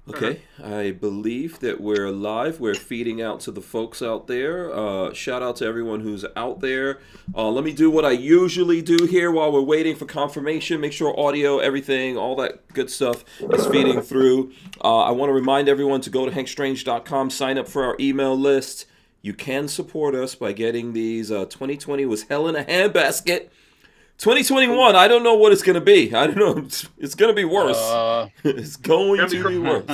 Okay, I believe that we're live. We're feeding out to the folks out there. Shout out to everyone who's out there. Let me do what I usually do here while we're waiting for confirmation. Make sure audio, everything, all that good stuff is feeding through. I want to remind everyone to go to hankstrange.com, sign up for our email list. You can support us by getting these. 2020 was hell in a handbasket. 2021, I don't know what it's going to be. I don't know. It's going to be worse. It's going to be worse.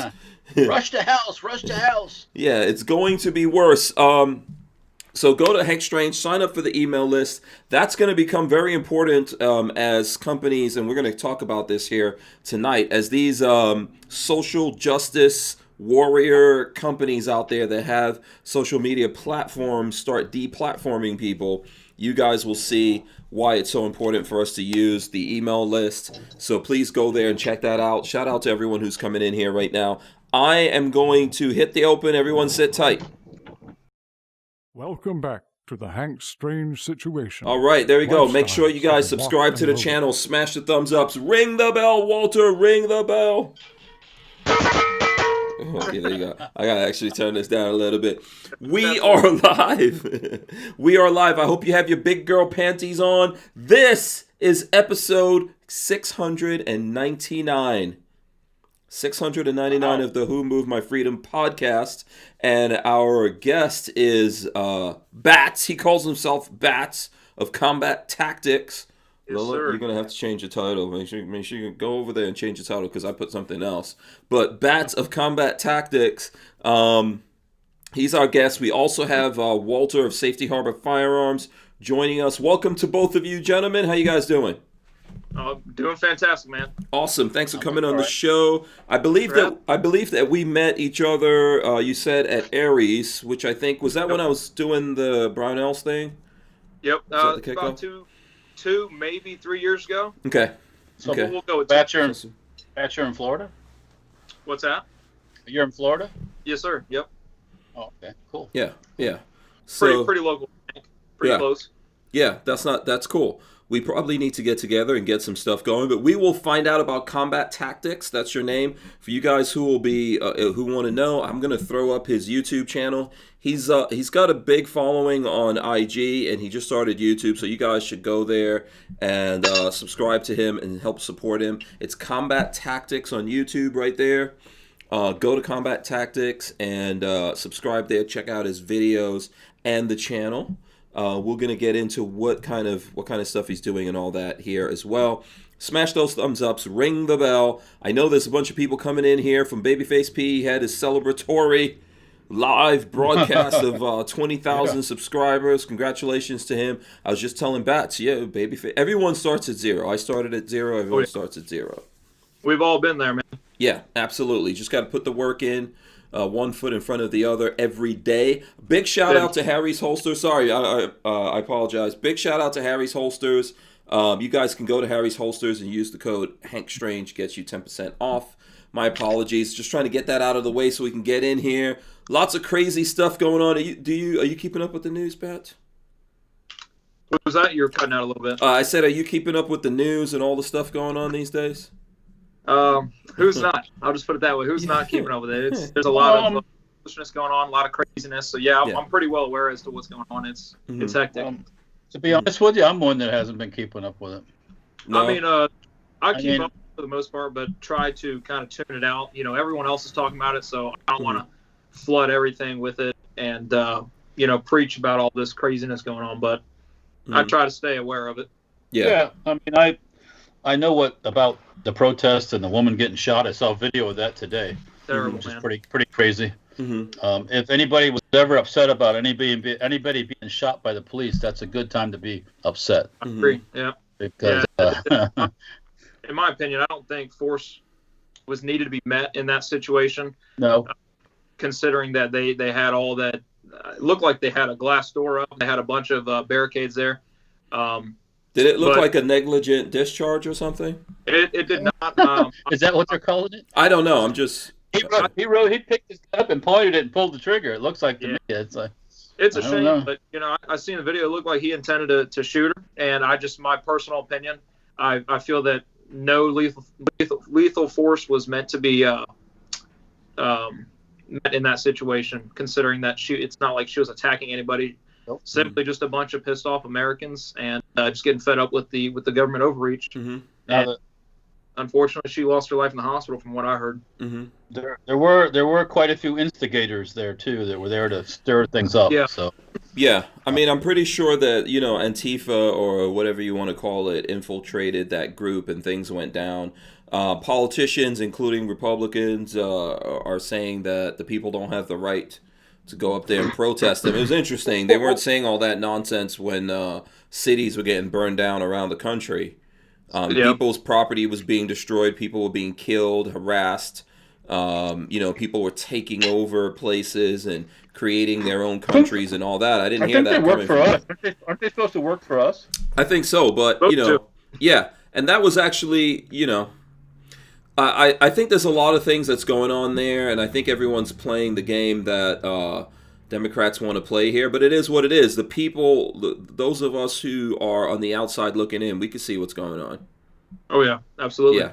Rush to house, rush to house. Yeah, it's going to be worse. So go to Hank Strange, sign up for the email list. That's going to become very important as companies, and we're going to talk about this here tonight, as these social justice warrior companies out there that have social media platforms start deplatforming people. You guys will see why it's so important for us to use the email list. So please go there and check that out. Shout out to everyone who's coming in here right now. I am going to hit the open. Everyone sit tight. Welcome back to the Hank Strange Situation. All right, there we go. Make sure you guys subscribe to the channel. Smash the thumbs ups. Ring the bell, Walter. Ring the bell. Okay, there you go. I gotta actually turn this down a little bit. We are live. We are live. I hope you have your big girl panties on. This is episode 699. 699 of the Who Moved My Freedom podcast. And our guest is Bats. He calls himself Bats of Combat Tactics. Yes, Lola, sir. you're going to have to change the title. Make sure you go over there and change the title because I put something else. But Bats of Combat Tactics, he's our guest. We also have Walter of Safety Harbor Firearms joining us. Welcome to both of you, gentlemen. How you guys doing? Doing fantastic, man. Awesome. Thanks for coming on the show. I believe that we met each other, you said, at Aries, which I think, was that when I was doing the Barnauls thing? Yep. Was that the About kickoff? two, maybe 3 years ago. Okay. So Okay. We'll go with Batcher in Florida? What's that? You're in Florida? Yes, sir. Yep. Oh, okay, cool. Yeah. So, Pretty local. Pretty Yeah. close. yeah, that's cool. We probably need to get together and get some stuff going, but we will find out about Combat Tactics. That's your name. For you guys who will be who want to know, I'm going to throw up his YouTube channel. He's got a big following on IG, and he just started YouTube, so you guys should go there and subscribe to him and help support him. It's Combat Tactics on YouTube right there. Go to Combat Tactics and subscribe there. Check out his videos and the channel. We're gonna get into what kind of stuff he's doing and all that here as well. Smash those thumbs ups, ring the bell. I know there's a bunch of people coming in here from Babyface P. He had his celebratory live broadcast of 20,000 subscribers. Congratulations to him. I was just telling Bats, yeah, Babyface. Everyone starts at zero. I started at zero. Everyone starts at zero. We've all been there, man. Yeah, absolutely. Just got to put the work in. One foot in front of the other every day. Big shout out to Harry's Holsters. Sorry, I apologize. Big shout out to Harry's Holsters. You guys can go to Harry's Holsters and use the code HankStrange. Gets you 10% off. My apologies. Just trying to get that out of the way so we can get in here. Lots of crazy stuff going on. Are you keeping up with the news, Pat? What was that? You're cutting out a little bit. I said, are you keeping up with the news and all the stuff going on these days? Who's not? I'll just put it that way. Who's not keeping up with it? There's a lot of foolishness going on, a lot of craziness. So yeah, I'm pretty well aware as to what's going on. It's hectic. To be honest with you, I'm one that hasn't been keeping up with it. No? I mean, I keep up for the most part, but try to kind of tune it out. You know, everyone else is talking about it, so I don't want to flood everything with it and preach about all this craziness going on. But I try to stay aware of it. Yeah. I mean, I know what about the protest and the woman getting shot. I saw a video of that today, Terrible, which is man. pretty crazy. Mm-hmm. If anybody was ever upset about anybody being shot by the police, that's a good time to be upset. I agree. Yeah. Because in my opinion, I don't think force was needed to be met in that situation. No. Considering that they had all that, it looked like they had a glass door up. They had a bunch of barricades there. Did it look like a negligent discharge or something? It did not. Is that what they're calling it? I don't know. I'm just. He picked his gun up and pointed it and pulled the trigger. It looks like to me. It's like it's a I don't shame, know. but I seen the video. It looked like he intended to shoot her, and my personal opinion, I feel that no lethal force was meant to be met in that situation, considering that it's not like she was attacking anybody. Nope. Simply just a bunch of pissed off Americans and just getting fed up with the government overreach. Mm-hmm. And unfortunately, she lost her life in the hospital, from what I heard. Mm-hmm. There were quite a few instigators there too that were there to stir things up. Yeah. So Yeah, I mean, I'm pretty sure that, Antifa or whatever you want to call it infiltrated that group and things went down. Politicians, including Republicans, are saying that the people don't have the right to go up there and protest them. It was interesting. They weren't saying all that nonsense when cities were getting burned down around the country. People's property was being destroyed. People were being killed, harassed. People were taking over places and creating their own countries and all that. I didn't hear that they work coming for from us. Aren't they supposed to work for us? I think so, but, yeah. And that was actually, I think there's a lot of things that's going on there, and I think everyone's playing the game that Democrats want to play here, but it is what it is. The people, those of us who are on the outside looking in, we can see what's going on. Oh, yeah, absolutely. Yeah.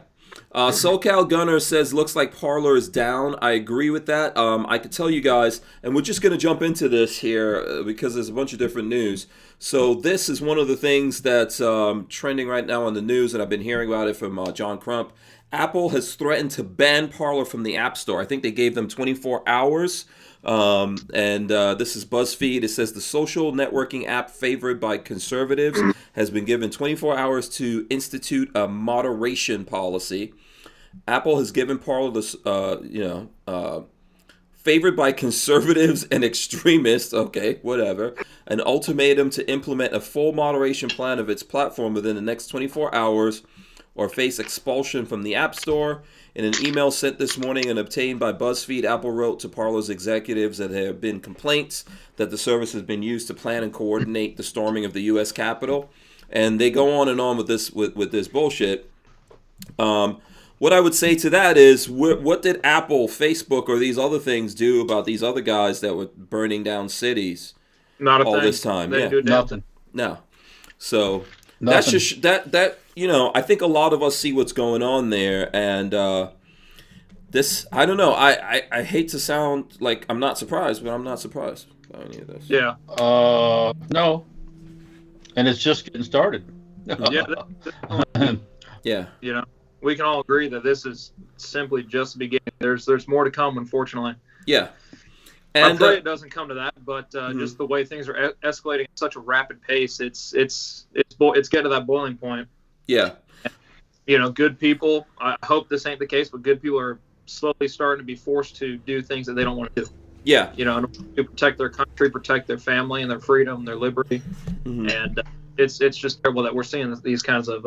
SoCal Gunner says, looks like Parlor is down. I agree with that. I could tell you guys, and we're just going to jump into this here because there's a bunch of different news. So this is one of the things that's trending right now on the news, and I've been hearing about it from John Crump. Apple has threatened to ban Parlor from the App Store. I think they gave them 24 hours. This is BuzzFeed. It says the social networking app favored by conservatives has been given 24 hours to institute a moderation policy. Apple has given Parler this, favored by conservatives and extremists, okay, whatever, an ultimatum to implement a full moderation plan of its platform within the next 24 hours or face expulsion from the App Store. In an email sent this morning and obtained by BuzzFeed, Apple wrote to Parler's executives that there have been complaints that the service has been used to plan and coordinate the storming of the U.S. Capitol. And they go on and on with this this bullshit. What I would say to that is, what did Apple, Facebook, or these other things do about these other guys that were burning down cities Not a all thing. this time? They Yeah, do Nothing. no. So Nothing. that's just that. I think a lot of us see what's going on there, and this, I don't know. I hate to sound like I'm not surprised, but I'm not surprised by any of this. Yeah. No. And it's just getting started. Yeah. Yeah. We can all agree that this is simply just the beginning. There's more to come, unfortunately. Yeah. I And pray it doesn't come to that, but just the way things are escalating at such a rapid pace, it's getting to that boiling point. yeah. Good people. I hope this ain't the case, but good people are slowly starting to be forced to do things that they don't want to do. Yeah. In order to protect their country, protect their family and their freedom, their liberty, and it's just terrible that we're seeing these kinds of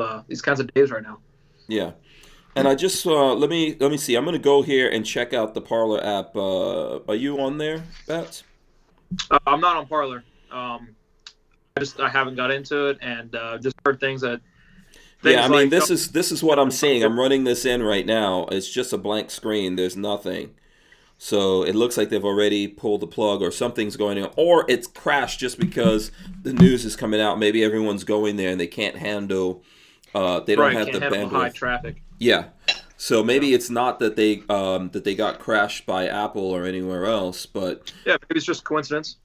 days right now. Yeah. And I just let me see. I'm gonna go here and check out the Parlor app. Are you on there, Bats? I'm not on Parlor. I haven't got into it and just heard things that. Yeah, I mean, this is what I'm seeing. I'm running this in right now. It's just a blank screen. There's nothing. So it looks like they've already pulled the plug or something's going on. Or it's crashed just because the news is coming out. Maybe everyone's going there and they can't handle, they don't have the bandwidth. High traffic. Yeah. So maybe it's not that they got crashed by Apple or anywhere else, but yeah, maybe it's just coincidence.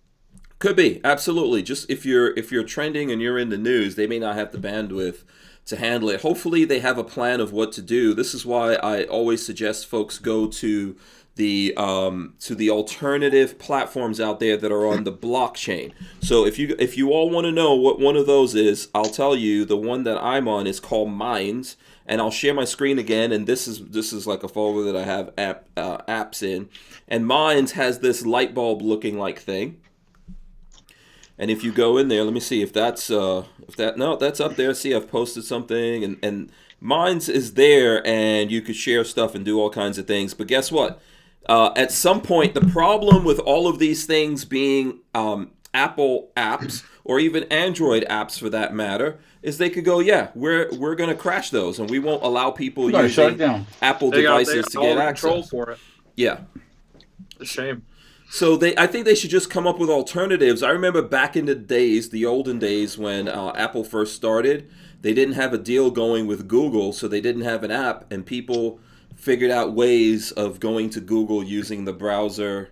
Could be, absolutely. Just if you're trending and you're in the news, they may not have the bandwidth to handle it. Hopefully they have a plan of what to do. This is why I always suggest folks go to the alternative platforms out there that are on the blockchain. So if you all want to know what one of those is, I'll tell you the one that I'm on is called Minds, and I'll share my screen again. And this is like a folder that I have apps in, and Minds has this light bulb looking like thing. And if you go in there, let me see if that's no, that's up there. See, I've posted something, and Minds is there, and you could share stuff and do all kinds of things. But guess what? At some point, the problem with all of these things being Apple apps or even Android apps for that matter is they could go, yeah, we're going to crash those, and we won't allow people using Apple devices to get access. For it. Yeah, it's a shame. So I think they should just come up with alternatives. I remember back in the days, the olden days when Apple first started, they didn't have a deal going with Google, so they didn't have an app, and people figured out ways of going to Google using the browser,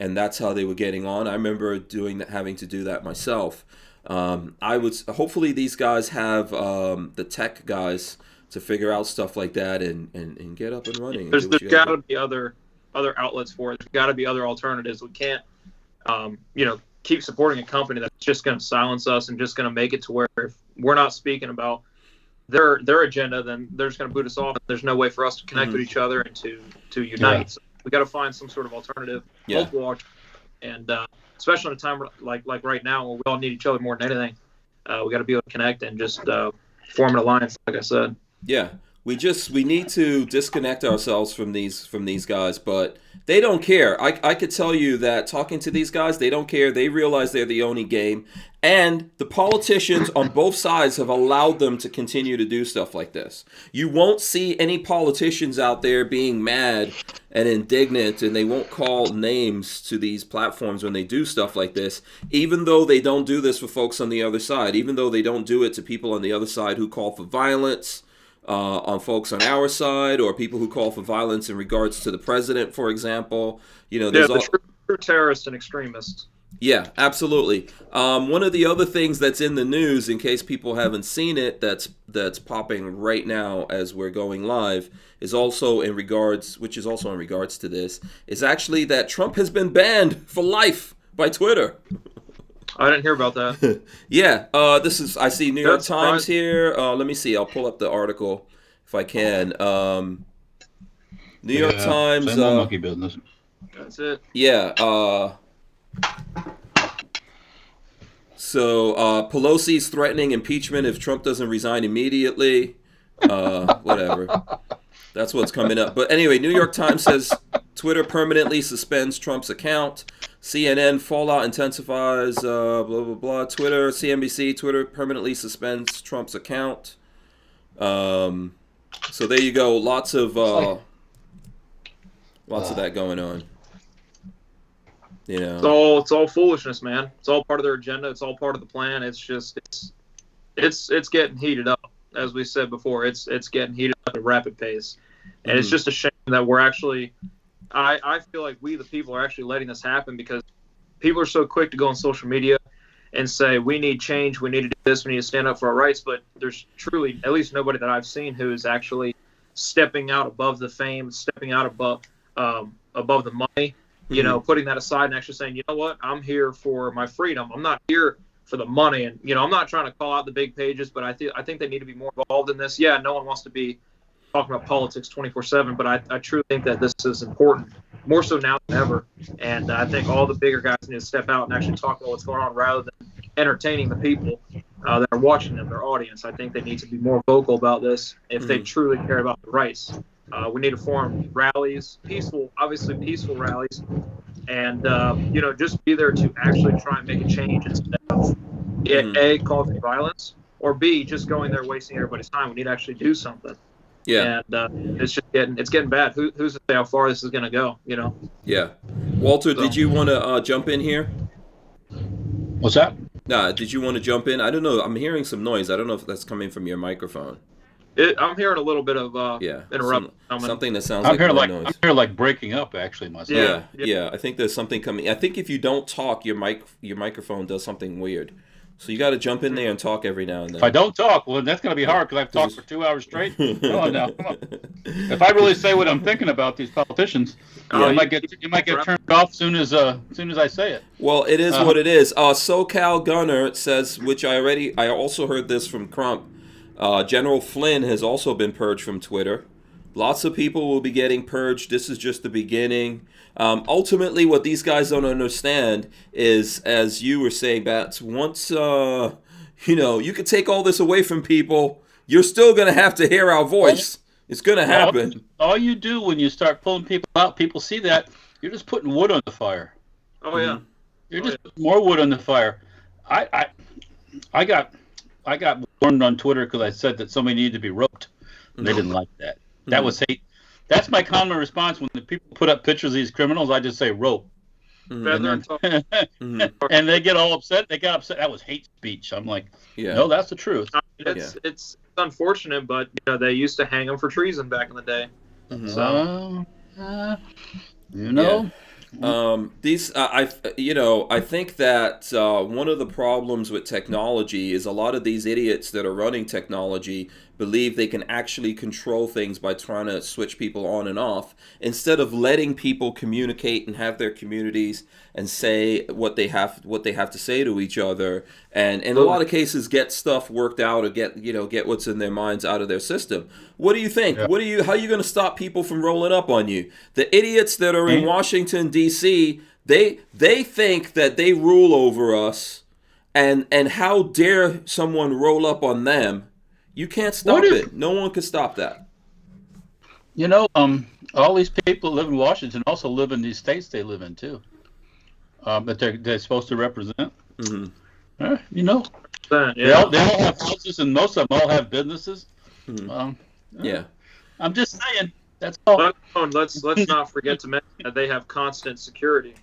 and that's how they were getting on. I remember having to do that myself. Hopefully these guys have the tech guys to figure out stuff like that and get up and running. There's got to be other outlets for it. There's got to be other alternatives. We can't, keep supporting a company that's just going to silence us and just going to make it to where if we're not speaking about their agenda, then they're just going to boot us off. There's no way for us to connect with each other and to unite. Yeah. So we got to find some sort of alternative. Yeah. And especially in a time like right now where we all need each other more than anything, we got to be able to connect and just form an alliance, like I said. Yeah. We need to disconnect ourselves from these guys, but they don't care. I could tell you that talking to these guys, they don't care. They realize they're the only game, and the politicians on both sides have allowed them to continue to do stuff like this. You won't see any politicians out there being mad and indignant, and they won't call names to these platforms when they do stuff like this, even though they don't do this for folks on the other side, even though they don't do it to people on the other side who call for violence on folks on our side, or people who call for violence in regards to the president, for example. There's true terrorists and extremists. Yeah, absolutely. One of the other things that's in the news, in case people haven't seen it, that's popping right now as we're going live, is also in regards to this, is actually that Trump has been banned for life by Twitter. I didn't hear about that. Yeah, I see New York Times here. Let me see. I'll pull up the article if I can. New York Times. Same old monkey business. That's it. Yeah. So Pelosi's threatening impeachment if Trump doesn't resign immediately. Whatever. That's what's coming up. But anyway, New York Times says Twitter permanently suspends Trump's account. CNN, fallout intensifies, blah, blah, blah. Twitter, CNBC, Twitter permanently suspends Trump's account. So there you go. Lots of that going on. It's all foolishness, man. It's all part of their agenda. It's all part of the plan. It's just it's getting heated up. As we said before, it's getting heated up at a rapid pace. And it's just a shame that we're actually I feel like we, the people, are actually letting this happen because people are so quick to go on social media and say, we need change, we need to do this, we need to stand up for our rights. But there's truly, at least nobody that I've seen who is actually stepping out above the fame, stepping out above the money, putting that aside and actually saying, you know what, I'm here for my freedom. I'm not here for the money. And, I'm not trying to call out the big pages, but I think they need to be more involved in this. Yeah, no one wants to be talking about politics 24/7, but I truly think that this is important, more so now than ever. And I think all the bigger guys need to step out and actually talk about what's going on rather than entertaining the people that are watching them, their audience. I think they need to be more vocal about this if they truly care about the rights. We need to form rallies, peaceful rallies, and just be there to actually try and make a change instead of A, causing violence, or B, just going there wasting everybody's time. We need to actually do something. Yeah, and it's getting bad. Who's to say how far this is going to go? Yeah, Walter, did you want to jump in here? What's that? Nah, did you want to jump in? I don't know. I'm hearing some noise. I don't know if that's coming from your microphone. I'm hearing a little bit of interruption. Something that sounds like noise. I'm hearing like breaking up actually myself. Yeah. I think there's something coming. I think if you don't talk, your microphone does something weird. So you got to jump in there and talk every now and then. If I don't talk, well, that's going to be hard because I've talked for 2 hours straight. Come on now. Come on. If I really say what I'm thinking about these politicians, you might get turned off as soon as I say it. Well, it is what it is. SoCal Gunner says, which I also heard this from Crump. General Flynn has also been purged from Twitter. Lots of people will be getting purged. This is just the beginning. Ultimately, what these guys don't understand is, as you were saying, Bats, once, you can take all this away from people, you're still going to have to hear our voice. It's going to happen. All you do when you start pulling people out, people see that, you're just putting wood on the fire. Oh, yeah. You're just putting more wood on the fire. I got warned on Twitter because I said that somebody needed to be roped. And they didn't like that. That was hate. That's my common response when the people put up pictures of these criminals. I just say rope, and they get all upset. They got upset. That was hate speech. I'm like, no, that's the truth. It's unfortunate, but they used to hang them for treason back in the day. Mm-hmm. So, you know. I think that one of the problems with technology is a lot of these idiots that are running technology believe they can actually control things by trying to switch people on and off instead of letting people communicate and have their communities and say what they have to say to each other, and in a lot of cases get stuff worked out or get what's in their minds out of their system. What do you think? Yeah. How are you going to stop people from rolling up on you? The idiots that are in Washington D.C., they think that they rule over us, and how dare someone roll up on them? You can't stop it. No one can stop that. You know, all these people who live in Washington also live in these states they live in too, that they're supposed to represent. Mm-hmm. You know, they all have houses, and most of them all have businesses. Mm-hmm. I'm just saying. That's all. Let's not forget to mention that they have constant security.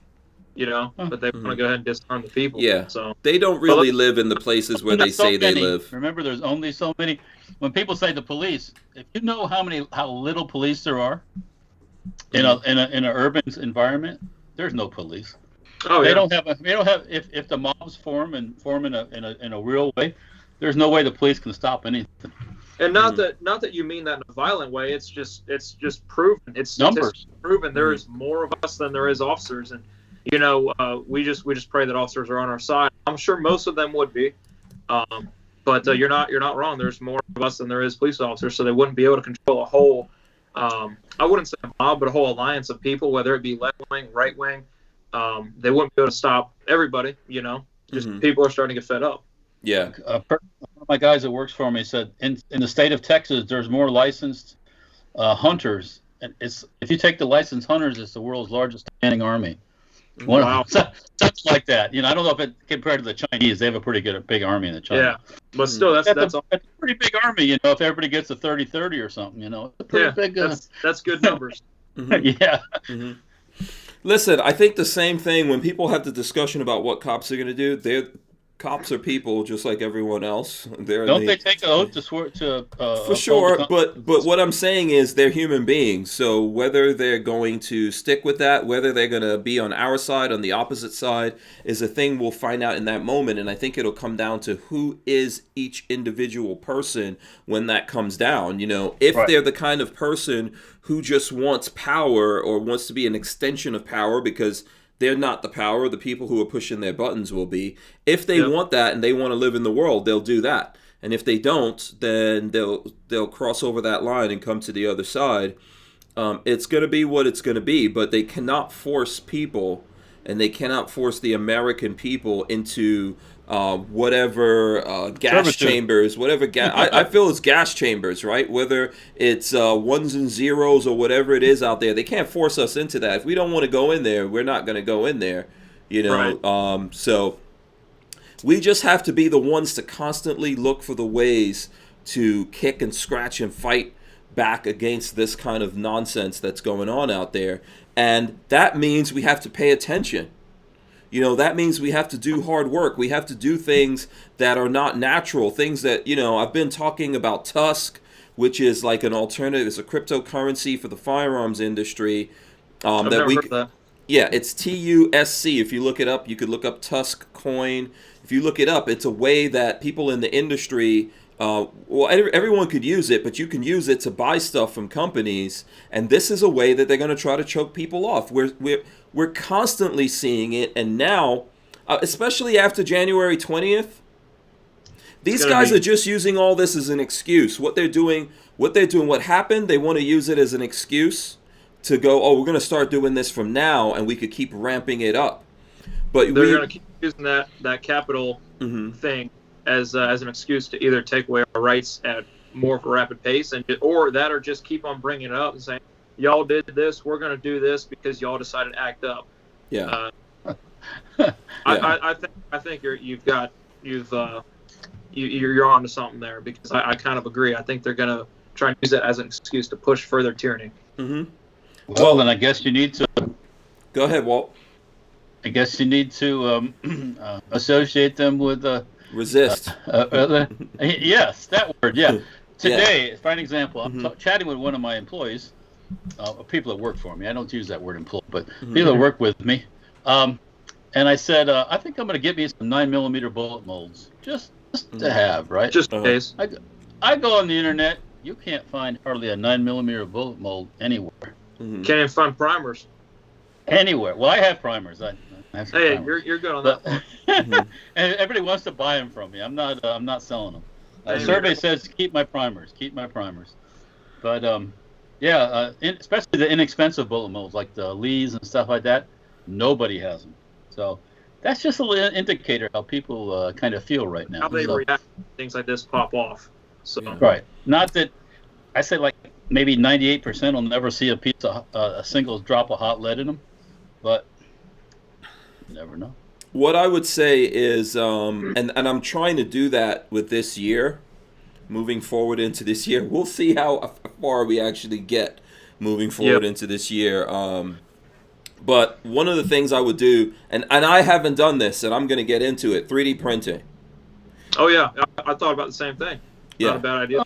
You know, but they want to go ahead and disarm the people. Yeah, so they don't really live in the places where they say they live. Remember, there's only so many. When people say the police, if you know how little police there are in an urban environment, there's no police. Oh, they don't have. If the mobs form in a real way, there's no way the police can stop anything. And not that you mean that in a violent way. It's just proven. It's numbers proven. There is more of us than there is officers, and you know, we just pray that officers are on our side. I'm sure most of them would be, but you're not wrong. There's more of us than there is police officers, so they wouldn't be able to control a whole. I wouldn't say a mob, but a whole alliance of people, whether it be left wing, right wing. They wouldn't be able to stop everybody. You know, just people are starting to get fed up. Yeah. One of my guys that works for me said in the state of Texas, there's more licensed hunters. And if you take the licensed hunters, it's the world's largest standing army. Wow. Something like that. You know, I don't know if it compared to the Chinese, they have a pretty big army in the China. Yeah, but still, that's a pretty big army. You know, if everybody gets a 30-30 or something, you know, it's a pretty big. That's good numbers. Yeah. Mm-hmm. Listen, I think the same thing when people have the discussion about what cops are going to do. Cops are people just like everyone else. Don't they take an oath to swear to? For sure, but what I'm saying is they're human beings. So whether they're going to stick with that, whether they're going to be on our side, on the opposite side, is a thing we'll find out in that moment. And I think it'll come down to who is each individual person when that comes down. You know, if they're the kind of person who just wants power or wants to be an extension of power because they're not the power. The people who are pushing their buttons will be. If they want that and they want to live in the world, they'll do that. And if they don't, then they'll cross over that line and come to the other side. It's going to be what it's going to be, but they cannot force people, and they cannot force the American people into whatever gas chambers, whatever I feel it's gas chambers, right? Whether it's ones and zeros or whatever it is out there, they can't force us into that. If we don't want to go in there, we're not going to go in there, you know. Right. So we just have to be the ones to constantly look for the ways to kick and scratch and fight back against this kind of nonsense that's going on out there, and that means we have to pay attention. You know, that means we have to do hard work. We have to do things that are not natural, things that, you know, I've been talking about TUSC, which is like an alternative. It's a cryptocurrency for the firearms industry. I've never heard of that. Yeah, it's TUSC. If you look it up, you could look up TUSC coin. If you look it up, it's a way that people in the industry, everyone could use it, but you can use it to buy stuff from companies. And this is a way that they're going to try to choke people off. We're constantly seeing it, and now, especially after January 20th, these guys are just using all this as an excuse. What happened, they want to use it as an excuse to go, we're going to start doing this from now, and we could keep ramping it up. But they're going to keep using that capital thing as an excuse to either take away our rights at more of a rapid pace, or just keep on bringing it up and saying, y'all did this, we're going to do this because y'all decided to act up. Yeah. I think you're onto something there, because I kind of agree. I think they're going to try and use that as an excuse to push further tyranny. Mm-hmm. Well, then I guess you need to go ahead, Walt. I guess you need to associate them with resist. Yes, that word. Yeah. Today, for an example, I'm chatting with one of my employees, people that work for me. I don't use that word employee, but people that work with me. And I said, I think I'm going to get me some 9mm bullet molds, just to have, right? Just in case. I go on the internet. You can't find hardly a 9mm bullet mold anywhere. Can't even find primers. Anywhere. Well, I have primers. I have some Hey, primers. you're good on that one. And everybody wants to buy them from me. I'm not selling them. Survey says keep my primers. But especially the inexpensive bullet molds like the Lees and stuff like that, nobody has them. So that's just a little indicator how people kind of feel right now. How they react when things like this pop off. So right. Not that I say like maybe 98% will never see a single drop of hot lead in them, but you never know. What I would say is, and I'm trying to do that with this year, moving forward into this year. We'll see how far we actually get moving forward into this year. But one of the things I would do, and I haven't done this, and I'm going to get into it, 3D printing. Oh, yeah. I thought about the same thing. Not a bad idea.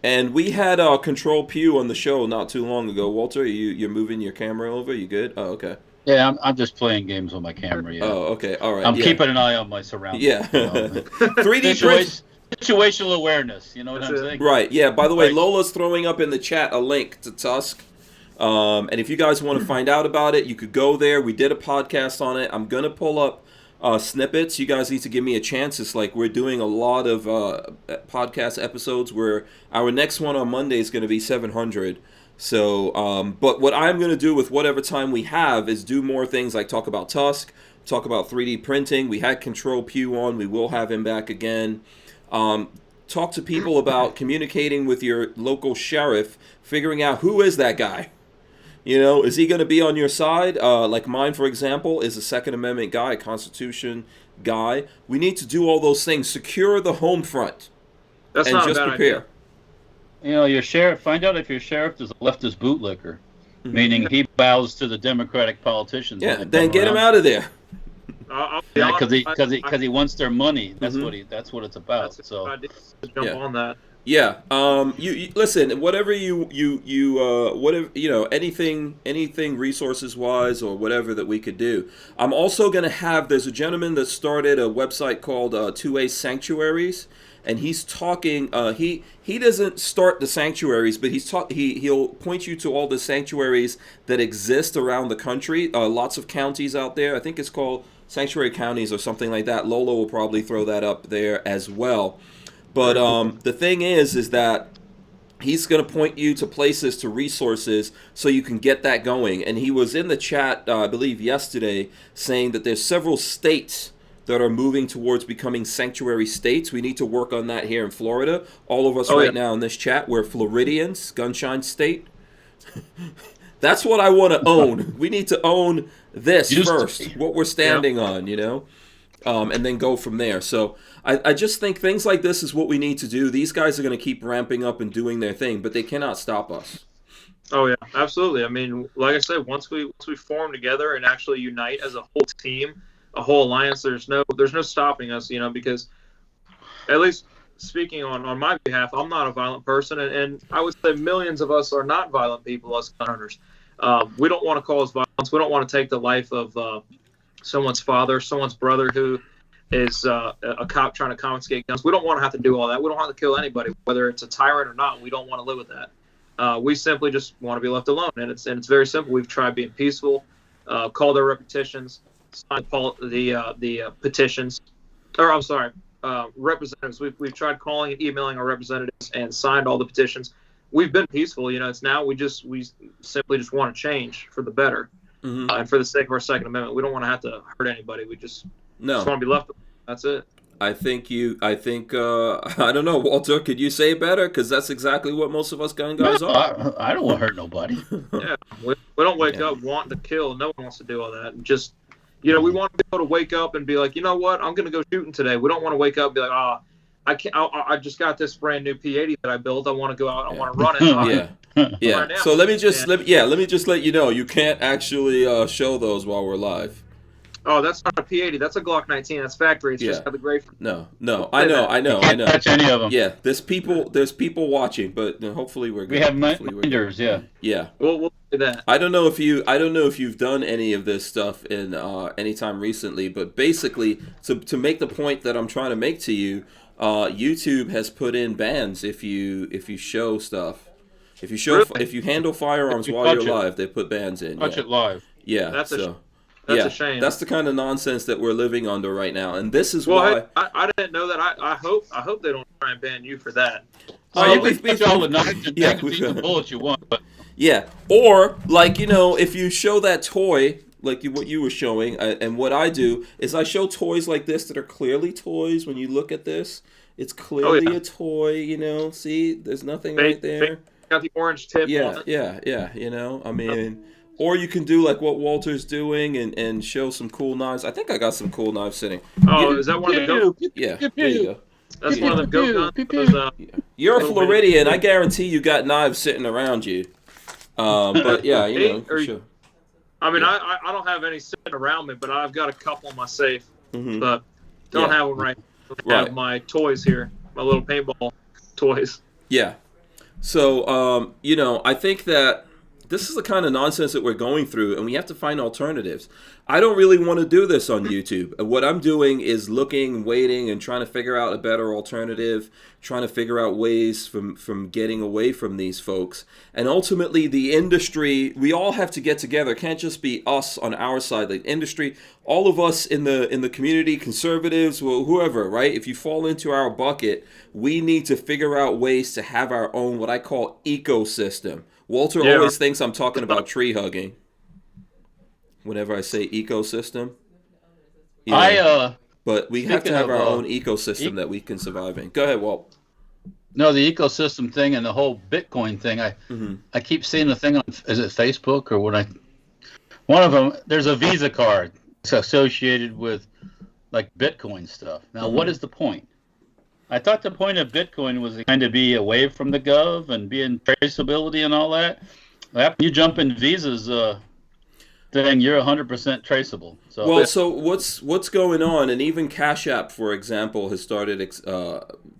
And we had Control Pew on the show not too long ago. Walter, you're moving your camera over? You good? Oh, okay. Yeah, I'm just playing games on my camera. Yeah. Oh, okay. All right. I'm keeping an eye on my surroundings. Yeah. 3D print. Situational awareness. You know what I'm saying? Right. Yeah. By the way, Lola's throwing up in the chat a link to TUSC. And if you guys want to find out about it, you could go there. We did a podcast on it. I'm going to pull up snippets. You guys need to give me a chance. It's like we're doing a lot of podcast episodes where our next one on Monday is going to be 700. So, but what I'm going to do with whatever time we have is do more things like talk about TUSC, talk about 3D printing. We had Control Pew on. We will have him back again. Talk to people about communicating with your local sheriff, figuring out who is that guy. You know, is he going to be on your side? Like mine, for example, is a Second Amendment guy, a Constitution guy. We need to do all those things. Secure the home front. That's and not just a bad prepare. idea. You know, your sheriff. Find out if your sheriff is a leftist bootlicker, meaning he bows to the Democratic politicians. Yeah, then get him out of there. Because he wants their money. That's That's what it's about. That's so idea to jump on that. Yeah. You listen. Whatever whatever anything resources wise or whatever that we could do. I'm also gonna have. There's a gentleman that started a website called 2A Sanctuaries. And he's talking. He doesn't start the sanctuaries, but he'll point you to all the sanctuaries that exist around the country. Lots of counties out there. I think it's called Sanctuary Counties or something like that. Lola will probably throw that up there as well. But the thing is that he's going to point you to places, to resources, so you can get that going. And he was in the chat, I believe, yesterday, saying that there's several states that are moving towards becoming sanctuary states. We need to work on that here in Florida. All of us now in this chat, we're Floridians, Gunshine State. That's what I want to own. We need to own this first, what we're standing on, you know, and then go from there. So I just think things like this is what we need to do. These guys are going to keep ramping up and doing their thing, but they cannot stop us. Oh, yeah, absolutely. I mean, like I said, once we form together and actually unite as a whole team, a whole alliance, there's no stopping us, you know, because at least speaking on my behalf, I'm not a violent person, and I would say millions of us are not violent people, us gun hunters. We don't want to cause violence. We don't want to take the life of someone's father, someone's brother who is a cop trying to confiscate guns. We don't want to have to do all that. We don't have to kill anybody, whether it's a tyrant or not. We don't want to live with that. We simply just want to be left alone, and it's very simple. We've tried being peaceful, called our repetitions, signed the petitions, or I'm sorry, representatives. We've tried calling and emailing our representatives and signed all the petitions. We've been peaceful, you know. It's now we simply just want to change for the better, and for the sake of our Second Amendment. We don't want to have to hurt anybody. We just want to be left. That's it. I think I don't know, Walter, could you say it better? Because that's exactly what most of us gun guys are. I don't want to hurt nobody. Yeah, we don't wake up wanting to kill. No one wants to do all that. Just, you know, we want to be able to wake up and be like, you know what, I'm going to go shooting today. We don't want to wake up and be like, I can't. I just got this brand new P80 that I built. I want to go out. I want to run it. Yeah. Right now. So let me just let you know, you can't actually show those while we're live. Oh, that's not a P80. That's a Glock 19. That's factory. It's just got the gray. No. I know. Touch any of them. Yeah, there's people watching, but hopefully we're good. We have minders, yeah. Yeah. We'll do that. I don't know if you've done any of this stuff in any time recently, but basically to make the point that I'm trying to make to you, YouTube has put in bans if you show stuff. If you handle firearms while you're live, they put bans in. Touch it live. Yeah. That's a shame. That's the kind of nonsense that we're living under right now, and this is why. I didn't know that. I hope they don't try and ban you for that. You can touch all the knives and the bullets you want, but yeah. Or if you show that toy, like what you were showing, and what I do is I show toys like this that are clearly toys. When you look at this, it's clearly a toy. See, there's nothing right there. Got the orange tip. on it. Yeah. I mean. Or you can do like what Walter's doing and show some cool knives. I think I got some cool knives sitting. Oh, is that one of the goat? Yeah, there you go. That's one of the goat guns. You're a Floridian. I guarantee you got knives sitting around you. But yeah, sure. I mean, I don't have any sitting around me, but I've got a couple in my safe. Mm-hmm. But don't have them right. I have my toys here, my little paintball toys. Yeah. So, I think that this is the kind of nonsense that we're going through, and we have to find alternatives. I don't really want to do this on YouTube. What I'm doing is looking, waiting, and trying to figure out a better alternative, trying to figure out ways from getting away from these folks. And ultimately, the industry, we all have to get together. It can't just be us on our side. The industry, all of us in the community, conservatives, well, whoever, right? If you fall into our bucket, we need to figure out ways to have our own, what I call, ecosystem. Walter always thinks I'm talking about tree hugging whenever I say ecosystem. But we have to have our own ecosystem that we can survive in. Go ahead, Walt. No, the ecosystem thing and the whole Bitcoin thing. I keep seeing the thing on, is it Facebook or one of them, there's a Visa card associated with like Bitcoin stuff. Now, what is the point? I thought the point of Bitcoin was to kind of be away from the gov and be in traceability and all that. After you jump in Visa's thing, you're 100% traceable. So what's going on? And even Cash App, for example, has started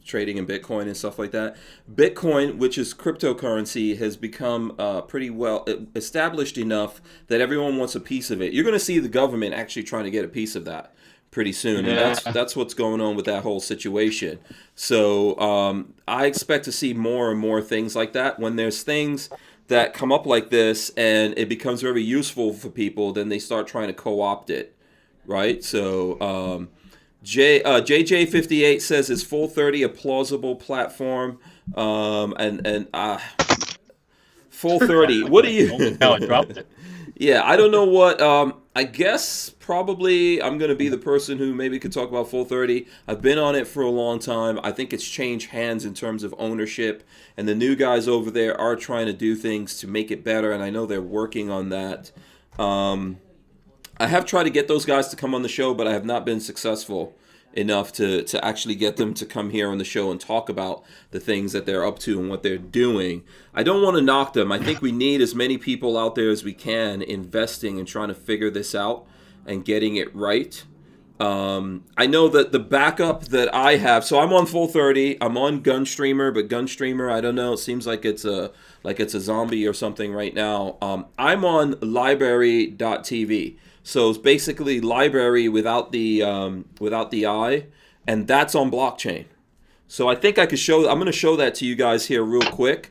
trading in Bitcoin and stuff like that. Bitcoin, which is cryptocurrency, has become pretty well established enough that everyone wants a piece of it. You're going to see the government actually trying to get a piece of that pretty soon, and that's what's going on with that whole situation. So I expect to see more and more things like that. When there's things that come up like this and it becomes very useful for people, then they start trying to co-opt it, right? So JJ58 says, is Full30 a plausible platform? Full30, what do you? How I dropped it. Yeah, I don't know what. I guess probably I'm going to be the person who maybe could talk about Full30. I've been on it for a long time. I think it's changed hands in terms of ownership, and the new guys over there are trying to do things to make it better, and I know they're working on that. I have tried to get those guys to come on the show, but I have not been successful enough to actually get them to come here on the show and talk about the things that they're up to and what they're doing. I don't want to knock them. I think we need as many people out there as we can investing and trying to figure this out and getting it right. I know that the backup that I have, so I'm on Full30, I'm on Gunstreamer, but Gunstreamer, I don't know, it seems like it's a zombie or something right now. I'm on library.tv. So it's basically library without the I, and that's on blockchain. So I think I could show. I'm going to show that to you guys here real quick.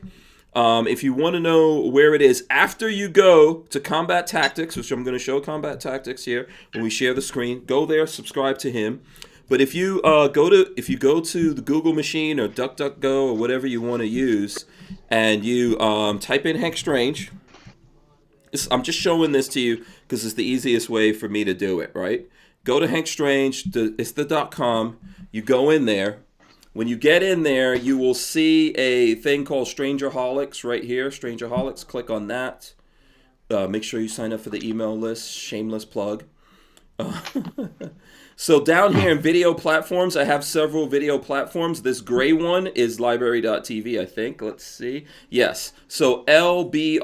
If you want to know where it is, after you go to Combat Tactics, which I'm going to show Combat Tactics here when we share the screen, go there, subscribe to him. But if you go to the Google machine or DuckDuckGo or whatever you want to use, and you type in Hank Strange. I'm just showing this to you because it's the easiest way for me to do it, right? Go to Hank Strange, it's the .com. You go in there. When you get in there, you will see a thing called Strangerholics right here. Strangerholics, click on that. Make sure you sign up for the email list. Shameless plug. So down here in video platforms, I have several video platforms. This gray one is library.tv, I think. Let's see. Yes. So lbry.tv.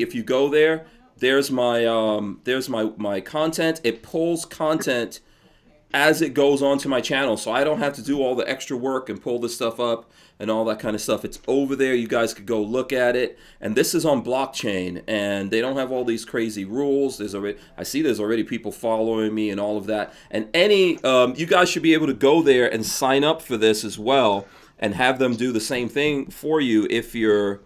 If you go there, there's my content. It pulls content as it goes onto my channel, so I don't have to do all the extra work and pull this stuff up and all that kind of stuff. It's over there. You guys could go look at it. And this is on blockchain, and they don't have all these crazy rules. I see there's already people following me and all of that. And you guys should be able to go there and sign up for this as well, and have them do the same thing for you if you're,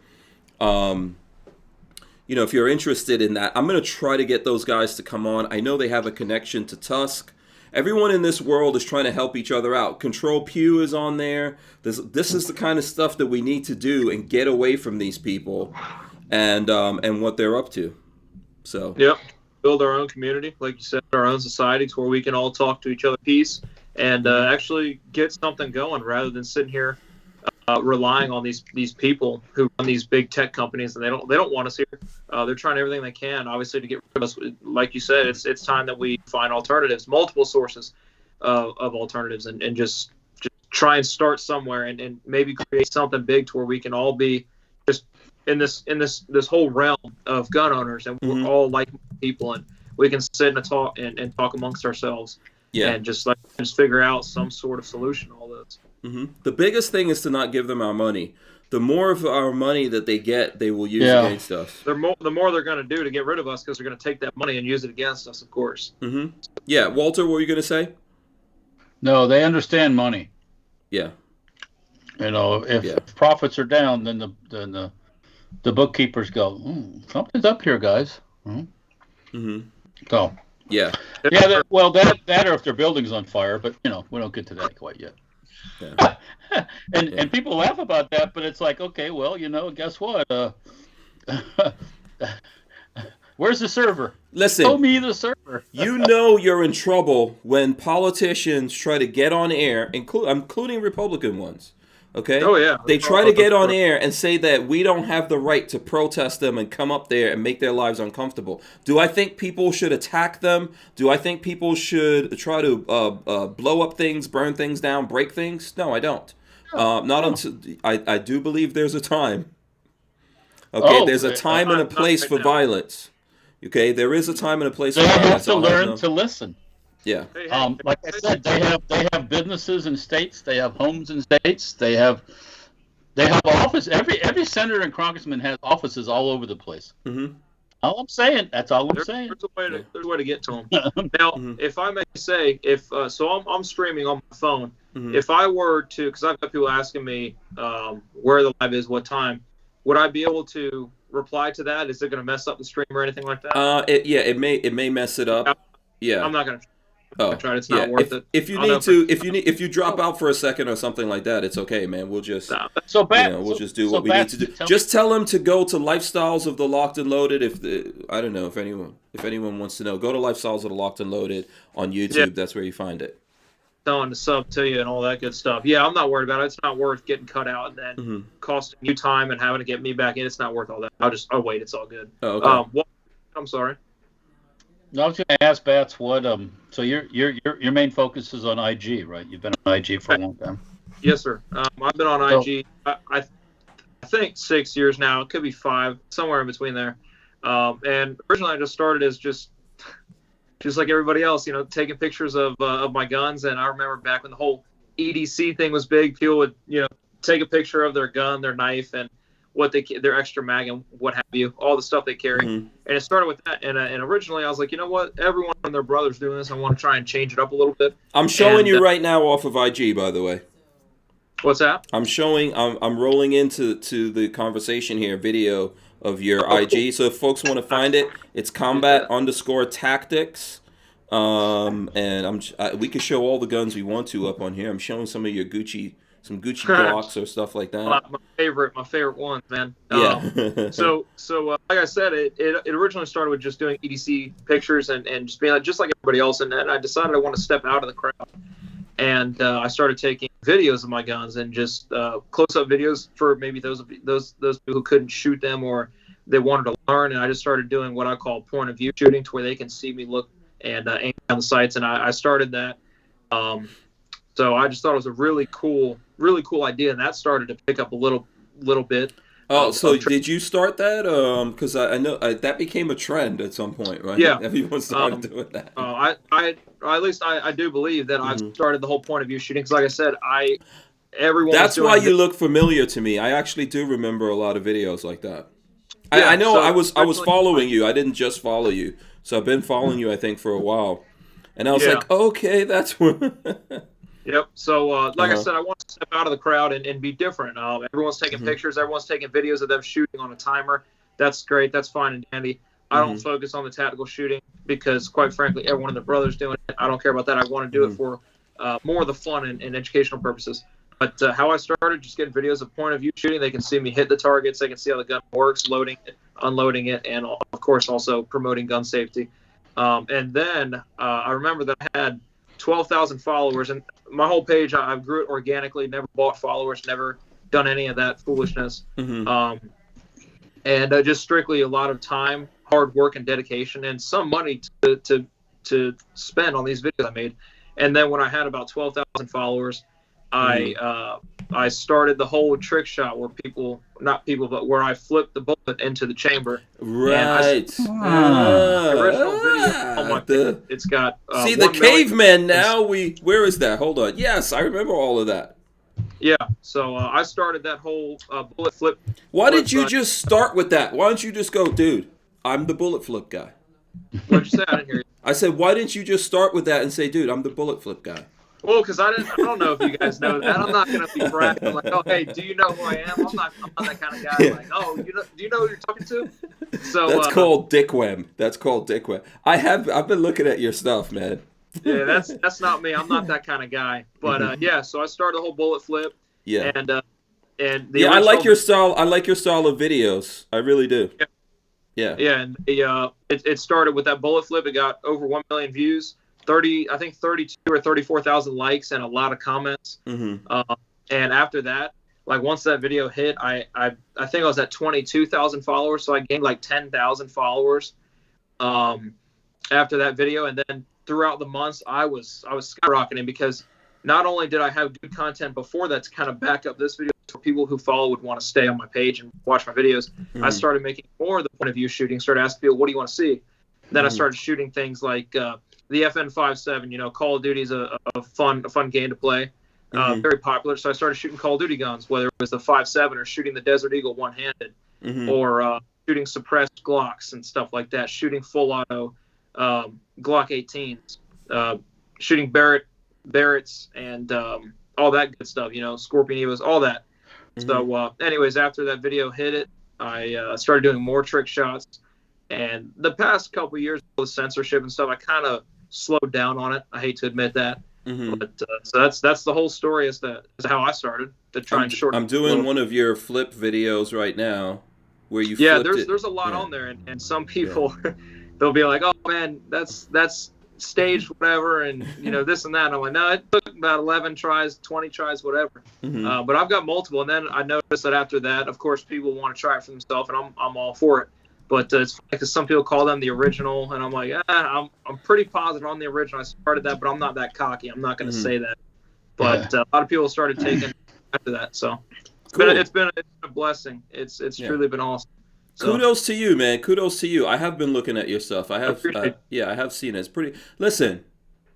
if you're interested in that. I'm going to try to get those guys to come on. I know they have a connection to TUSC. Everyone in this world is trying to help each other out. Control Pew is on there. This is the kind of stuff that we need to do and get away from these people and what they're up to. So yep, build our own community, like you said, our own societies where we can all talk to each other peace and actually get something going rather than sitting here relying on these people who run these big tech companies, and they don't want us here. They're trying everything they can, obviously, to get rid of us. Like you said, it's time that we find alternatives, multiple sources of alternatives, and just try and start somewhere and maybe create something big to where we can all be just in this whole realm of gun owners, and we're all like people, and we can sit and talk amongst ourselves, and just figure out some sort of solution to all this. The biggest thing is to not give them our money. The more of our money that they get, they will use against us. The more they're going to do to get rid of us, because they're going to take that money and use it against us, of course. Yeah, Walter, what were you going to say? No, they understand money. Yeah. If profits are down, then the bookkeepers go, something's up here, guys. So yeah, that or if their building's on fire, but we don't get to that quite yet. Yeah. And people laugh about that, but it's like, okay, well, guess what? Where's the server? Listen, show me the server. You're in trouble when politicians try to get on air, including Republican ones. Okay? Oh, yeah. They try to get on air and say that we don't have the right to protest them and come up there and make their lives uncomfortable. Do I think people should attack them? Do I think people should try to blow up things, burn things down, break things? No, I don't. Not until I do believe there's a time. Okay, there's a time and a place for violence. Okay, there is a time and a place for violence. They have to learn to listen. Yeah. Like I said, they have businesses in states. They have homes in states. They have office. Every senator and congressman has offices all over the place. All I'm saying. That's all I'm saying. There's a way to get to them. Now, if I may say, I'm streaming on my phone. If I were to, because I've got people asking me where the live is, what time, would I be able to reply to that? Is it going to mess up the stream or anything like that? It may mess it up. Yeah. I'm not going to. It's not worth it. If you drop out for a second or something like that, it's okay, man. We'll just we'll just do what we need to do. Just tell them to go to Lifestyles of the Locked and Loaded. I don't know if anyone wants to know, go to Lifestyles of the Locked and Loaded on YouTube. Yeah. That's where you find it. Telling to sub to you and all that good stuff. Yeah, I'm not worried about it. It's not worth getting cut out and then costing you time and having to get me back in. It's not worth all that. I'll wait. It's all good. Oh, okay. I'm sorry. No, I was going to ask Bats what so your main focus is on IG, right? You've been on IG for a long time. Yes, sir. I've been on IG. I think 6 years now. It could be 5, somewhere in between there. And originally I just started as just like everybody else, taking pictures of my guns. And I remember back when the whole EDC thing was big, people would take a picture of their gun, their knife, and their extra mag and what have you, all the stuff they carry. And it started with that. And originally I was like, you know what? Everyone and their brother's doing this. I want to try and change it up a little bit. I'm showing you right now off of IG, by the way. What's that? I'm rolling into the conversation here, video of your IG. So if folks want to find it, it's combat_tactics. And we can show all the guns we want to up on here. I'm showing some of your Gucci Glocks or stuff like that. My favorite ones, man. Yeah. So like I said, it originally started with just doing EDC pictures and just being just like everybody else. And I decided I want to step out of the crowd. And I started taking videos of my guns and just close-up videos for maybe those people who couldn't shoot them or they wanted to learn. And I just started doing what I call point of view shooting, to where they can see me look and aim down the sights. And I started that. So I just thought it was a really cool idea, and that started to pick up a little bit. Oh, so did you start that? Because I know that became a trend at some point, right? Yeah. Everyone started doing that. At least I do believe that I've started the whole point of view shooting. Because like I said, everyone. That's why you look familiar to me. I actually do remember a lot of videos like that. Yeah, I know so I was following you. I didn't just follow you. So I've been following you, I think, for a while. And I was like, okay, that's what. Yep. So, like I said, I want to step out of the crowd and be different. Everyone's taking pictures. Everyone's taking videos of them shooting on a timer. That's great. That's fine and dandy. I don't focus on the tactical shooting because, quite frankly, everyone and their brother's doing it. I don't care about that. I want to do it for more of the fun and educational purposes. But how I started, just getting videos of point of view shooting. They can see me hit the targets. They can see how the gun works, loading it, unloading it, and, of course, also promoting gun safety. And then I remember that I had 12,000 followers, and my whole page, I grew it organically, never bought followers, never done any of that foolishness. And just strictly a lot of time, hard work, and dedication, and some money to spend on these videos I made. And then when I had about 12,000 followers, I started the whole trick shot where where I flipped the bullet into the chamber. Right. The original video on my page, it's got see the cavemen now. Where is that? Hold on. Yes, I remember all of that. Yeah. So I started that whole bullet flip. Why did you just start with that? Why don't you just go, dude? I'm the bullet flip guy. What'd you say? I didn't hear you. I said, why didn't you just start with that and say, dude, I'm the bullet flip guy? Well, because I don't know if you guys know that. I'm not going to be bragging like, oh, hey, do you know who I am? I'm not that kind of guy. Like, oh, do you know who you're talking to? So that's called dickwem. That's called dickwem. I've been looking at your stuff, man. Yeah, that's not me. I'm not that kind of guy. But yeah, so I started the whole bullet flip. Yeah. And the I like your style. I like your style of videos. I really do. Yeah. Yeah, and it started with that bullet flip. It got over 1 million views. 32 or 34,000 likes and a lot of comments. And after that, like once that video hit, I think I was at 22,000 followers, so I gained like 10,000 followers after that video. And then throughout the months, I was skyrocketing because not only did I have good content before that to kind of back up this video, so people who follow would want to stay on my page and watch my videos. I started making more of the point of view shooting. Started asking people, what do you want to see? Then I started shooting things like the FN57, Call of Duty is a fun game to play, very popular. So I started shooting Call of Duty guns, whether it was the 5.7 or shooting the Desert Eagle one-handed, or shooting suppressed Glocks and stuff like that, shooting full auto Glock 18s, shooting Barretts and all that good stuff, Scorpion Evos, all that. So anyways, after that video hit it, I started doing more trick shots. And the past couple of years with censorship and stuff, I kind of slowed down on it. I hate to admit that, but so that's the whole story as to how I started to try and shorten. I'm doing one of your flip videos right now, where you there's a lot on there, and some people they'll be like, oh man, that's staged whatever, and this and that. And I'm like, no, it took about 11 tries, 20 tries, whatever. But I've got multiple, and then I noticed that after that, of course, people want to try it for themselves, and I'm all for it. But it's funny because some people call them the original, and I'm like, I'm pretty positive on the original. I started that, but I'm not that cocky. I'm not going to say that. But a lot of people started taking after that. So it's been a blessing. It's truly been awesome. So, kudos to you, man. Kudos to you. I have been looking at your stuff. I have I have seen it. It's pretty. Listen,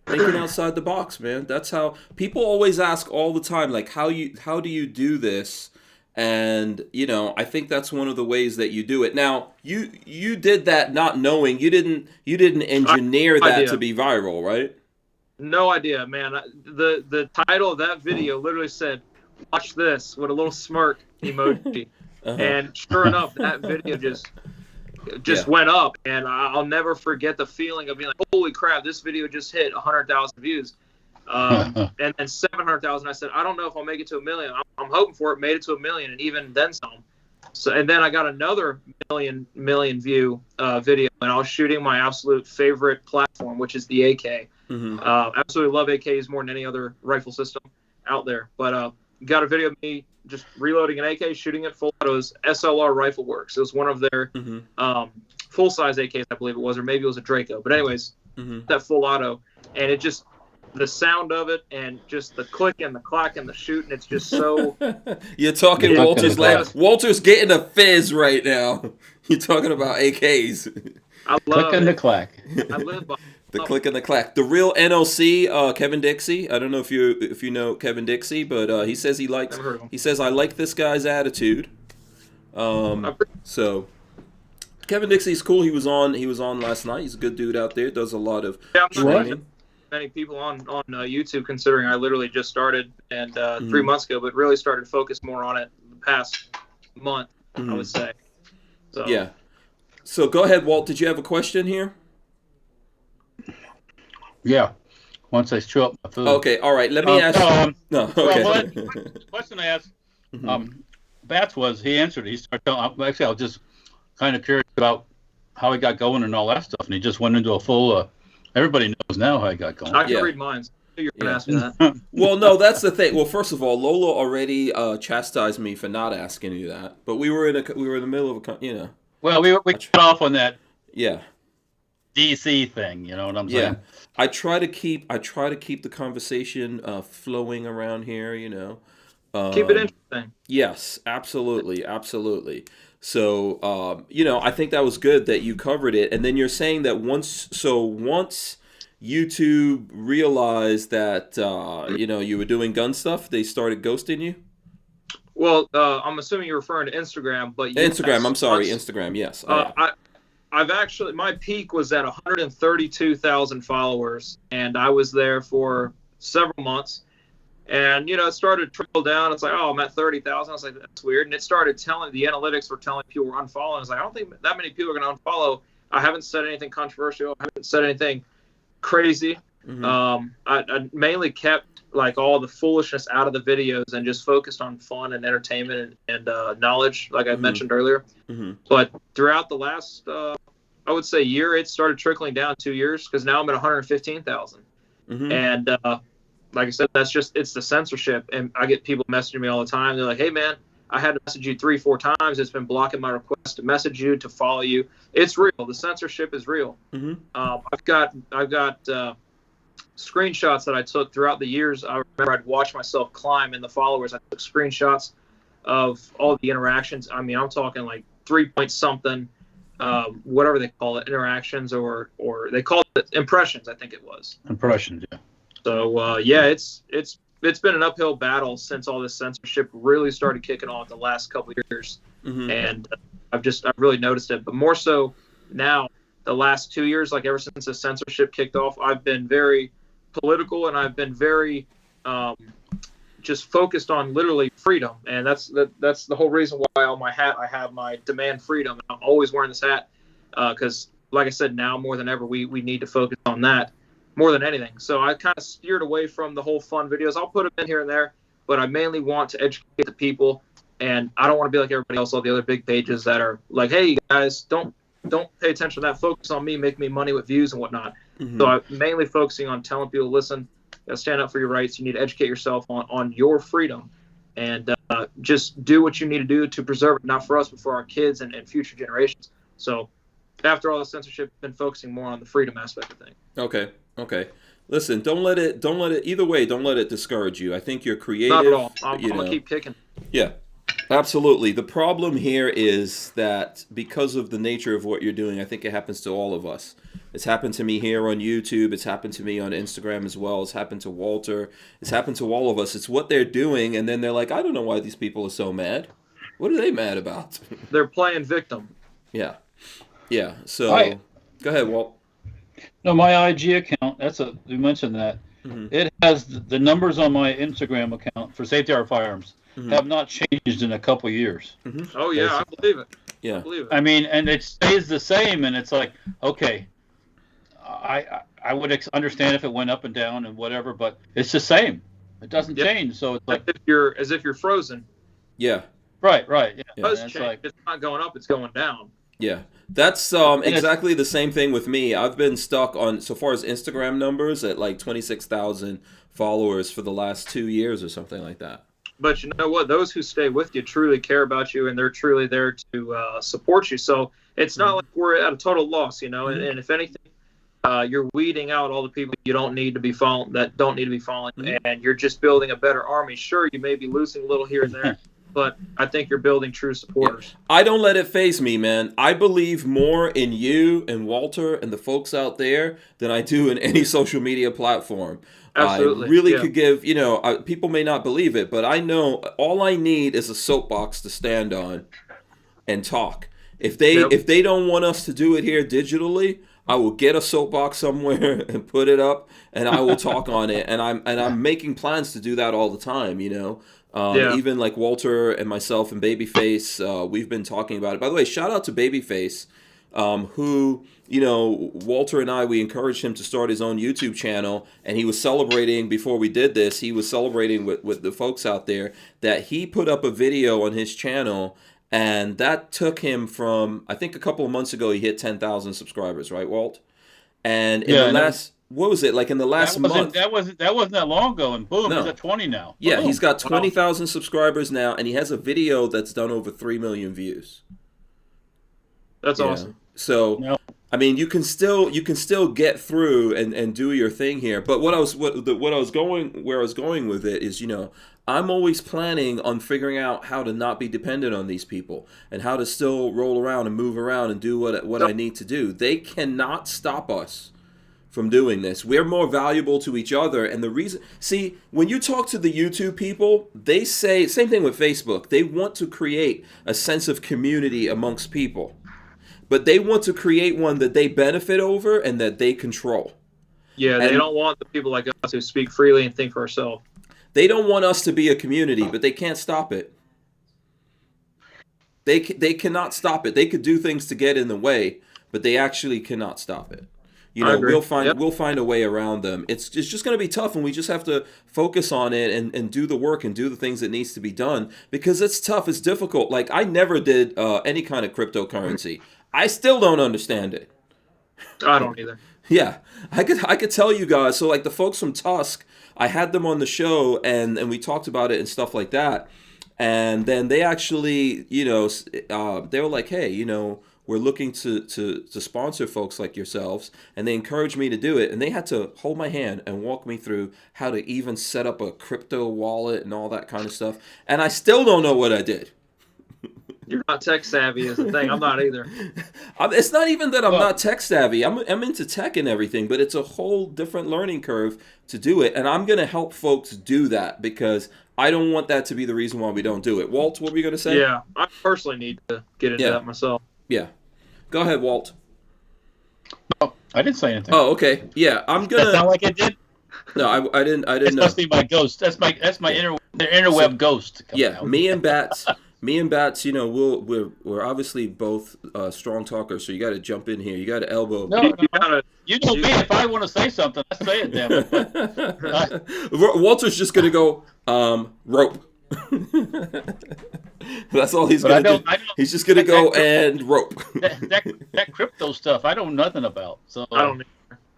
thinking outside the box, man. That's how people always ask all the time, like, how do you do this? And I think that's one of the ways that you do it. Now, you did that not knowing. You didn't engineer that to be viral, right? No idea, man. The title of that video literally said, "Watch this," with a little smirk emoji. And sure enough, that video just went up, and I'll never forget the feeling of being like, "Holy crap, this video just hit 100,000 views." And then 700,000. I said, I don't know if I'll make it to 1 million. I'm hoping for it. Made it to 1 million, and even then some. So, and then I got another million view video, and I was shooting my absolute favorite platform, which is the AK. Absolutely love AKs more than any other rifle system out there. But got a video of me just reloading an AK, shooting it full auto. It was SLR Rifle Works. It was one of their full size AKs, I believe it was, or maybe it was a Draco. But anyways, that full auto, and it just the sound of it and just the click and the clack and the shooting, it's just so. You're talking Walter's land. Walter's getting a fizz right now. You're talking about AKs. I love click and the clack. I live by the click and the clack. The real NLC, Kevin Dixie. I don't know if you know Kevin Dixie, but he says he says I like this guy's attitude. So Kevin Dixie's cool. He was on last night. He's a good dude out there. Does a lot of training. Many people on YouTube, considering I literally just started and 3 months ago, but really started to focus more on it the past month, I would say. So. Yeah. So go ahead, Walt. Did you have a question here? Yeah. Once I chew up my food. Okay. All right. Let me ask. No. Okay. Well, the question I asked Bats was he answered. He started telling. Actually, I was just kind of curious about how he got going and all that stuff, and he just went into a full. Everybody knows now how he got going. I can read mine. So you're going to ask me that. Well, no, that's the thing. Well, first of all, Lola already chastised me for not asking you that, but we were in the middle of a. Well, we cut off on that. Yeah. DC thing, you know what I'm saying? Yeah. I try to keep the conversation flowing around here. Keep it interesting. Yes, absolutely. So, I think that was good that you covered it. And then you're saying that once YouTube realized that, you were doing gun stuff, they started ghosting you? Well, I'm assuming you're referring to Instagram, but Instagram. I'm sorry, Instagram. Yes. I've actually, my peak was at 132,000 followers, and I was there for several months. And, it started to trickle down. It's like, oh, I'm at 30,000. I was like, that's weird. And it started the analytics were telling people were unfollowing. I was like, I don't think that many people are going to unfollow. I haven't said anything controversial. I haven't said anything crazy. I mainly kept all the foolishness out of the videos and just focused on fun and entertainment and knowledge, like I mentioned earlier. But throughout the last, I would say year, it started trickling down 2 years because now I'm at 115,000. And like I said, it's the censorship. And I get people messaging me all the time. They're like, hey, man, I had to message you 3-4 times. It's been blocking my request to message you, to follow you. It's real. The censorship is real. I've got screenshots that I took throughout the years. I remember I'd watch myself climb in the followers. I took screenshots of all the interactions. I mean, I'm talking 3-point something, whatever they call it, interactions, or they call it impressions, I think it was. Impressions, yeah. So, it's been an uphill battle since all this censorship really started kicking off the last couple of years. And I've really noticed it. But more so now, the last 2 years, ever since the censorship kicked off, I've been very political, and I've been very just focused on literally freedom. And that's the whole reason why on my hat I have my demand freedom. I'm always wearing this hat because, like I said, now more than ever, we need to focus on that more than anything. So I kind of steered away from the whole fun videos. I'll put them in here and there, but I mainly want to educate the people, and I don't want to be like everybody else, all the other big pages that are like, hey, guys, don't pay attention to that. Focus on me, make me money with views and whatnot. So I'm mainly focusing on telling people, listen, you gotta stand up for your rights. You need to educate yourself on your freedom, and just do what you need to do to preserve it, not for us, but for our kids and future generations. So after all the censorship, I've been focusing more on the freedom aspect of things. Okay. Listen, don't let it, either way, don't let it discourage you. I think you're creative. Not at all. I'm going to keep kicking. Yeah, absolutely. The problem here is that because of the nature of what you're doing, I think it happens to all of us. It's happened to me here on YouTube. It's happened to me on Instagram as well. It's happened to Walter. It's happened to all of us. It's what they're doing, and then they're like, I don't know why these people are so mad. What are they mad about? They're playing victim. Yeah. So, go ahead, Walt. No, my IG account, you mentioned that. It has the numbers on my Instagram account for Safety Art Firearms have not changed in a couple years. Oh, yeah, I believe it. Yeah. I mean, and it stays the same, and it's like, okay, I would understand if it went up and down and whatever, but it's the same. It doesn't change, so it's like as if you're frozen. Yeah. Right. Yeah. It does change. It's not going up; it's going down. Yeah, that's exactly the same thing with me. I've been stuck on, so far as Instagram numbers, at 26,000 followers for the last 2 years or something like that. But you know what? Those who stay with you truly care about you, and they're truly there to support you. So it's not like we're at a total loss, And if anything, you're weeding out all the people you don't need to be following, Mm-hmm. and you're just building a better army. Sure, you may be losing a little here and there, but I think you're building true supporters. Yeah. I don't let it faze me, man. I believe more in you and Walter and the folks out there than I do in any social media platform. Absolutely. I really could give, people may not believe it, but I know all I need is a soapbox to stand on and talk. If they don't want us to do it here digitally, I will get a soapbox somewhere and put it up, and I will talk on it. And I'm making plans to do that all the time. Even like Walter and myself and Babyface, we've been talking about it. By the way, shout out to Babyface, who Walter and we encouraged him to start his own YouTube channel, and he was celebrating before we did this. He was celebrating with the folks out there that he put up a video on his channel. And that took him from, I think a couple of months ago, he hit 10,000 subscribers, right, Walt? And in the last, what was it, like in the last month? That wasn't that long ago, and boom, he's at 20 now. Yeah, boom. He's got 20,000 subscribers now, and he has a video that's done over 3 million views. That's awesome. So, I mean, you can still get through and do your thing here. But where I was going with it is, I'm always planning on figuring out how to not be dependent on these people and how to still roll around and move around and do what I need to do. They cannot stop us from doing this. We're more valuable to each other. And the reason, see, when you talk to the YouTube people, they say, same thing with Facebook, they want to create a sense of community amongst people. But they want to create one that they benefit over and that they control. Yeah, they don't want the people like us who speak freely and think for ourselves. They don't want us to be a community, but they can't stop it. They cannot stop it. They could do things to get in the way, but they actually cannot stop it. We'll find a way around them. It's just going to be tough, and we just have to focus on it and do the work and do the things that needs to be done, because it's tough. It's difficult. Like, I never did any kind of cryptocurrency. I still don't understand it. I don't either. Yeah, I could tell you guys. So like the folks from TUSC, I had them on the show and we talked about it and stuff like that. And then they actually, they were like, hey, we're looking to sponsor folks like yourselves. And they encouraged me to do it. And they had to hold my hand and walk me through how to even set up a crypto wallet and all that kind of stuff. And I still don't know what I did. You're not tech savvy is the thing. I'm not either. It's not even that I'm not tech savvy. I'm into tech and everything, but it's a whole different learning curve to do it. And I'm going to help folks do that because I don't want that to be the reason why we don't do it. Walt, what were you going to say? Yeah, I personally need to get into that myself. Yeah. Go ahead, Walt. Oh, I didn't say anything. Oh, okay. Yeah, I'm going to... That sound like it did? No, I didn't know. It must be my ghost. That's my interweb ghost. Yeah, out. Me and Bats, we're obviously both strong talkers, so you got to jump in here. You got to elbow. No, you know me. If I want to say something, I say it, damn it. Walter's just going to go, rope. That's all he's going to do. He's just going to go and rope. that crypto stuff, I don't know nothing about. So I don't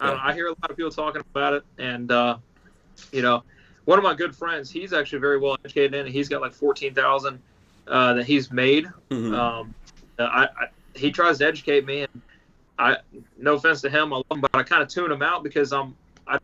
either. I hear a lot of people talking about it, and one of my good friends, he's actually very well educated in it. He's got like 14,000 that he's made. Mm-hmm. He tries to educate me, and no offense to him, I love him, but I kind of tune him out because I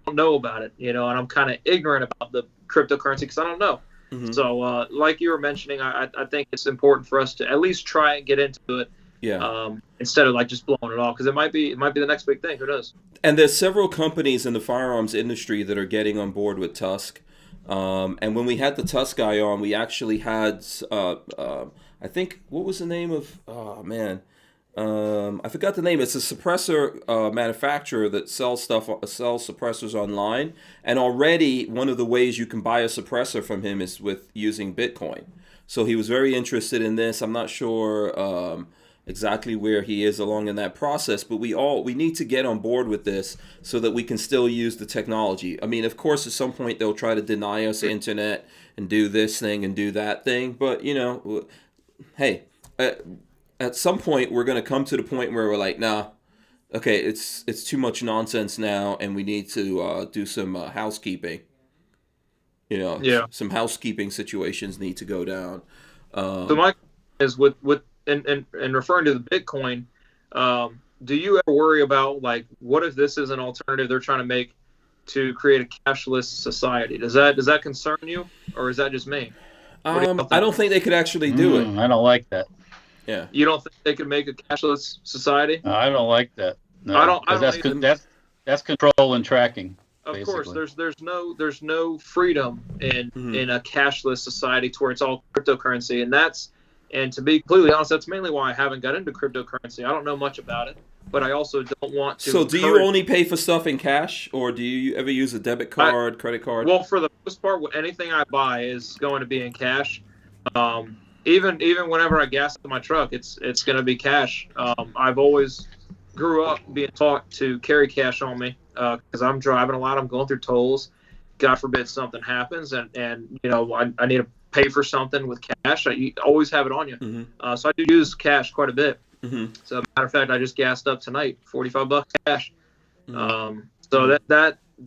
don't know about it, and I'm kind of ignorant about the cryptocurrency because I don't know. Mm-hmm. So, like you were mentioning, I think it's important for us to at least try and get into it. Yeah. Instead of like just blowing it off, because it might be the next big thing. Who knows? And there's several companies in the firearms industry that are getting on board with TUSC. And when we had the TUSC guy on, we actually had I think, what was the name of? Oh man, I forgot the name. It's a suppressor manufacturer that sells suppressors online. And already one of the ways you can buy a suppressor from him is with using Bitcoin. So he was very interested in this. I'm not sure exactly where he is along in that process, but we need to get on board with this so that we can still use the technology. I mean, of course, at some point they'll try to deny us the internet and do this thing and do that thing, but hey, at some point we're going to come to the point where we're like, nah, okay, it's too much nonsense now, and we need to do some housekeeping. Some housekeeping situations need to go down. So my is with and referring to the Bitcoin, do you ever worry about, like, what if this is an alternative they're trying to make to create a cashless society? Does that concern you, or is that just me? I don't think they could actually do it. I don't like that. Yeah. You don't think they could make a cashless society? I don't like that. No, I don't. That's control and tracking. Of basically. course, there's no freedom in a cashless society to where it's all cryptocurrency, and to be completely honest, that's mainly why I haven't got into cryptocurrency. I don't know much about it, but I also don't want to. So, do you only pay for stuff in cash, or do you ever use a debit card, credit card? Well, for the most part, anything I buy is going to be in cash. Even whenever I gas up my truck, it's going to be cash. I've always grew up being taught to carry cash on me because I'm driving a lot. I'm going through tolls. God forbid something happens, and I need to pay for something with cash. You always have it on you. So I do use cash quite a bit. So, matter of fact, I just gassed up tonight, $45 cash. So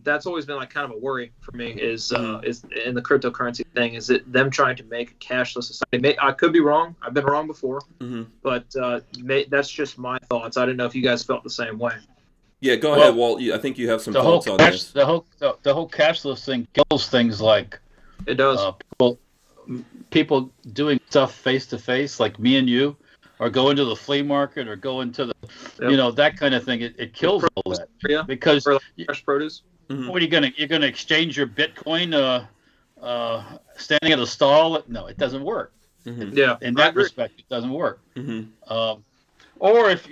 that's always been like kind of a worry for me is in the cryptocurrency thing, is it them trying to make a cashless society. I could be wrong. I've been wrong before, but that's just my thoughts. I didn't know if you guys felt the same way. Yeah, go ahead, Walt. I think you have some thoughts on this. The whole cashless thing kills things like it does. People doing stuff face to face, like me and you, or going to the flea market, or going to the, that kind of thing. It kills all that because fresh produce. What are you gonna exchange your Bitcoin standing at a stall? No, it doesn't work. Yeah, in that respect, it doesn't work. Or if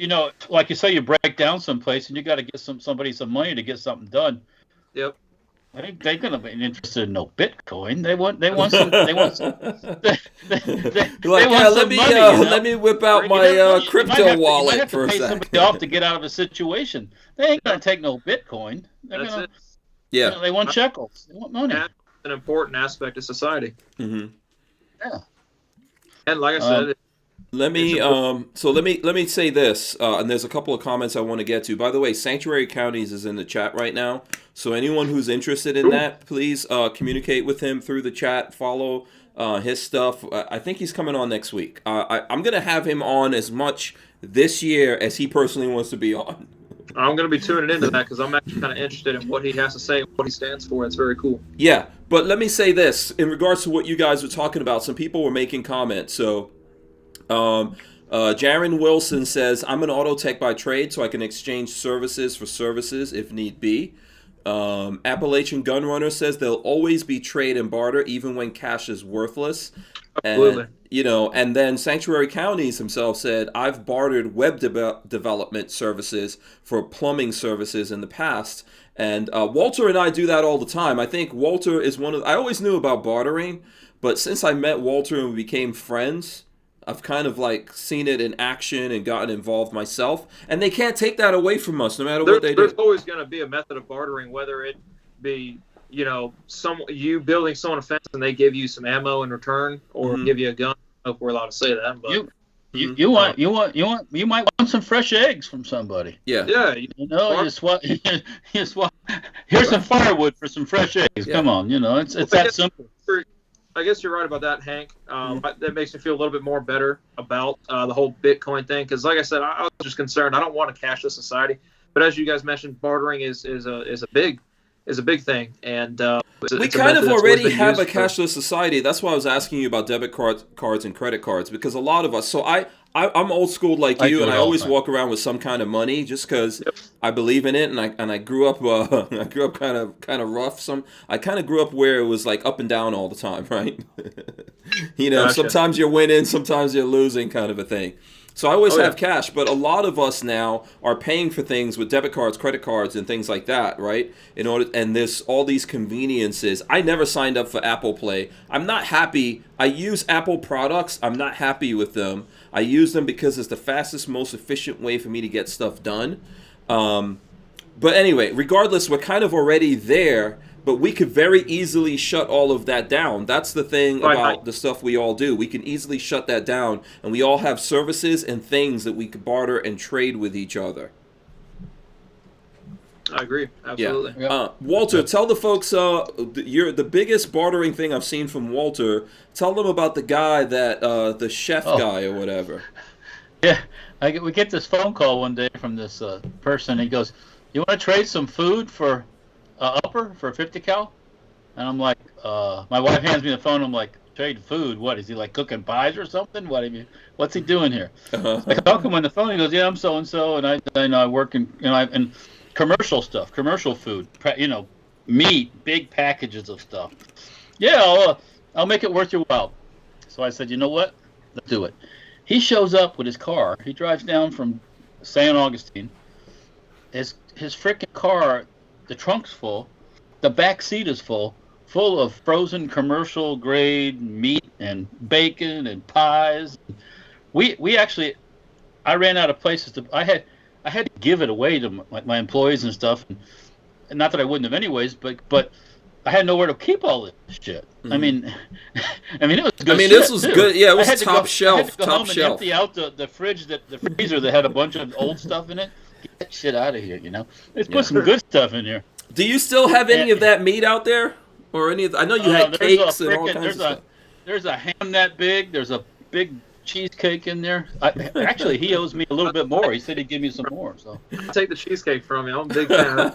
like you say, you break down someplace and you got to get somebody some money to get something done. Yep. I think they're gonna be interested in no Bitcoin. They want some. They want some. Let me whip out my crypto wallet for a second. You might have to pay somebody off to get out of a situation. They ain't gonna take no Bitcoin. They want shekels. They want money. That's an important aspect of society. Yeah. And like I said. Let me say this, and there's a couple of comments I want to get to. By the way, Sanctuary Counties is in the chat right now, so anyone who's interested in that, please communicate with him through the chat. Follow his stuff. I think he's coming on next week. I'm going to have him on as much this year as he personally wants to be on. I'm going to be tuning into that because I'm actually kind of interested in what he has to say and what he stands for. It's very cool. Yeah, but let me say this. In regards to what you guys were talking about, some people were making comments, so... Jaron Wilson says, I'm an auto tech by trade, so I can exchange services for services if need be. Appalachian Gunrunner says there'll always be trade and barter even when cash is worthless. Absolutely. And then Sanctuary Counties himself said, I've bartered web development services for plumbing services in the past. And Walter and I do that all the time. I think Walter is I always knew about bartering, but since I met Walter and we became friends, I've kind of like seen it in action and gotten involved myself, and they can't take that away from us, no matter what they do. There's always going to be a method of bartering, whether it be you building someone a fence and they give you some ammo in return, or give you a gun. I don't know if we're allowed to say that, but you might want some fresh eggs from somebody. Yeah. You swap. Here's some firewood for some fresh eggs. Yeah. Come on, it's that simple. I guess you're right about that, Hank. That makes me feel a little bit more better about the whole Bitcoin thing. Because, like I said, I was just concerned. I don't want a cashless society, but as you guys mentioned, bartering is a big thing. And we kind of already have a cashless society. That's why I was asking you about debit cards and credit cards, because a lot of us. So I'm old school like you, and I always walk around with some kind of money just because I believe in it, and I grew up kind of rough. I kind of grew up where it was like up and down all the time, right? Gotcha. Sometimes you're winning, sometimes you're losing, kind of a thing. So I always have cash, but a lot of us now are paying for things with debit cards, credit cards, and things like that, right? And there's all these conveniences. I never signed up for Apple Pay. I'm not happy. I use Apple products. I'm not happy with them. I use them because it's the fastest, most efficient way for me to get stuff done. But anyway, regardless, we're kind of already there. But we could very easily shut all of that down. That's the thing about the stuff we all do. We can easily shut that down, and we all have services and things that we could barter and trade with each other. I agree. Absolutely. Yeah. Walter, tell the folks, you're the biggest bartering thing I've seen from Walter. Tell them about the guy that, the chef guy or whatever. Yeah. we get this phone call one day from this person. He goes, "You want to trade some food for upper for 50 cal?" And I'm like, my wife hands me the phone. I'm like, trade food? What is he like cooking pies or something? What's he doing here? I talk to him on the phone. He goes, "Yeah, I'm so and so, and I work in and commercial stuff, commercial food, meat, big packages of stuff. Yeah, I'll make it worth your while." So I said, "You know what? Let's do it." He shows up with his car. He drives down from San Augustine. His freaking car, the trunk's full, the back seat is full of frozen commercial grade meat and bacon and pies. We actually, I ran out of places to. I had to give it away to my employees and stuff, and not that I wouldn't have anyways, but I had nowhere to keep all this shit. Mm-hmm. I mean, it was good. This was too. Good. Yeah, it was top shelf. I had to go home and empty out the freezer that had a bunch of old stuff in it. Get that shit out of here, Let's put some good stuff in here. Do you still have any of that meat out there, or any of? I know you had cakes and all kinds of stuff. There's a ham that big. There's a big cheesecake in there. Actually, he owes me a little bit more. He said he'd give me some more. So I'll take the cheesecake from you. I'm a big fan.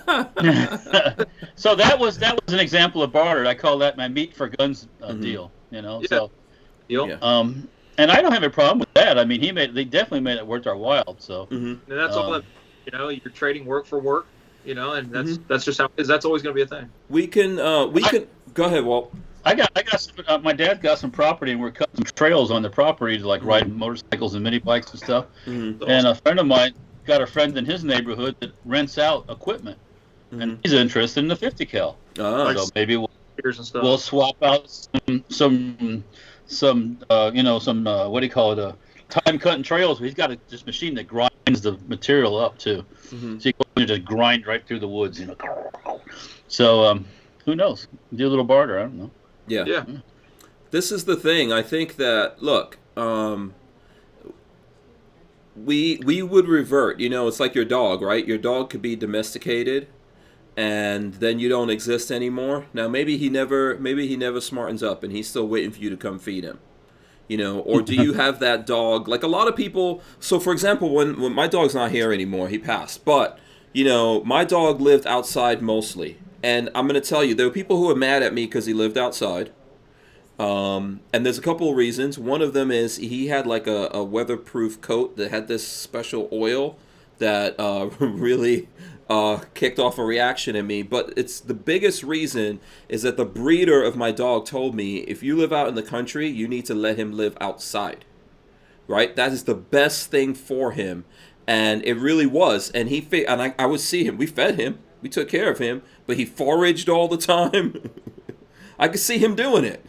So that was an example of barter. I call that my meat for guns deal. Yeah. So deal. And I don't have a problem with that. I mean, they definitely made it worth our while. So and that's all that you're trading work for work. And that's just how it is. That's always going to be a thing. We can go ahead, Walt. I got some, my dad got some property, and we're cutting some trails on the property to ride motorcycles and mini bikes and stuff. Mm-hmm. And a friend of mine got a friend in his neighborhood that rents out equipment, and he's interested in the 50 cal. So maybe we'll swap out some what do you call it, time cutting trails. He's got this machine that grinds the material up too, so you can just grind right through the woods. So who knows? Do a little barter. I don't know. Yeah. This is the thing. I think that, look, we would revert. It's like your dog, right? Your dog could be domesticated, and then you don't exist anymore. Now, maybe he never smartens up, and he's still waiting for you to come feed him. Or do you have that dog? Like a lot of people. So, for example, when my dog's not here anymore, he passed. But, my dog lived outside mostly. And I'm going to tell you, there were people who were mad at me because he lived outside. And there's a couple of reasons. One of them is he had like a weatherproof coat that had this special oil that really kicked off a reaction in me. But it's the biggest reason is that the breeder of my dog told me, if you live out in the country, you need to let him live outside. Right? That is the best thing for him. And it really was. And I would see him. We fed him. We took care of him, but he foraged all the time. I could see him doing it,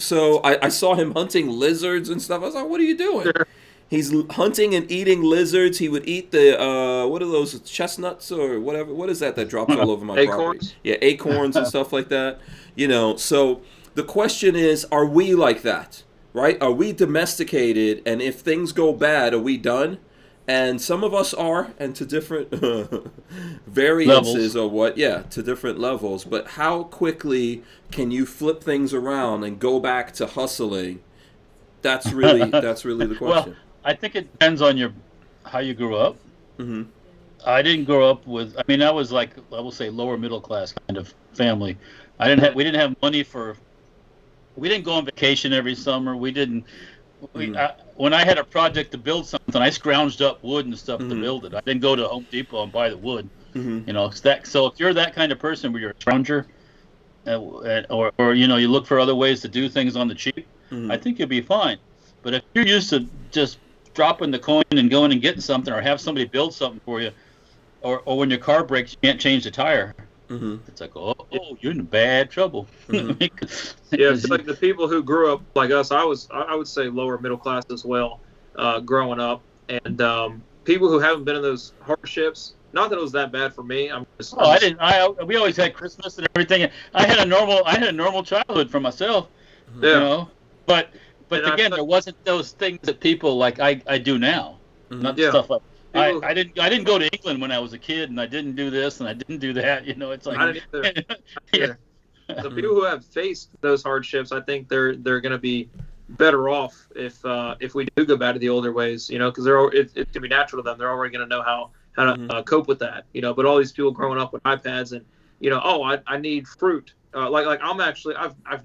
So I saw him hunting lizards and stuff. I was like, "What are you doing?" Sure. He's hunting and eating lizards. He would eat the what are those, chestnuts or whatever? What is that drops all over my property? Yeah, acorns and stuff like that. So the question is, are we like that? Right? Are we domesticated? And if things go bad, are we done? And some of us are, and to different variances levels. To different levels. But how quickly can you flip things around and go back to hustling? That's really the question. Well, I think it depends on how you grew up. Mm-hmm. I didn't grow up with. I mean, I was like, I will say, lower middle class kind of family. We didn't have money for. We didn't go on vacation every summer. We didn't. When I had a project to build something, I scrounged up wood and stuff to build it. I didn't go to Home Depot and buy the wood. So if you're that kind of person where you're a scrounger, or you look for other ways to do things on the cheap, I think you'll be fine. But if you're used to just dropping the coin and going and getting something, or have somebody build something for you, or when your car breaks, you can't change the tire. It's like, oh, you're in bad trouble. It's like the people who grew up like us. I would say lower middle class as well, growing up, and people who haven't been in those hardships. Not that it was that bad for me. We always had Christmas and everything. I had a normal childhood for myself. But again, there wasn't those things that people like I do now. Not stuff like. I didn't go to England when I was a kid, and I didn't do this and I didn't do that. It's like I didn't either. The people who have faced those hardships, I think they're going to be better off if we do go back to the older ways, because it's gonna be natural to them. They're already gonna know how to cope with that, But all these people growing up with iPads and I need fruit. Like I've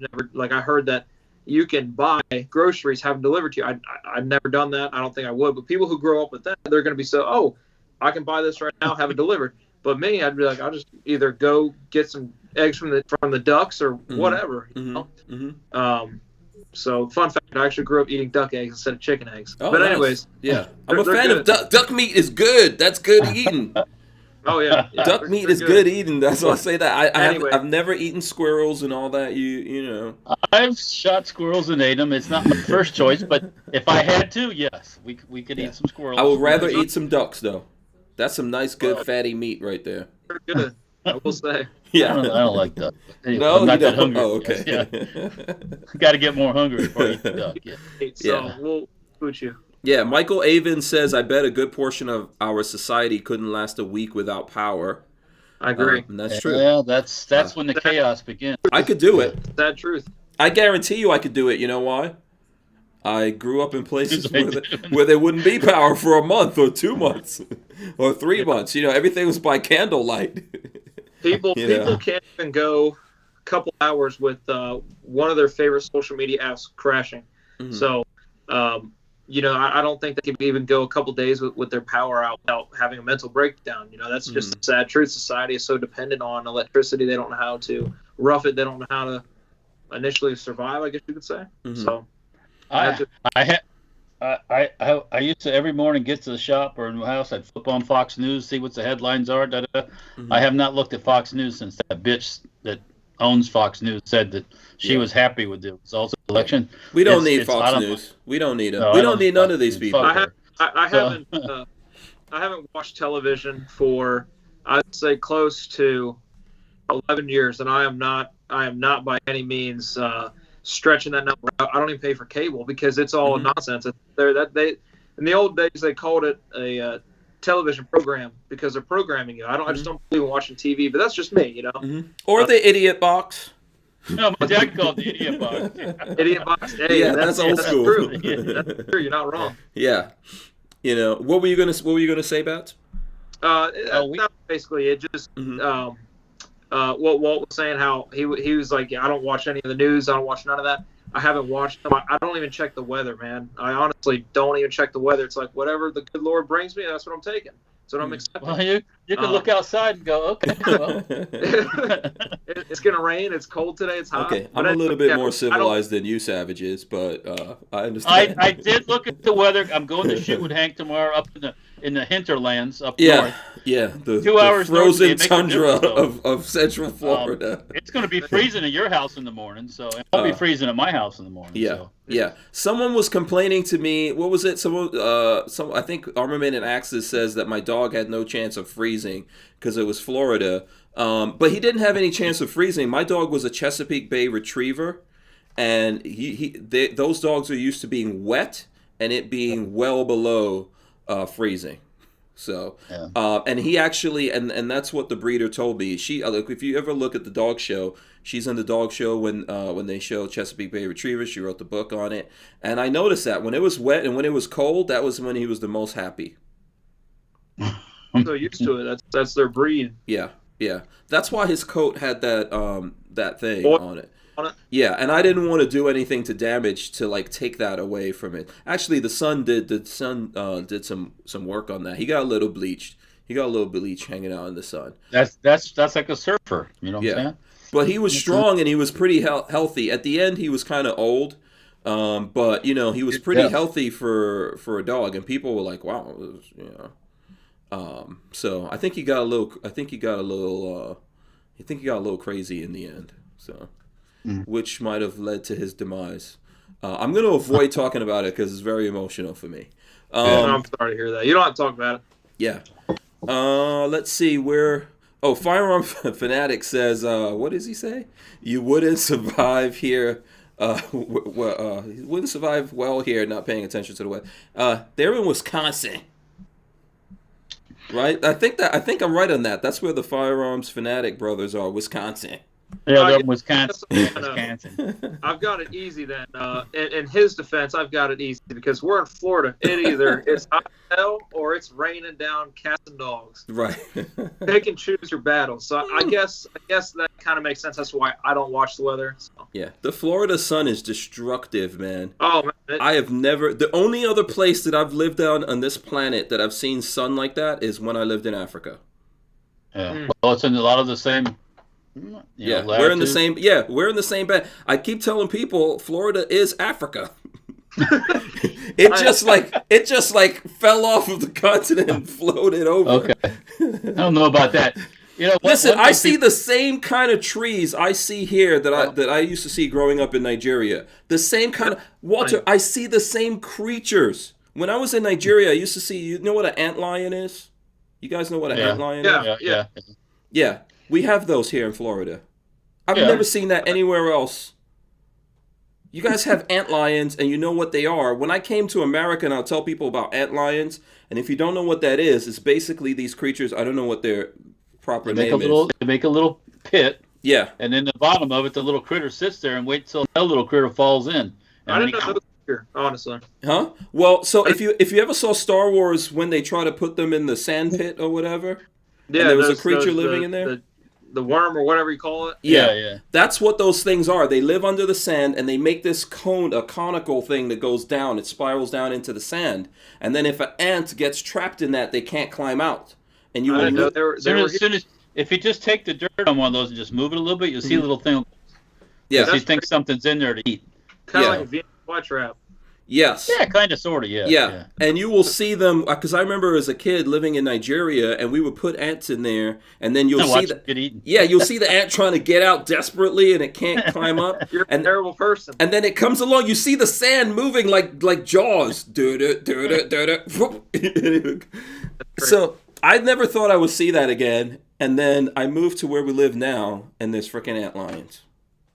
never, like, I heard that you can buy groceries, have them delivered to you. I've never done that. I don't think I would. But people who grow up with that, they're gonna be I can buy this right now, have it delivered. But me, I'd be like, I'll just either go get some eggs from the ducks or whatever. So, fun fact, I actually grew up eating duck eggs instead of chicken eggs. Oh, but nice. anyways, yeah, I'm a fan of duck meat. Is good. That's good eating. Oh yeah, duck meat is good eating. That's why I say that. Anyway. I've never eaten squirrels and all that. You know. I've shot squirrels and ate them. It's not my first choice, but if I had to, yes, we could eat some squirrels. I would rather eat some ducks though. That's some nice, good, fatty meat right there. Good, I will say. Yeah, I don't like duck. No, I'm not you that don't. hungry. Oh, okay. Yeah. Got to get more hungry before I eat the duck. Yeah. So we'll boot you. Yeah, Michael Avon says, I bet a good portion of our society couldn't last a week without power. I agree. And that's true. Yeah, that's when the chaos begins. I could do it. Sad truth. I guarantee you I could do it. You know why? I grew up in places where there wouldn't be power for a month or 2 months or 3 months. Everything was by candlelight. People can't even go a couple hours with one of their favorite social media apps crashing. Mm-hmm. So, I don't think they can even go a couple days with their power out without having a mental breakdown. That's just a sad truth. Society is so dependent on electricity. They don't know how to rough it. They don't know how to initially survive, I guess you could say. Mm-hmm. So, I used to every morning get to the shop or in the house. I'd flip on Fox News, see what the headlines are. Mm-hmm. I have not looked at Fox News since that bitch that owns Fox News said that she was happy with the results of the election. We don't need Fox News. We don't need them. No, we don't need none of these people. I haven't watched television for, I'd say, close to 11 years, and I am not by any means stretching that number out. I don't even pay for cable because it's all nonsense. In the old days they called it a television program because they're programming you. I just don't believe in watching TV, but that's just me, Or the idiot box. No, my dad called the idiot box. Yeah. Idiot box. Hey, that's old school. True. That's true. You're not wrong. Yeah. What were you gonna say, Bats? That's basically it. Just what Walt was saying, how he was like, I don't watch any of the news. I don't watch none of that. I haven't watched them. I don't even check the weather, man. I honestly don't even check the weather. It's like whatever the good Lord brings me, that's what I'm taking. That's what I'm accepting. Well, you can look outside and go, okay, well. It's going to rain. It's cold today. It's hot. Okay, I'm a little bit more civilized than you savages, but I understand. I did look at the weather. I'm going to shoot with Hank tomorrow up in the hinterlands up north. Yeah, the 2 hours frozen tundra of Central Florida. It's going to be freezing at your house in the morning, so it'll be freezing at my house in the morning. Yeah, so. Yeah. Someone was complaining to me. What was it? I think Armament and Axis says that my dog had no chance of freezing because it was Florida. But he didn't have any chance of freezing. My dog was a Chesapeake Bay Retriever, and those dogs are used to being wet and it being well below freezing. So, and he actually, and that's what the breeder told me. If you ever look at the dog show, she's in the dog show when they show Chesapeake Bay Retrievers. She wrote the book on it, and I noticed that when it was wet and when it was cold, that was when he was the most happy. So used to it. That's their breed. Yeah. That's why his coat had that thing on it. Yeah, and I didn't want to do anything to damage to take that away from it. Actually, the son did some work on that. He got a little bleached. He got a little bleach hanging out in the sun. That's like a surfer. You know what I'm saying? But he was strong and he was pretty healthy. At the end, he was kind of old, but he was pretty healthy for a dog. And people were like, "Wow," So I think he got a little. I think he got a little crazy in the end. So. Which might have led to his demise. I'm going to avoid talking about it because it's very emotional for me. I'm sorry to hear that. You don't have to talk about it. Yeah. Let's see where. Oh, Firearm Fanatic says, what does he say? You wouldn't survive here. Wouldn't survive well here, not paying attention to the weather. They're in Wisconsin. Right? I think I'm right on that. That's where the Firearms Fanatic brothers are, Wisconsin. Yeah, yeah, Wisconsin. that's- Wisconsin. I've got it easy then. In his defense, I've got it easy because we're in Florida. It's hot as hell or it's raining down cats and dogs. Right. Pick and choose your battles. So I guess that kind of makes sense. That's why I don't watch the weather. So. Yeah, the Florida sun is destructive, man. Oh man, I have never. The only other place that I've lived on this planet that I've seen sun like that is when I lived in Africa. Yeah. Well, it's in a lot of the same. Yeah, we're in the same. Yeah, we're in the same bed. I keep telling people Florida is Africa. it just like fell off of the continent and floated over. Okay. I don't know about that. Listen, I see the same kind of trees I see here that I used to see growing up in Nigeria. The same kind of Walter. I see the same creatures. When I was in Nigeria, I used to see. You know what an antlion is? You guys know what an antlion is? Yeah. Yeah. We have those here in Florida. I've never seen that anywhere else. You guys have antlions, and you know what they are. When I came to America, and I'll tell people about antlions, and if you don't know what that is, it's basically these creatures. I don't know what their proper name is. They make a little pit. Yeah. And in the bottom of it, the little critter sits there and waits till that little critter falls in. I didn't know those here, honestly. Huh? Well, so if you ever saw Star Wars when they try to put them in the sand pit or whatever, and there was a creature living in there. The worm or whatever you call it. Yeah. That's what those things are. They live under the sand and they make this a conical thing that goes down. It spirals down into the sand. And then if an ant gets trapped in that, they can't climb out. And if you just take the dirt on one of those and just move it a little bit, you'll see a little thing. Yeah. You think something's in there to eat. Kind of like a Vietnam flytrap. Yes. Yeah, kind of, sort of, yeah. And you will see them, because I remember as a kid living in Nigeria, and we would put ants in there, and then you'll see the ant trying to get out desperately, and it can't climb up. You're a terrible person. And then it comes along, you see the sand moving like Jaws. So I never thought I would see that again, and then I moved to where we live now, and there's freaking ant lions.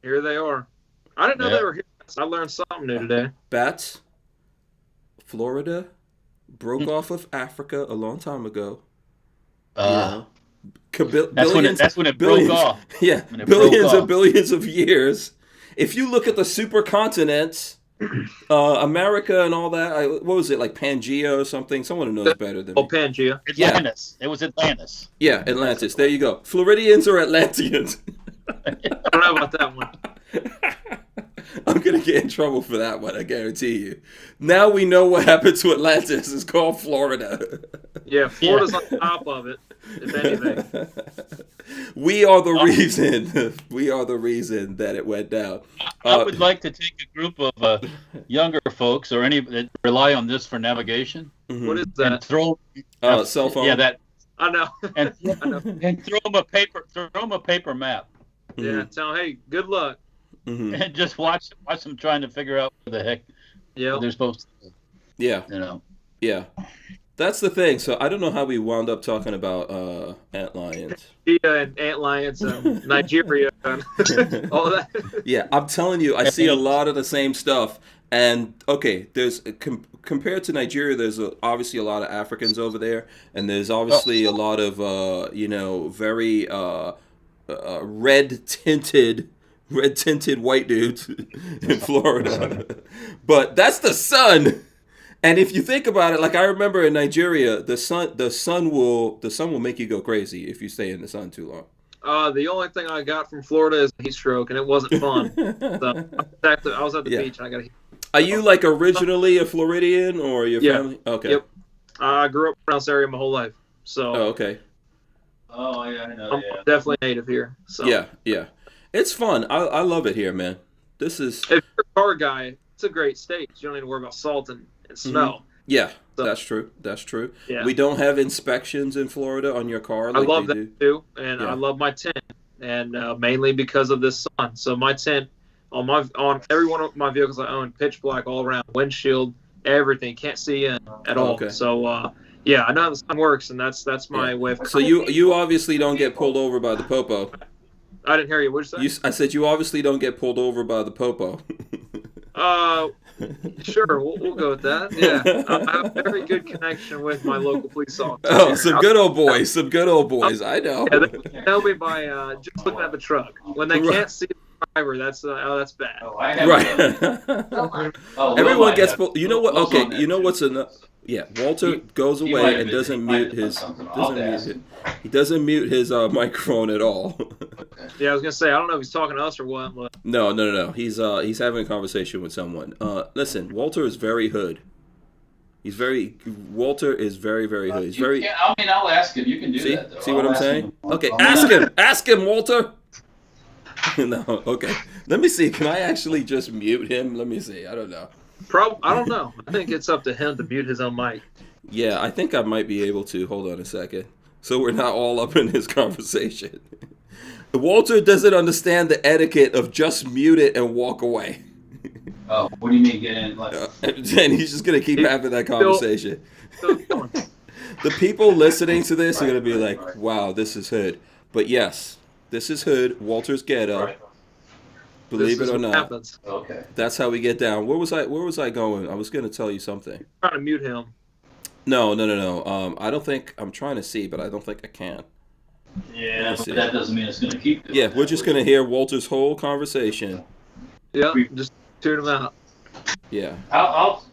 Here they are. I didn't know they were here. I learned something new today. Bats. Florida broke off of Africa a long time ago. That's when it billions, broke off. Yeah, billions of years. If you look at the supercontinents, America and all that, what was it, like Pangea or something? Someone knows better than me. Pangea. Atlantis. Yeah. It was Atlantis. Yeah, Atlantis. There you go. Floridians or Atlanteans? I don't know about that one. I'm going to get in trouble for that one, I guarantee you. Now we know what happened to Atlantis. It's called Florida. Yeah, Florida's on top of it, if anything. We are the reason. We are the reason that it went down. I would like to take a group of younger folks or any that rely on this for navigation. Mm-hmm. What is that? And throw cell phone. Yeah, that. I know. And throw them a paper map. Mm-hmm. Yeah, tell them, hey, good luck. Mm-hmm. And just watch them trying to figure out where the heck they're supposed to go. Yeah. Yeah. That's the thing. So I don't know how we wound up talking about antlions. Yeah, and antlions and Nigeria and all that. Yeah, I'm telling you, I see a lot of the same stuff. And okay, there's compared to Nigeria, there's obviously a lot of Africans over there, and there's obviously a lot of very red tinted white dudes in Florida. But that's the sun. And if you think about it, like I remember in Nigeria, the sun will make you go crazy if you stay in the sun too long. The only thing I got from Florida is a heat stroke, and it wasn't fun. So I was at the beach, and I got a heat. Are you like originally a Floridian, or your family? Okay. Yep. I grew up around this area my whole life. So. Oh, okay. Oh, yeah, I know. I'm definitely native here. So. Yeah. It's fun. I love it here, man. This is. If you're a car guy, it's a great state. You don't need to worry about salt and snow. Mm-hmm. Yeah, so, that's true. Yeah. We don't have inspections in Florida on your car. Like I love that too, and I love my tent, and mainly because of this sun. So my tent on every one of my vehicles I own, pitch black all around, windshield, everything, can't see in at all. Okay. So I know how the sun works, and that's my way of. So you obviously don't get pulled over by the popo. I didn't hear you. What did you say? I said you obviously don't get pulled over by the popo. Sure, we'll go with that. Yeah, I have a very good connection with my local police officer. Oh, some good old boys. Some good old boys. I know. Yeah, they'll be by just looking at the truck. When they can't see the driver, that's bad. Oh, I have Right. Everyone gets. You know what? Okay. You know what's enough? Yeah. Walter goes away and doesn't mute his. He doesn't mute his microphone at all. Yeah, I was gonna say I don't know if he's talking to us or what. But... No. He's having a conversation with someone. Listen, Walter is very hood. Walter is very, very hood. He's very. I'll ask him. You can do that. Though. See what I'm saying? Okay, ask him, Walter. No, okay. Let me see. Can I actually just mute him? Let me see. I don't know. I don't know. I think it's up to him to mute his own mic. Yeah, I think I might be able to. Hold on a second. So we're not all up in his conversation. Walter doesn't understand the etiquette of just mute it and walk away. Oh, what do you mean get in? And he's just going to keep having that conversation. The people listening to this are going to be like, wow, this is hood. But yes, this is hood. Walter's ghetto. Right. Believe it or not. Happens. Okay. That's how we get down. Where was I going? I was going to tell you something. I'm trying to mute him. No. I don't think I'm trying to see, but I don't think I can. Yeah, but that doesn't mean it's going to keep doing. Yeah, we're just going to hear Walter's whole conveation. Yeah, just tune him out. Yeah. I'll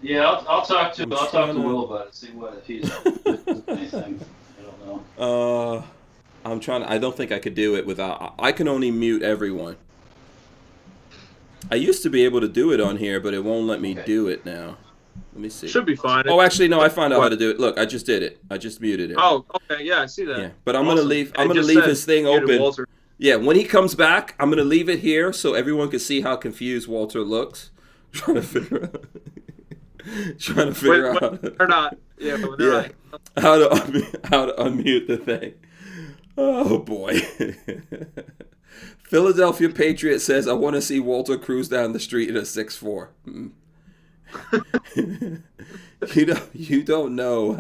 talk to Will about it. See if he's anything. I don't know. I don't think I could do it without. I can only mute everyone. I used to be able to do it on here, but it won't let me do it now. Let me see. Should be fine. Oh, actually, no. I found out how to do it. Look, I just did it. I just muted it. Oh, okay. Yeah, I see that. Yeah, but I'm gonna leave. I'm gonna leave his thing open. Walter. Yeah, when he comes back, I'm gonna leave it here so everyone can see how confused Walter looks. Trying to figure out. They're not. Yeah, but they're not. How to unmute the thing. Oh boy. Philadelphia Patriot says, "I want to see Walter cruise down the street in a 6'4". You don't know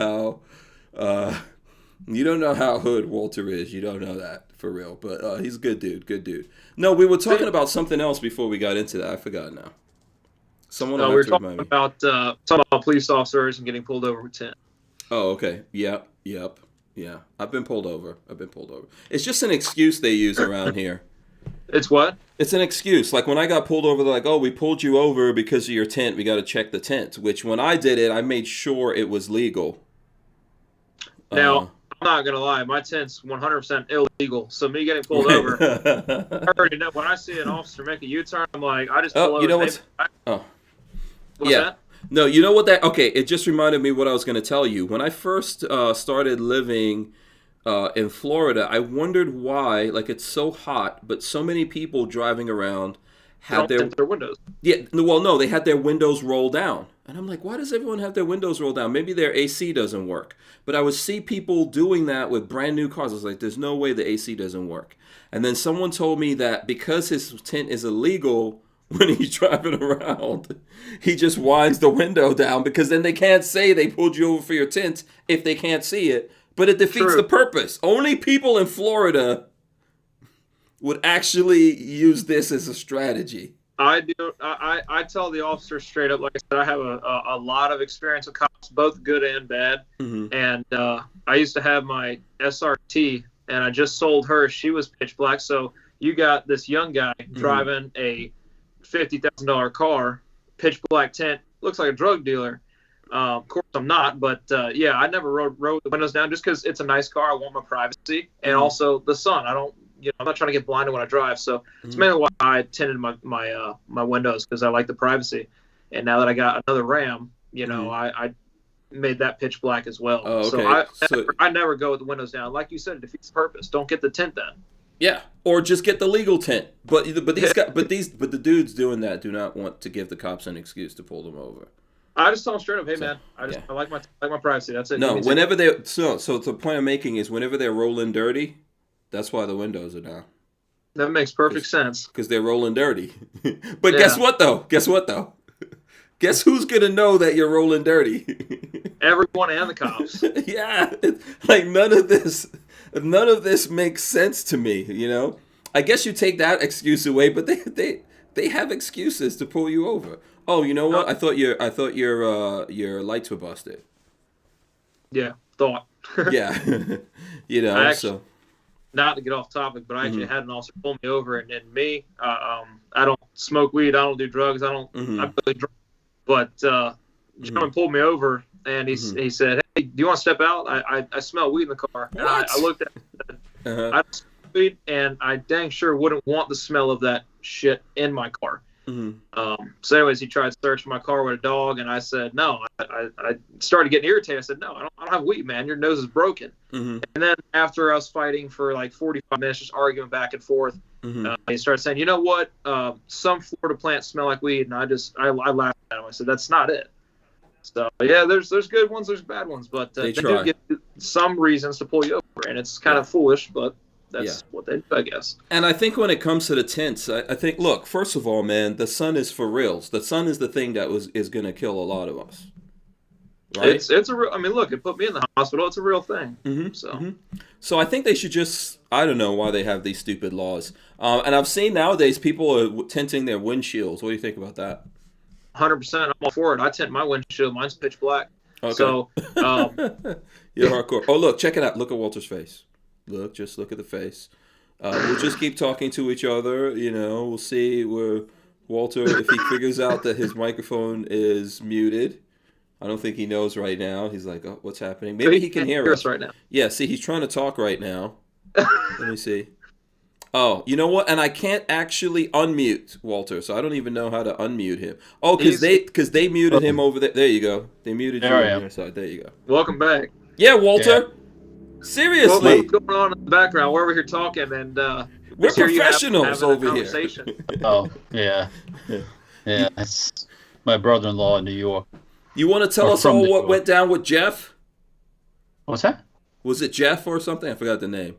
how hood Walter is. You don't know that for real. But he's a good dude. Good dude. No, we were talking about something else before we got into that. I forgot now. Someone. We were talking about police officers and getting pulled over with tent. Oh, okay. Yep. Yeah. I've been pulled over. It's just an excuse they use around here. It's what? It's an excuse. Like when I got pulled over, they're like, "Oh, we pulled you over because of your tent. We got to check the tent." Which when I did it, I made sure it was legal. Now, I'm not gonna lie, my tent's 100% illegal. So me getting pulled over, I already know. When I see an officer make a U-turn, I'm like, I just pull over. You know what's? What's that? No, you know what that? Okay, it just reminded me what I was going to tell you. When I first started living in Florida, I wondered why, like it's so hot, but so many people driving around had their windows. Yeah, well, no, they had their windows rolled down. And I'm like, why does everyone have their windows rolled down? Maybe their AC doesn't work. But I would see people doing that with brand new cars. I was like, there's no way the AC doesn't work. And then someone told me that because his tent is illegal, when he's driving around, he just winds the window down because then they can't say they pulled you over for your tent if they can't see it. But it defeats the purpose. Only people in Florida would actually use this as a strategy. I do. I tell the officers straight up, like I said, I have a lot of experience with cops, both good and bad. Mm-hmm. And I used to have my SRT, and I just sold her. She was pitch black. So you got this young guy driving a $50,000 car, pitch black tent, looks like a drug dealer. Of course I'm not, but yeah, I never rode the windows down just because it's a nice car. I want my privacy and also the sun. I'm not trying to get blinded when I drive. So it's mainly why I tinted my windows, because I like the privacy. And now that I got another Ram, I made that pitch black as well. Oh, okay. So I never go with the windows down. Like you said, it defeats the purpose. Don't get the tint then. Yeah, or just get the legal tent. But the dudes doing that do not want to give the cops an excuse to pull them over. I just tell them straight up, hey man, I like my privacy. That's it. No, whenever they so the point I'm making is whenever they're rolling dirty, that's why the windows are down. That makes perfect sense. Because they're rolling dirty. But guess what though? Guess who's gonna know that you're rolling dirty? Everyone and the cops. Yeah, like none of this makes sense to me. I guess you take that excuse away, but they have excuses to pull you over. Oh, you know what? I thought your lights were busted. Yeah, thought. Yeah. You know, actually, not to get off topic, but I actually had an officer pull me over, and me, I don't smoke weed, I don't do drugs, I really drink. But the gentleman pulled me over, and he said, "Hey, do you want to step out? I smell weed in the car." And I looked at it, and said, I smell weed, and I dang sure wouldn't want the smell of that shit in my car. So anyways, he tried to search my car with a dog, and I said no. I started getting irritated. I said, no, I don't have weed, man. Your nose is broken. And then after us fighting for like 45 minutes, just arguing back and forth, he started saying, you know what? Some Florida plants smell like weed, and I laughed at him. I said, that's not it. So yeah, there's good ones, there's bad ones, but they do get some reasons to pull you over, and it's kind of foolish, but that's what they do, I guess. And I think when it comes to the tints, I think, look, first of all, man, the sun is for reals. The sun is the thing that is going to kill a lot of us. Right? It's a real. I mean, look, it put me in the hospital. It's a real thing. So I think they should just. I don't know why they have these stupid laws. And I've seen nowadays people are tinting their windshields. What do you think about that? 100%. I'm all for it. I tint my windshield. Mine's pitch black. Okay. So you're hardcore. Oh, look, check it out. Look at Walter's face. Just look at the face. We'll just keep talking to each other. You know, we'll see where Walter, if he figures out that his microphone is muted. I don't think he knows right now. He's like, oh, what's happening? Maybe he can hear us right now. Yeah, see, he's trying to talk right now. Let me see. Oh, you know what? And I can't actually unmute Walter, so I don't even know how to unmute him. Oh, because they muted him over there. There you go. They muted you on your side. There you go. Welcome back. Yeah, Walter. Yeah. Seriously. What's going on in the background? We're over here talking, and we're professionals over here. Oh, yeah. Yeah, that's my brother-in-law in New York. You want to tell us all what went down with Jeff? What's that? Was it Jeff or something? I forgot the name.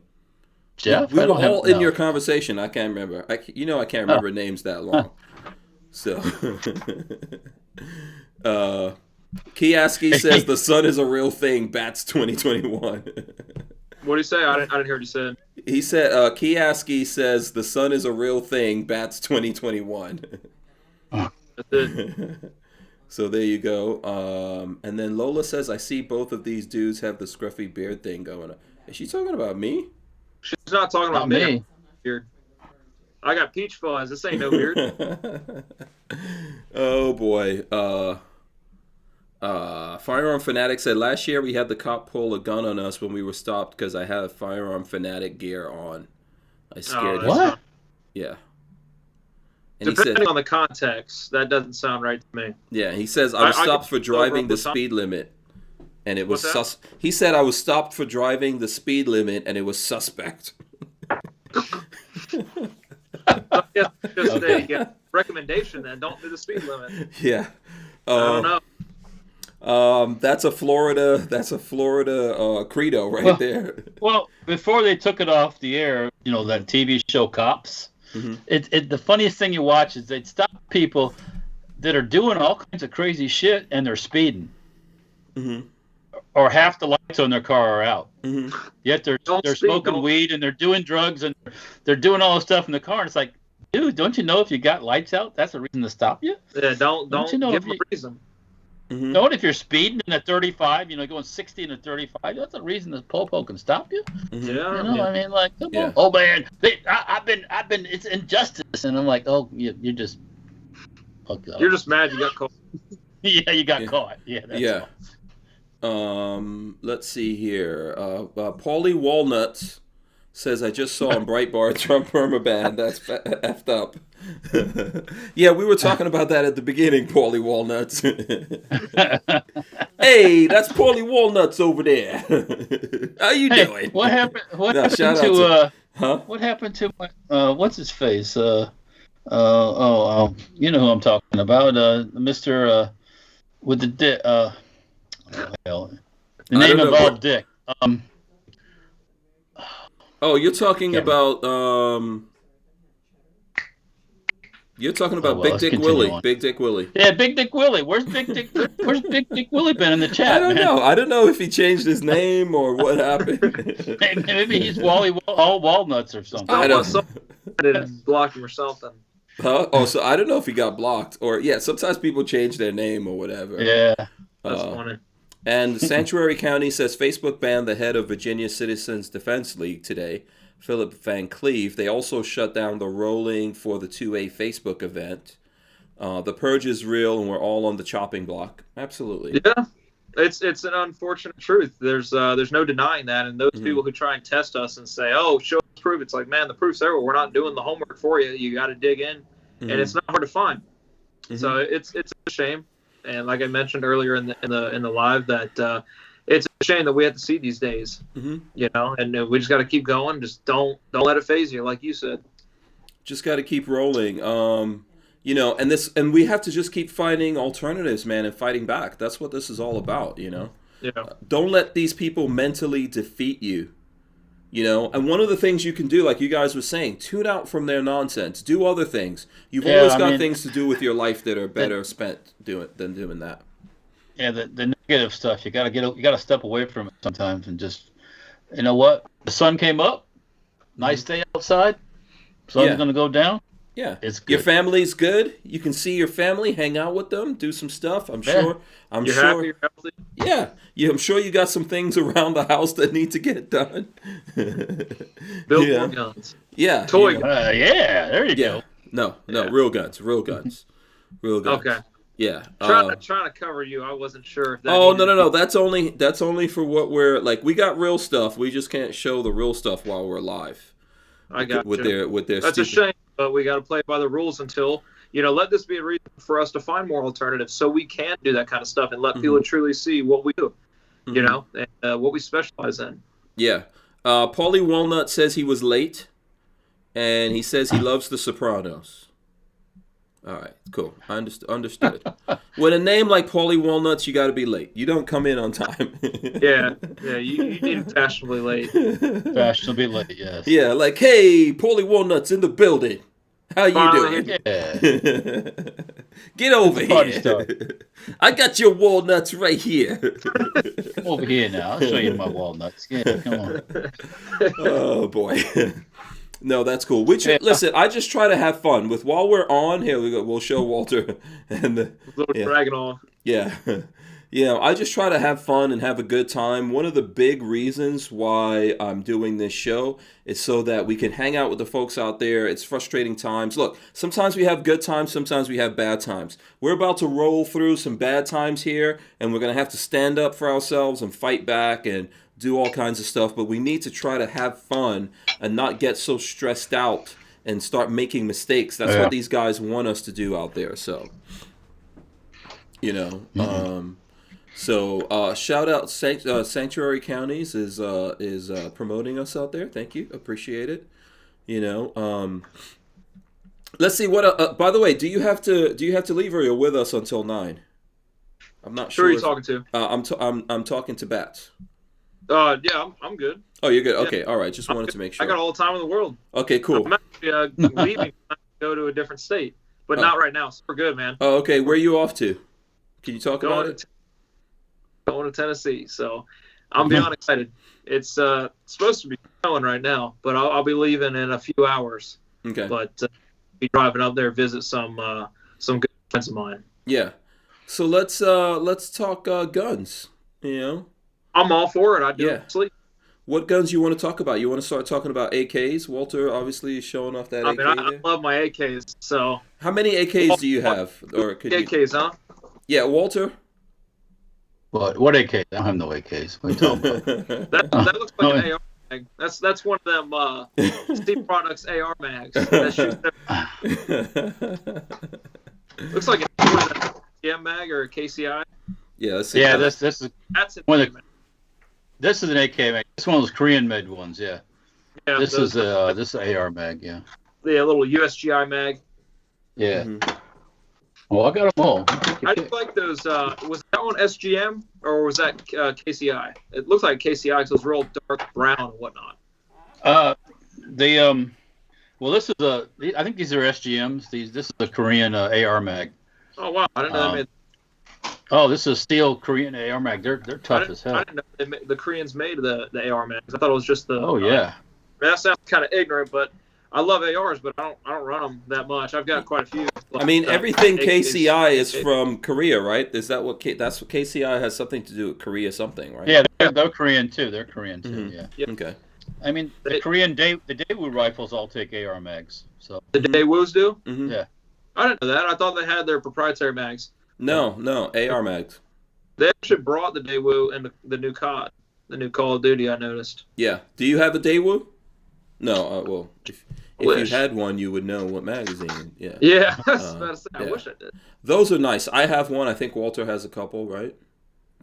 Jeff? We were all in your conversation. I can't remember. I can't remember names that long. So, Kiaski says the sun is a real thing. Bats 2021. What did he say? I didn't hear what he said. He said, Kiaski says the sun is a real thing. Bats 2021. That's it. So there you go. And then Lola says, I see both of these dudes have the scruffy beard thing going on. Is she talking about me? She's not talking about me. Beard. I got peach fuzz. This ain't no beard. Oh boy. Firearm Fanatic said, last year we had the cop pull a gun on us when we were stopped because I had a Firearm Fanatic gear on. I scared him. What? Yeah. And depending on the context, that doesn't sound right to me. Yeah, he says, I was stopped for driving the speed limit. And it was He said I was stopped for driving the speed limit, and it was suspect. Just a recommendation then. Don't do the speed limit. Yeah. I don't know. That's a Florida credo right there. Well, before they took it off the air, you know, that TV show Cops. The funniest thing you watch is they'd stop people that are doing all kinds of crazy shit and they're speeding. Or half the lights on their car are out. Yet they're smoking weed and they're doing drugs and they're doing all this stuff in the car. And it's like, dude, don't you know if you got lights out, that's a reason to stop you? Yeah, don't you know give them a reason. Don't if you're speeding in a 35, you know, going 60 in a 35, that's a reason the popo can stop you. Yeah, you know, I mean, like, come on. Oh man, I've been, it's injustice, and I'm like, oh, you're just fucked up. You're just mad you got caught. Yeah, you got caught. Yeah, that's all. Let's see here. Paulie Walnuts says, I just saw on Breitbart Trump permaband. That's effed up. Yeah, we were talking about that at the beginning, Paulie Walnuts. Hey, that's Paulie Walnuts over there. How you doing? What happened? What happened to my what's his face? You know who I'm talking about? Mr. With the dick. The name involved Dick. Oh, you're talking about Big Dick Willie. On. Big Dick Willie. Yeah, Big Dick Willie. Where's Big Dick Willie been in the chat? I don't know if he changed his name or what happened. Maybe he's Wally All Walnuts or something. I don't know. Block him or something. Huh? Oh, so I don't know if he got blocked or sometimes people change their name or whatever. Yeah. That's funny. And Sanctuary County says Facebook banned the head of Virginia Citizens Defense League today, Philip Van Cleve. They also shut down the rolling for the 2A Facebook event. The purge is real, and we're all on the chopping block. Absolutely. Yeah, it's an unfortunate truth. There's no denying that. And those people who try and test us and say, "Oh, show us proof," it's like, man, the proof's everywhere. We're not doing the homework for you. You got to dig in, and it's not hard to find. So it's a shame. And like I mentioned earlier in the live, that it's a shame that we have to see these days. You know, and we just got to keep going. Just don't let it phase you, like you said. Just got to keep rolling. You know, and we have to just keep finding alternatives, man, and fighting back. That's what this is all about. You know. Yeah. Don't let these people mentally defeat you. You know, and one of the things you can do, like you guys were saying, tune out from their nonsense. Do other things. You've always got things to do with your life that are better spent than doing that. Yeah, the negative stuff. You gotta step away from it sometimes and just, you know what? The sun came up. Nice day outside. Sun's gonna go down. Yeah, it's good. Your family's good. You can see your family, hang out with them, do some stuff. I'm sure. You're happy, you're healthy. Yeah, I'm sure you got some things around the house that need to get done. Build more guns. Yeah. Toy guns. There you go. No, real guns. Real guns. Okay. Yeah. Trying to cover you. I wasn't sure if that. Oh no. That's only for what we're like. We got real stuff. We just can't show the real stuff while we're live. I got with you. their. That's a shame, but we got to play by the rules until let this be a reason for us to find more alternatives, so we can do that kind of stuff and let people truly see what we do. You know, and what we specialize in. Yeah. Paulie Walnut says he was late, and he says he loves The Sopranos. All right, cool. I understood. With a name like Paulie Walnuts, you got to be late. You don't come in on time. yeah. You need fashionably late. Fashionably late, yes. Yeah, like, hey, Paulie Walnuts in the building. How you doing? Yeah. Get over here. I got your walnuts right here. Come over here now. I'll show you my walnuts. Yeah, come on. Oh boy. No, that's cool. Listen, I just try to have fun with while we're on. Here we go. We'll show Walter and the little dragging on. Yeah. I just try to have fun and have a good time. One of the big reasons why I'm doing this show is so that we can hang out with the folks out there. It's frustrating times. Look, sometimes we have good times, sometimes we have bad times. We're about to roll through some bad times here, and we're going to have to stand up for ourselves and fight back and do all kinds of stuff. But we need to try to have fun and not get so stressed out and start making mistakes. That's what these guys want us to do out there. So, So shout out Sanctuary Counties is promoting us out there. Thank you, appreciate it. Let's see what. By the way, do you have to leave or you're with us until 9? I'm not sure. Who are you talking to? I'm talking to Bats. Yeah, I'm good. Oh, you're good. Okay, all right. Just wanted to make sure. I got all the time in the world. Okay, cool. I'm actually leaving to go to a different state, but not right now. So we're good, man. Oh, okay. Where are you off to? Can you talk about it? Going to Tennessee, so I'm beyond excited. It's supposed to be snowing right now, but I'll be leaving in a few hours. Okay. But be driving up there, visit some good friends of mine. Yeah. So let's talk guns. I'm all for it. I do sleep. What guns you want to talk about? You want to start talking about AKs? Walter obviously is showing off that AK. I love my AKs. So how many AKs do you have? Or could AKs, huh? Yeah, Walter. What AK? I don't have no AKs. What are you talking about? that looks like an AR mag. That's one of them Steve Products AR mags. That looks like a GM mag or a KCI. Yeah, this is one of the, this is an AK mag. This is one of those Korean made ones. Yeah. This is AR mag. Yeah. The little USGI mag. Yeah. Mm-hmm. Well, I got them all. I just like those. Was that one SGM or was that KCI? It looked like KCI because it was real dark brown and whatnot. Well, this is I think these are SGMs. This is a Korean AR mag. Oh wow! I didn't know they made. Oh, this is steel Korean AR mag. They're tough as hell. I didn't know the Koreans made the AR mags. I thought it was just the. Oh yeah. That sounds kind of ignorant, but I love ARs, but I don't run them that much. I've got quite a few. I mean, everything AKs. KCI is from Korea, right? Is that that's what KCI has something to do with Korea something, right? Yeah, they're Korean too. They're Korean too. Mm-hmm. Yeah. Okay. I mean, the Daewoo rifles all take AR mags. So The Daewoos do? Mm-hmm. Yeah. I didn't know that. I thought they had their proprietary mags. No, AR mags. They actually brought the Daewoo in the new COD, the new Call of Duty. I noticed. Yeah. Do you have a Daewoo? No. Well, if you had one, you would know what magazine. Yeah. Yeah. I was about to say, I wish I did. Those are nice. I have one. I think Walter has a couple, right?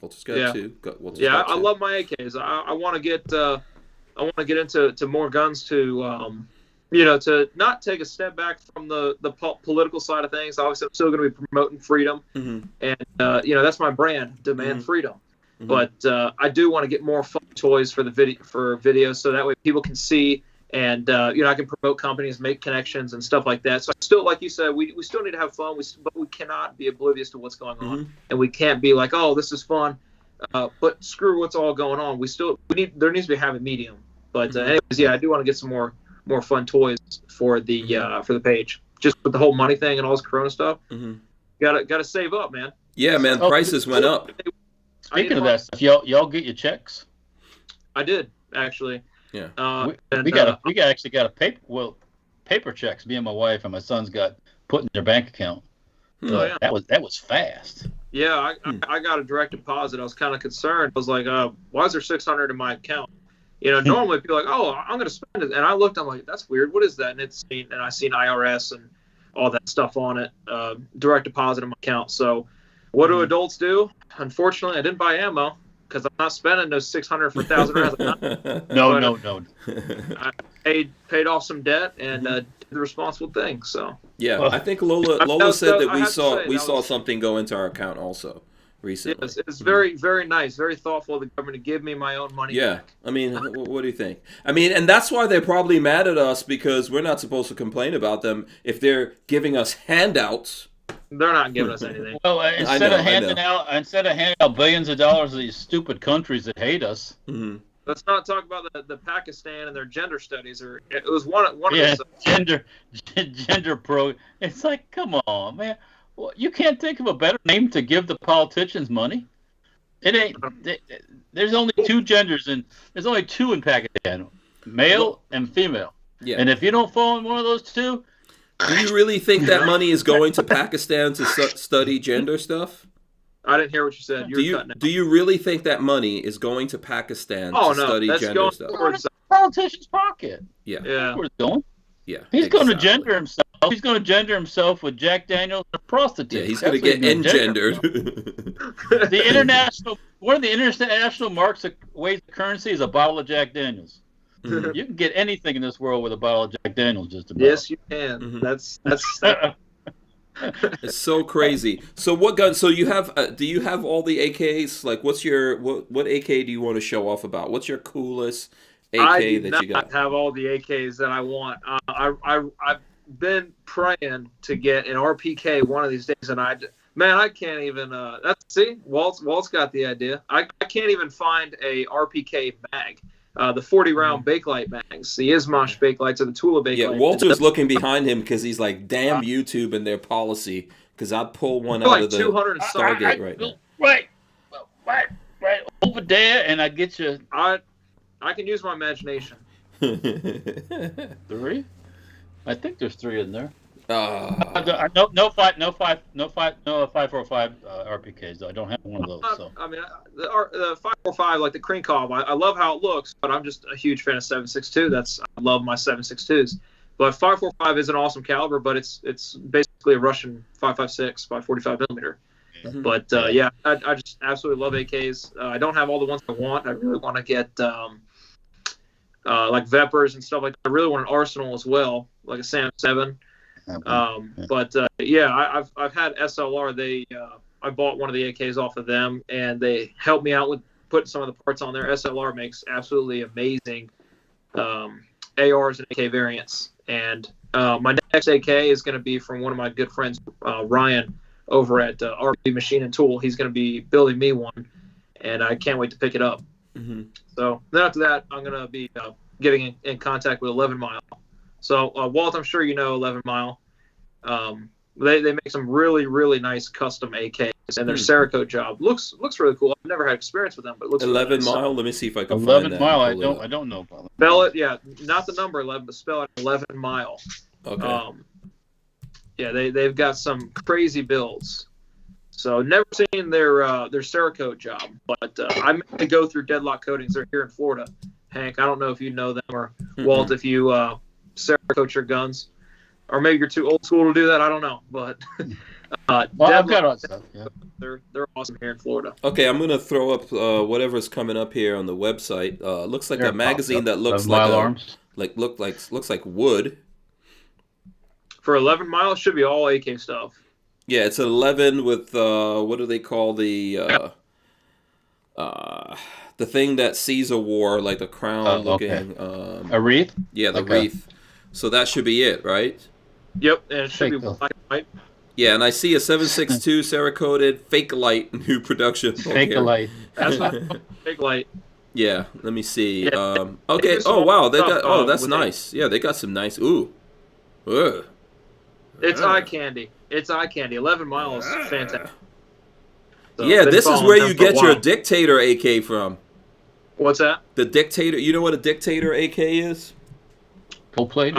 Walter's got two. Walter's got I two. love my AKs. I want to get. I want to get into more guns to. To not take a step back from the political side of things. Obviously, I'm still going to be promoting freedom, and that's my brand, demand freedom. Mm-hmm. But I do want to get more fun toys for videos, so that way people can see, and I can promote companies, make connections, and stuff like that. So I still, like you said, we still need to have fun, but we cannot be oblivious to what's going on, and we can't be like, oh, this is fun, but screw what's all going on. There needs to be a happy medium. But anyways, I do want to get some more fun toys for the page. Just with the whole money thing and all this Corona stuff, gotta save up, man. Yeah, man, prices went up. Speaking of that stuff, y'all get your checks? I did actually. Yeah. We actually got paper checks. Me and my wife and my sons got put in their bank account. So that was fast. Yeah, I got a direct deposit. I was kind of concerned. I was like, why is there $600 in my account? Normally people are like, oh, I'm going to spend it. And I looked, I'm like, that's weird. What is that? And I seen IRS and all that stuff on it, direct deposit in my account. So what do adults do? Unfortunately, I didn't buy ammo because I'm not spending those $600 for 1,000 rounds. No. I paid off some debt and did the responsible thing. So I think Lola said that we saw something go into our account also recently. Yes, it's very, very nice, very thoughtful of the government to give me my own money. Yeah, I mean, what do you think? I mean, and that's why they're probably mad at us, because we're not supposed to complain about them if they're giving us handouts. They're not giving us anything. Well, instead of handing out billions of dollars to these stupid countries that hate us. Mm-hmm. Let's not talk about the Pakistan and their gender studies. Or it was one of those. Gender pro. It's like, come on, man. Well, you can't think of a better name to give the politicians money. It ain't. There's only two genders, and there's only two in Pakistan, male and female. Yeah. And if you don't fall in one of those two, do you really think that money is going to Pakistan to study gender stuff? I didn't hear what you said. Do you really think that money is going to Pakistan to study gender stuff? It's in the politician's pocket. Yeah. That's where it's going. Yeah. He's going to gender himself. He's going to gender himself with Jack Daniels and a prostitute. Yeah, he's going to get engendered. One of the international marks of ways of currency is a bottle of Jack Daniels. Mm-hmm. You can get anything in this world with a bottle of Jack Daniels, just about. Yes, you can. Mm-hmm. That's It's so crazy. So what gun? So you have? Do you have all the AKs? Like, what AK do you want to show off about? What's your coolest AK that you got? I have all the AKs that I want. I've been praying to get an RPK one of these days, and I can't even. Walt's got the idea. I can't even find a RPK mag. The 40-round Bakelite mags, the Izmash Bakelites, or the Tula Bakelite. Yeah, Walter's looking behind him because he's like, damn YouTube and their policy, because I'd pull one out of the Stargate right now. Right over there, and I get you. I can use my imagination. 3? I think there's 3 in there. No 545 RPKs. Though. I don't have one of those. So. I mean, the 545, like the Krinkov, I love how it looks, but I'm just a huge fan of 7.62. I love my 7.62s. But 545 is an awesome caliber, but it's basically a Russian 5.56, 5.45 millimeter. Mm-hmm. But I just absolutely love AKs. I don't have all the ones I want. I really want to get like Vepers and stuff like that. I really want an Arsenal as well, like a Sam 7. I've had SLR. I bought one of the AKs off of them, and they helped me out with putting some of the parts on there. SLR makes absolutely amazing ARs and AK variants. And my next AK is going to be from one of my good friends, Ryan, over at RB Machine and Tool. He's going to be building me one, and I can't wait to pick it up. Mm-hmm. So then after that, I'm going to be getting in contact with 11 Mile. So, Walt, I'm sure you know 11 Mile. They make some really, really nice custom AKs, and their Cerakote job looks really cool. I've never had experience with them, but it looks 11 really nice. Mile. Let me see if I can 11 find that. Mile. I don't know about it. Spell it, yeah, not the number 11, but spell it 11 Mile. Okay. Yeah, they've got some crazy builds. So never seen their Cerakote job, but I meant to go through Deadlock Coatings. They're here in Florida. Hank, I don't know if you know them, or Walt, if you Cerakote your guns. Or maybe you're too old school to do that. I don't know, but Well, I've got all that stuff. Yeah. they're awesome here in Florida. Okay, I'm gonna throw up whatever's coming up here on the website. Looks like There a it magazine pops up. that looks Of like Barnauls Arms. looks like wood. For 11 Mile, it should be all AK stuff. Yeah, it's 11 with what do they call the thing that Caesar wore, like the crown looking. A wreath. Yeah, the Okay. wreath. So that should be it, right? Yep, and it should be Fake black and white. Yeah, and I see a 7.62 Cerakoted fake light new production. Fake here. light. That's not big light. Yeah, let me see. Yeah. Okay. do some Oh wow, they stuff, got. Oh, that's with nice. Yeah, they got some nice. Ooh. Ugh. It's eye candy. It's eye candy. 11 Mile is fantastic. So, Yeah, been this is following where them you for a get your while. Dictator AK from. What's that? The Dictator. You know what a Dictator AK is? Gold plated.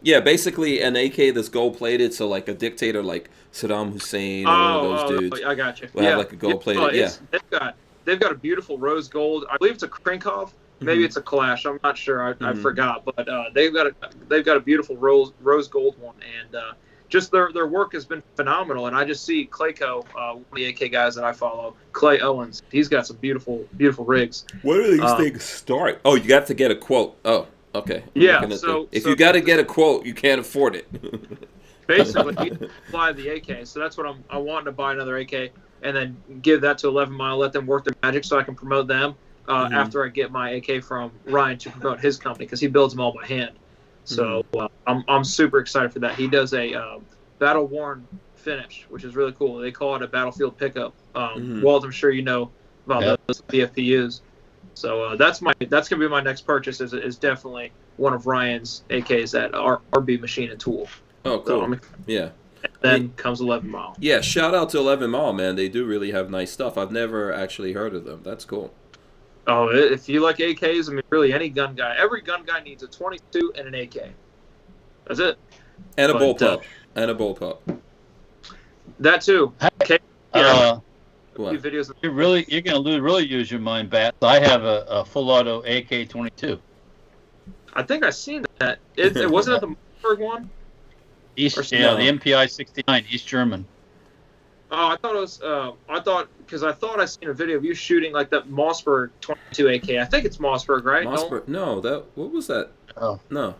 Yeah, basically an AK that's gold plated. So like a dictator, like Saddam Hussein or one of those dudes. I got you. will have like a gold-plated, They've got a beautiful rose gold. I believe it's a Krinkov. Maybe it's a Clash. I'm not sure. I forgot. But they've got a beautiful rose gold one, and just their work has been phenomenal. And I just see Clayco, one of the AK guys that I follow, Clay Owens. He's got some beautiful rigs. Where do these things start? Oh, you got to get a quote. Oh, okay. Yeah. If you got to get a quote, you can't afford it. Basically, you fly the AK. So that's what I wanting to buy another AK and then give that to 11 Mile, let them work their magic so I can promote them after I get my AK from Ryan to promote his company because he builds them all by hand. So I'm super excited for that. He does a battle worn finish, which is really cool. They call it a battlefield pickup. Walt, I'm sure you know about those BFPUs. So that's gonna be my next purchase. Is definitely one of Ryan's AKs at RB Machine and Tool. Oh, cool. So, yeah. Then comes 11 Mile. Yeah, shout out to 11 Mile, man. They do really have nice stuff. I've never actually heard of them. That's cool. Oh, if you like AKs, I mean, really, any gun guy, every gun guy needs a 22 and an AK. That's it. And a bullpup. And a bullpup. That too. Okay. What? Videos. You're gonna really use your mind, Bat. I have a full auto AK-22. I think I've seen that. It wasn't it the Mossberg one? The MPI 69, East German. Oh, I thought it was. I thought I seen a video of you shooting like that Mossberg 22 AK. I think it's Mossberg, right? Mossberg? No, what was that? Oh, no.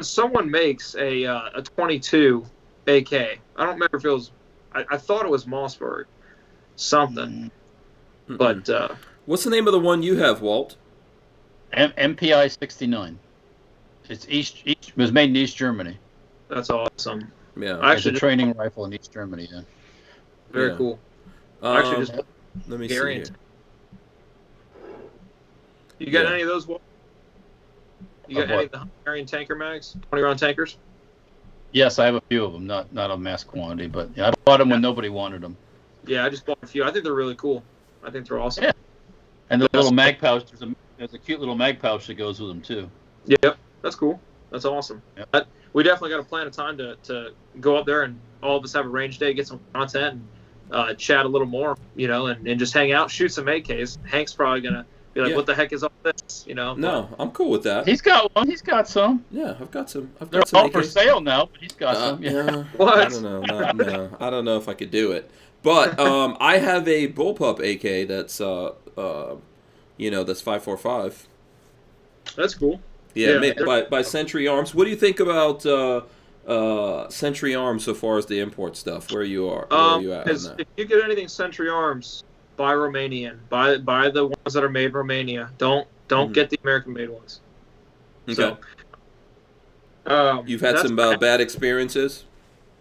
Someone makes a 22 AK. I don't remember if it was. I thought it was Mossberg, something. But what's the name of the one you have, Walt? MPI 69. It was made in East Germany. That's awesome. Yeah, it's a training rifle in East Germany. Yeah. Very cool. Actually, just let me see here. You got any of those? You got any of the Hungarian tanker mags? 20-round tankers? Yes, I have a few of them. Not a mass quantity, but I bought them when nobody wanted them. Yeah, I just bought a few. I think they're really cool. I think they're awesome. Yeah. And the little mag pouch. There's a cute little mag pouch that goes with them too. Yep, that's cool. That's awesome. Yep. We definitely got to plan a time to go up there and all of us have a range day, get some content, and chat a little more, and just hang out, shoot some AKs. Hank's probably gonna be like, "What the heck is all this?" No, I'm cool with that. He's got one. He's got some. Yeah, I've got some. They're all for sale now, but he's got some. Yeah. What? I don't know. No, I don't know if I could do it. But I have a bullpup AK that's that's 5.45. That's cool. Yeah, made by Century Arms. What do you think about Century Arms so far as the import stuff? Where you are? Where are you at on that? If you get anything Century Arms, buy Romanian. Buy the ones that are made in Romania. Don't get the American-made ones. Okay. So, you've had some bad experiences?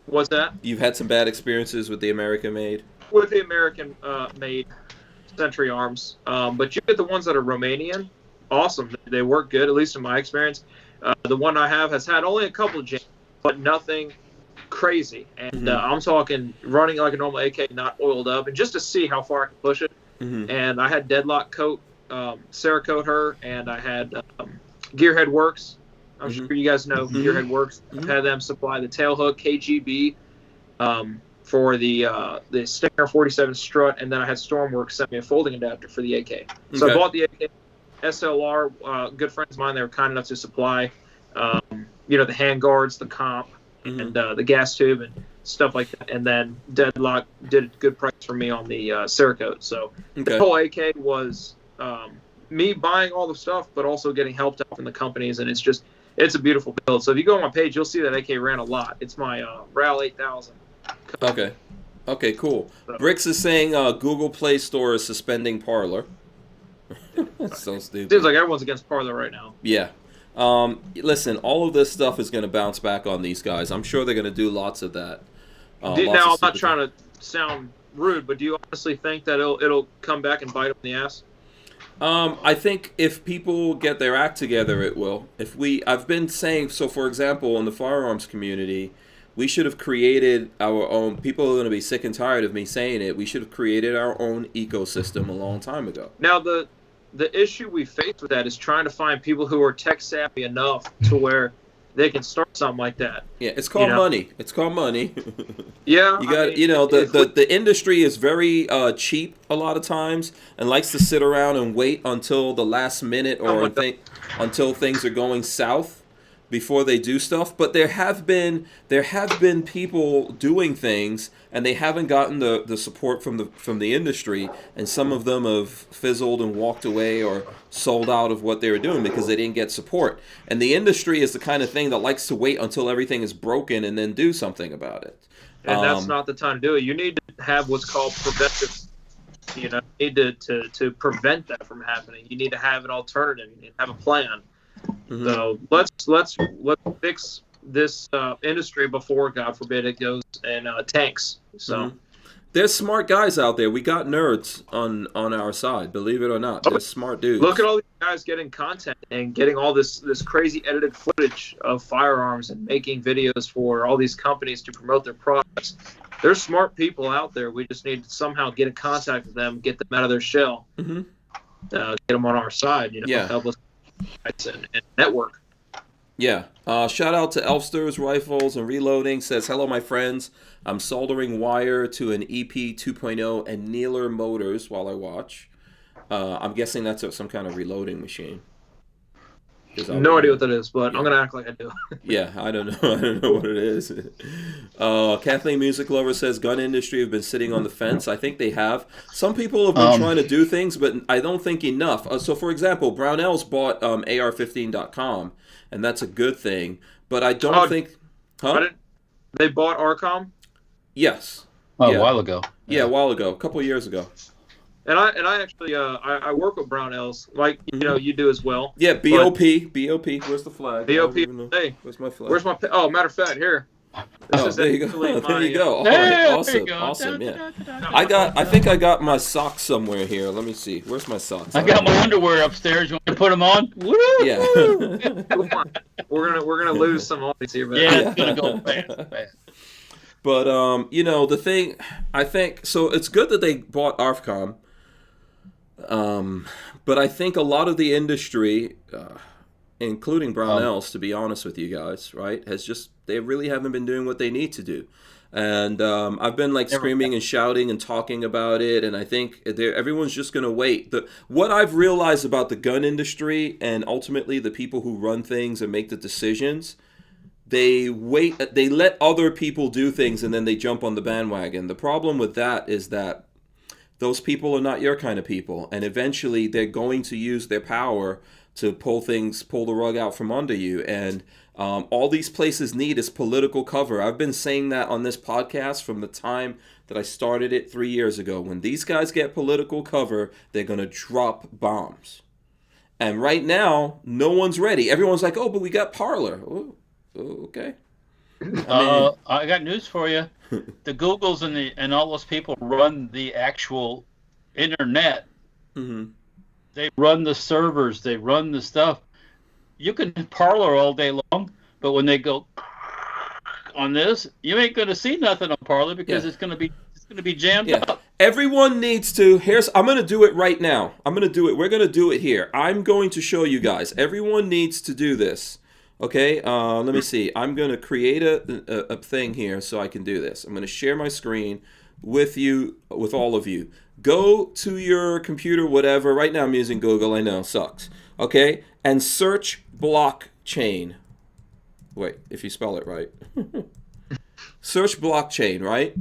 What's that? You've had some bad experiences with the American-made? With the American-made Century Arms. But you get the ones that are Romanian. Awesome. They work good, at least in my experience. The one I have has had only a couple of jams, but nothing crazy. And I'm talking running like a normal AK, not oiled up, and just to see how far I can push it. And I had Deadlock Coat, Cerakote her, and I had Gearhead Works. I'm sure you guys know Gearhead Works. I've had them supply the tail hook KGB for the Stinger 47 strut, and then I had Stormworks send me a folding adapter for the AK. So I bought the AK. SLR, good friends of mine, they were kind enough to supply, the hand guards, the comp, and the gas tube and stuff like that. And then Deadlock did a good price for me on the Cerakote. So the whole AK was me buying all the stuff, but also getting helped out from the companies, and it's a beautiful build. So if you go on my page, you'll see that AK ran a lot. It's my RAL 8000. Okay, cool. So, Bricks is saying Google Play Store is suspending Parlor. So stupid. Seems like everyone's against Parlor right now. Yeah. Listen, all of this stuff is going to bounce back on these guys. I'm sure they're going to do lots of that. Now, I'm not trying to sound rude, but do you honestly think that it'll come back and bite them in the ass? I think if people get their act together, it will. I've been saying, so for example, in the firearms community, we should have created our own. People are going to be sick and tired of me saying it. We should have created our own ecosystem a long time ago. Now, the issue we face with that is trying to find people who are tech savvy enough to where they can start something like that. Yeah, it's called money. It's called money. Yeah, the industry is very cheap a lot of times and likes to sit around and wait until the last minute or until things are going south before they do stuff. But there have been people doing things and they haven't gotten the support from the industry, and some of them have fizzled and walked away or sold out of what they were doing because they didn't get support. And the industry is the kind of thing that likes to wait until everything is broken and then do something about it. And that's not the time to do it. You need to have what's called preventive. You need to prevent that from happening. You need to have an alternative. You need to have a plan. So let's fix this industry before, God forbid, it goes and tanks. So there's smart guys out there. We got nerds on our side, believe it or not. There's smart dudes. Look at all these guys getting content and getting all this crazy edited footage of firearms and making videos for all these companies to promote their products. There's smart people out there. We just need to somehow get in contact with them, get them out of their shell, get them on our side. Help us and network. Yeah. Shout out to Elfsters Rifles and Reloading. Says, hello, my friends. I'm soldering wire to an EP 2.0 and Neeler motors while I watch. I'm guessing that's some kind of reloading machine. No idea what that is, but I'm going to act like I do. Yeah, I don't know. I don't know what it is. Kathleen Music Lover says, gun industry have been sitting on the fence. I think they have. Some people have been trying to do things, but I don't think enough. So, for example, Barnauls bought AR15.com, and that's a good thing. But I don't think... They bought Arcom? Yes. A while ago. Yeah, a while ago. A couple of years ago. And I actually I work with Barnauls, like you do as well. Yeah, BOP. Where's the flag? BOP. Hey, where's my flag? Where's my? Oh, matter of fact, here. There you go. There you go. All right, awesome. Yeah. I think I got my socks somewhere here. Let me see. Where's my socks? I got my underwear upstairs. You want to put them on? Woo! Yeah. We're gonna lose some audience here, but it's gonna go fast. But the thing, I think so. It's good that they bought Arcom. But I think a lot of the industry, including Barnauls, to be honest with you guys, right, they really haven't been doing what they need to do. And I've been screaming and shouting and talking about it, and I think everyone's just going to wait. What I've realized about the gun industry and ultimately the people who run things and make the decisions, they let other people do things and then they jump on the bandwagon. The problem with that is that those people are not your kind of people, and eventually they're going to use their power to pull the rug out from under you. And all these places need is political cover. I've been saying that on this podcast from the time that I started it 3 years ago. When these guys get political cover, they're going to drop bombs. And right now, no one's ready. Everyone's like, oh, but we got Parlor. Oh, okay. I got news for you. The Googles and all those people run the actual internet. They run the servers. They run the stuff. you can parlor all day long, but when they go on this, you ain't gonna see nothing on Parlor because it's gonna be jammed up. Everyone needs to. I'm gonna do it right now. We're gonna do it here. I'm going to show you guys. Everyone needs to do this. Okay. Let me see. I'm gonna create a thing here so I can do this. I'm gonna share my screen with you, with all of you. Go to your computer, whatever. Right now I'm using Google. I know, sucks. Okay, and search blockchain. Wait, if you spell it right. Search blockchain, right?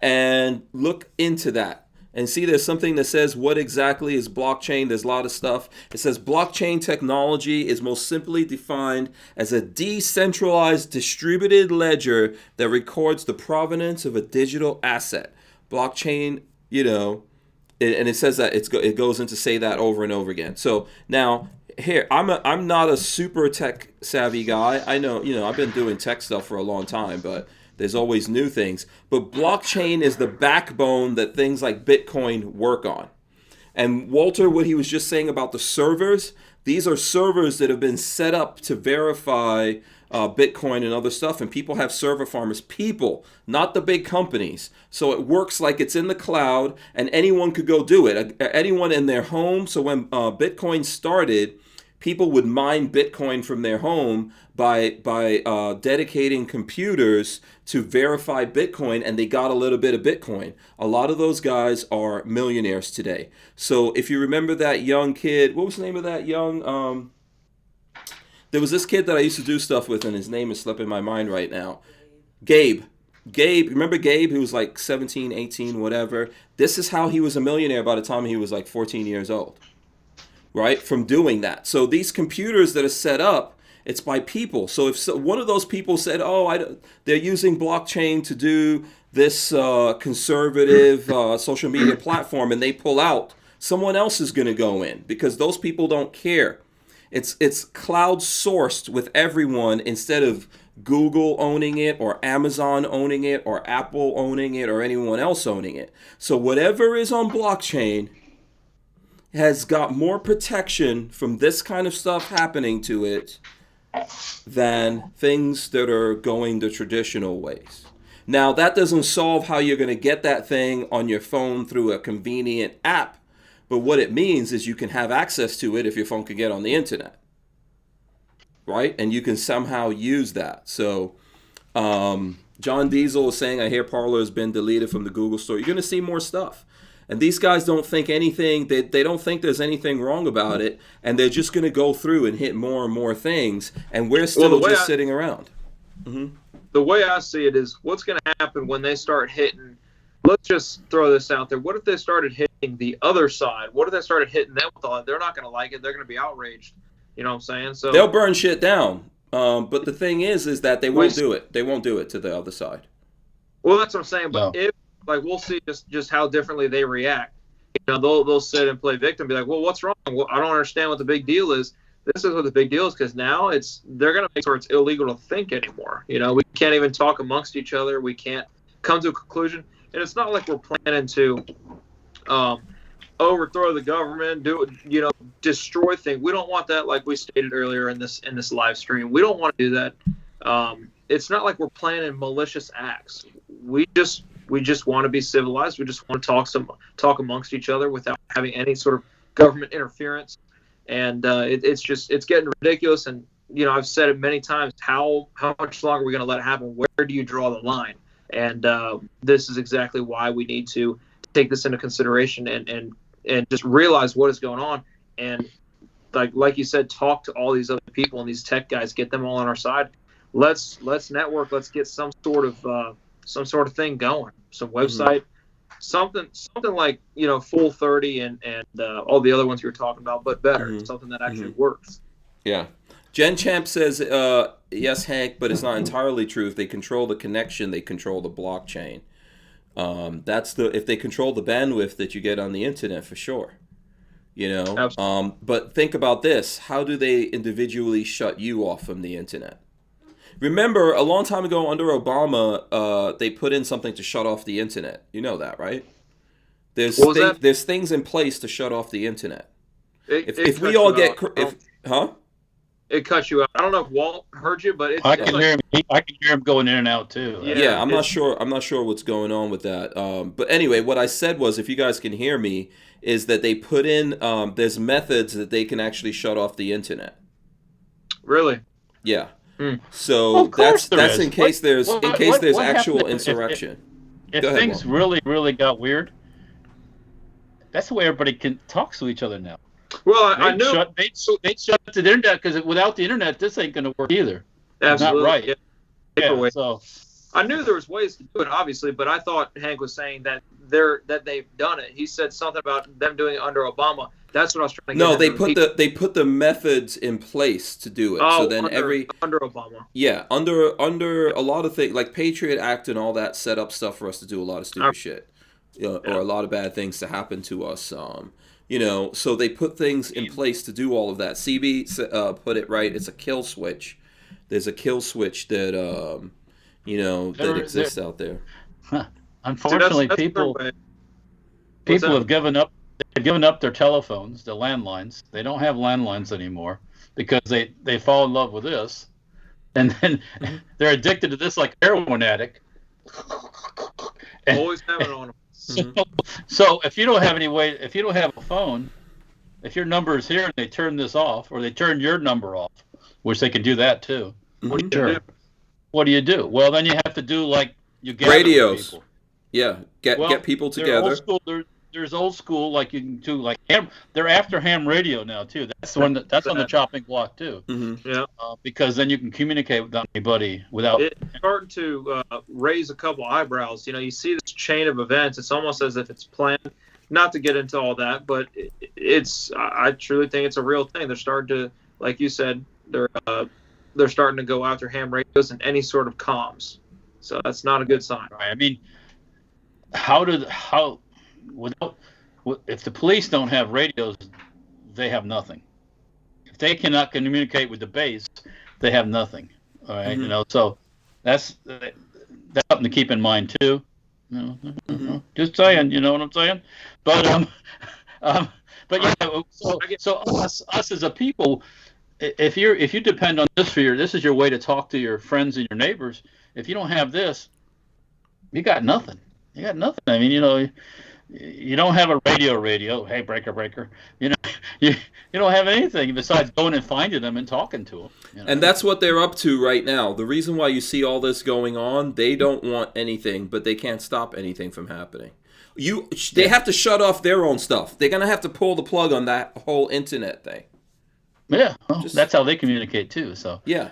And look into that. And see there's something that says what exactly is blockchain. There's a lot of stuff. It says blockchain technology is most simply defined as a decentralized distributed ledger that records the provenance of a digital asset. Blockchain, and it says that it goes into say that over and over again. So now here, I'm not a super tech savvy guy. I know, I've been doing tech stuff for a long time, but there's always new things. But blockchain is the backbone that things like Bitcoin work on. And Walter, what he was just saying about the servers, these are servers that have been set up to verify Bitcoin and other stuff, and people have server farmers. People, not the big companies. So it works like it's in the cloud, and anyone could go do it. Anyone in their home. So when Bitcoin started, people would mine Bitcoin from their home by dedicating computers to verify Bitcoin, and they got a little bit of Bitcoin. A lot of those guys are millionaires today. So if you remember that young kid, what was the name of that young? There was this kid that I used to do stuff with, and his name is slipping my mind right now. Gabe, remember Gabe? He was like 17, 18, whatever. This is how he was a millionaire by the time he was like 14 years old. Right? From doing that. So these computers that are set up, it's by people. So if one of those people said, they're using blockchain to do this conservative social media platform, and they pull out, someone else is going to go in because those people don't care. It's cloud sourced with everyone instead of Google owning it or Amazon owning it or Apple owning it or anyone else owning it. So whatever is on blockchain has got more protection from this kind of stuff happening to it than things that are going the traditional ways. Now, that doesn't solve how you're going to get that thing on your phone through a convenient app, but what it means is you can have access to it if your phone can get on the internet, right? And you can somehow use that. So John Diesel is saying, I hear Parlor has been deleted from the Google store. You're going to see more stuff. And these guys don't think anything, they don't think there's anything wrong about it, and they're just going to go through and hit more and more things, and we're still just sitting around. Mm-hmm. The way I see it is what's going to happen when they start hitting, let's just throw this out there, what if they started hitting the other side? What if they started hitting them with all that? They're not going to like it. They're going to be outraged. You know what I'm saying? So they'll burn shit down. But the thing is that they won't do it. They won't do it to the other side. Well, that's what I'm saying. But if, we'll see just how differently they react. They'll sit and play victim, be like, well, what's wrong? Well, I don't understand what the big deal is. This is what the big deal is, because now they're going to make sure it's illegal to think anymore. We can't even talk amongst each other. We can't come to a conclusion. And it's not like we're planning to overthrow the government, destroy things. We don't want that, like we stated earlier in this live stream. We don't want to do that. It's not like we're planning malicious acts. We just want to be civilized. We just want to talk amongst each other without having any sort of government interference. And it's getting ridiculous. And I've said it many times. How much longer are we going to let it happen? Where do you draw the line? And this is exactly why we need to take this into consideration and just realize what is going on. And like you said, talk to all these other people and these tech guys, get them all on our side. Let's network. Let's get some sort of thing going. Some website, something like Full 30 and all the other ones you were talking about, but better, something that actually works. Yeah. Jen Champ says, yes, Hank, but it's not entirely true. If they control the connection, they control the blockchain. If they control the bandwidth that you get on the internet, for sure. But think about this: how do they individually shut you off from the internet? Remember, a long time ago under Obama, they put in something to shut off the internet. You know that, right? There's things in place to shut off the internet. If we all get, huh? it cut you out. I don't know if Walt heard you, but I can hear him. I can hear him going in and out too. Yeah, I'm not sure. I'm not sure what's going on with that. But anyway, what I said was, if you guys can hear me, is that they put in there's methods that they can actually shut off the internet. Really? Yeah. Mm. So that's is. in case there's actual insurrection. If things really got weird, that's the way everybody talks to each other now. Well, I know they'd shut the internet, because without the internet, this ain't going to work either. Absolutely. Not right. Yeah. So I knew there was ways to do it, obviously, but I thought Hank was saying that they've done it. He said something about them doing it under Obama. That's what I was trying to get. No, they put the methods in place to do it. Oh, so then under Obama. Yeah, under a lot of things like Patriot Act and all that set up stuff for us to do a lot of stupid shit, or a lot of bad things to happen to us. So they put things in place to do all of that. CB put it right. It's a kill switch. There's a kill switch that that exists out there. Unfortunately, people have given up. They've given up their telephones, the landlines. They don't have landlines anymore because they fall in love with this, and then they're addicted to this like heroin addict. Always have it on them. So if you don't have if you don't have a phone, if your number is here and they turn this off, or they turn your number off, which they can do that too. Mm-hmm. What do you do? Well, then you have to do like you gather radios. People. Yeah, get people together. There's old school, like you can do like ham. They're after ham radio now too. That's the one that's on the chopping block too. Mm-hmm. Yeah, because then you can communicate with anybody without. It's starting to raise a couple eyebrows. You see this chain of events. It's almost as if it's planned. Not to get into all that, but I truly think it's a real thing. They're starting to, like you said, they're starting to go after ham radios and any sort of comms. So that's not a good sign. Right. I mean, if the police don't have radios, they have nothing. If they cannot communicate with the base, they have nothing. All right, Mm-hmm. So that's something to keep in mind too. Mm-hmm. Just saying, you know what I'm saying? But so us as a people, if you depend on this this is your way to talk to your friends and your neighbors. If you don't have this, you got nothing. You got nothing. I mean, you don't have a radio. Hey, breaker. You don't have anything besides going and finding them and talking to them. And that's what they're up to right now. The reason why you see all this going on, they don't want anything, but they can't stop anything from happening. They have to shut off their own stuff. They're gonna have to pull the plug on that whole internet thing. Yeah, well, that's how they communicate too. So yeah,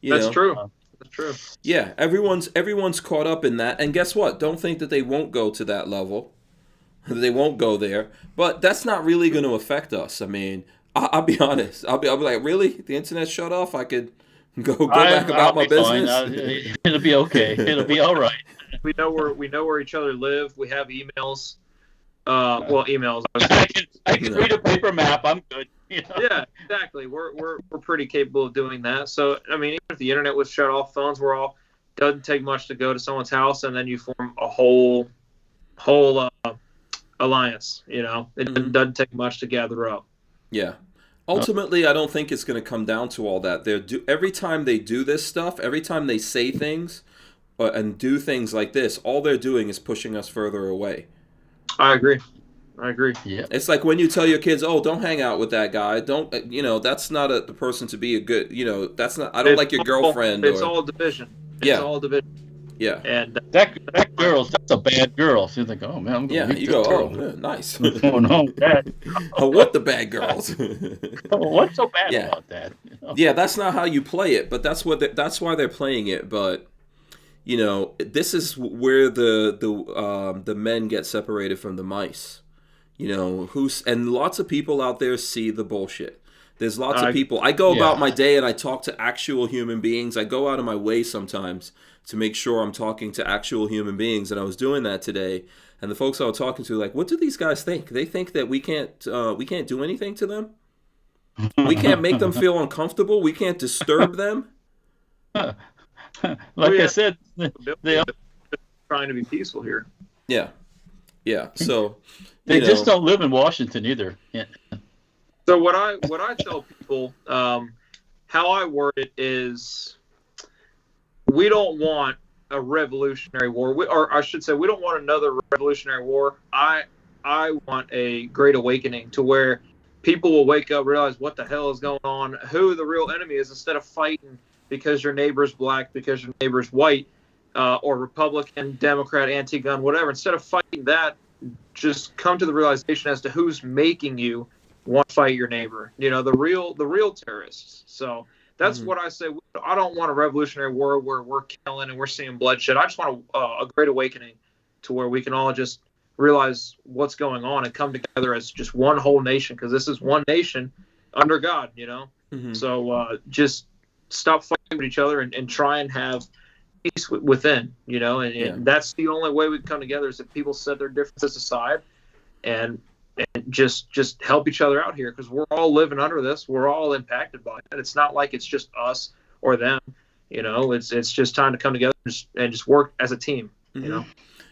That's true. That's true. Yeah, everyone's caught up in that, and guess what? Don't think that they won't go to that level. They won't go there, but that's not really going to affect us. I mean, I'll be honest. I'll be like, really? The internet shut off? I could go back about my business. It'll be okay. It'll be all right. We know where each other live. We have emails. Emails. I can read a paper map. I'm good. Yeah, exactly. We're pretty capable of doing that. So I mean, even if the internet was shut off, phones were off. Doesn't take much to go to someone's house and then you form a whole alliance. It doesn't take much to gather up. Yeah. Ultimately, I don't think it's going to come down to all that. Every time they do this stuff, every time they say things and do things like this, all they're doing is pushing us further away. I agree. Yeah. It's like when you tell your kids, "Oh, don't hang out with that guy. Don't, that's not the person to be a good, that's not. I don't like your girlfriend." It's all division. It's all division. Yeah. And that's a bad girl. So you think, oh man, I'm gonna you go, oh, yeah, nice. Oh no, bad. What the bad girls? What's so bad about that? Yeah, that's not how you play it, but that's why they're playing it. But this is where the men get separated from the mice. And lots of people out there see the bullshit. There's lots of people. I go about my day and I talk to actual human beings. I go out of my way sometimes to make sure I'm talking to actual human beings. And I was doing that today. And the folks I was talking to, like, what do these guys think? They think that we can't do anything to them? We can't make them feel uncomfortable? We can't disturb them? I said, they are trying to be peaceful here. Yeah. So they just don't live in Washington either. Yeah. So what I tell people how I word it is, we don't want a revolutionary war, or I should say, we don't want another revolutionary war. I want a great awakening to where people will wake up, realize what the hell is going on, who the real enemy is, instead of fighting because your neighbor's black, because your neighbor's white, or Republican, Democrat, anti-gun, whatever. Instead of fighting that, just come to the realization as to who's making you want to fight your neighbor. You know, the real terrorists. So that's what I say. I don't want a revolutionary war where we're killing and we're seeing bloodshed. I just want a great awakening to where we can all just realize what's going on and come together as just one whole nation, because this is one nation under God, you know. So just stop fighting with each other and try and have peace within, you know, and that's the only way we can come together, is if people set their differences aside and just help each other out here, because we're all living under this. We're all impacted by it. It's not like it's just us or them, you know. It's just time to come together and just work as a team, you know.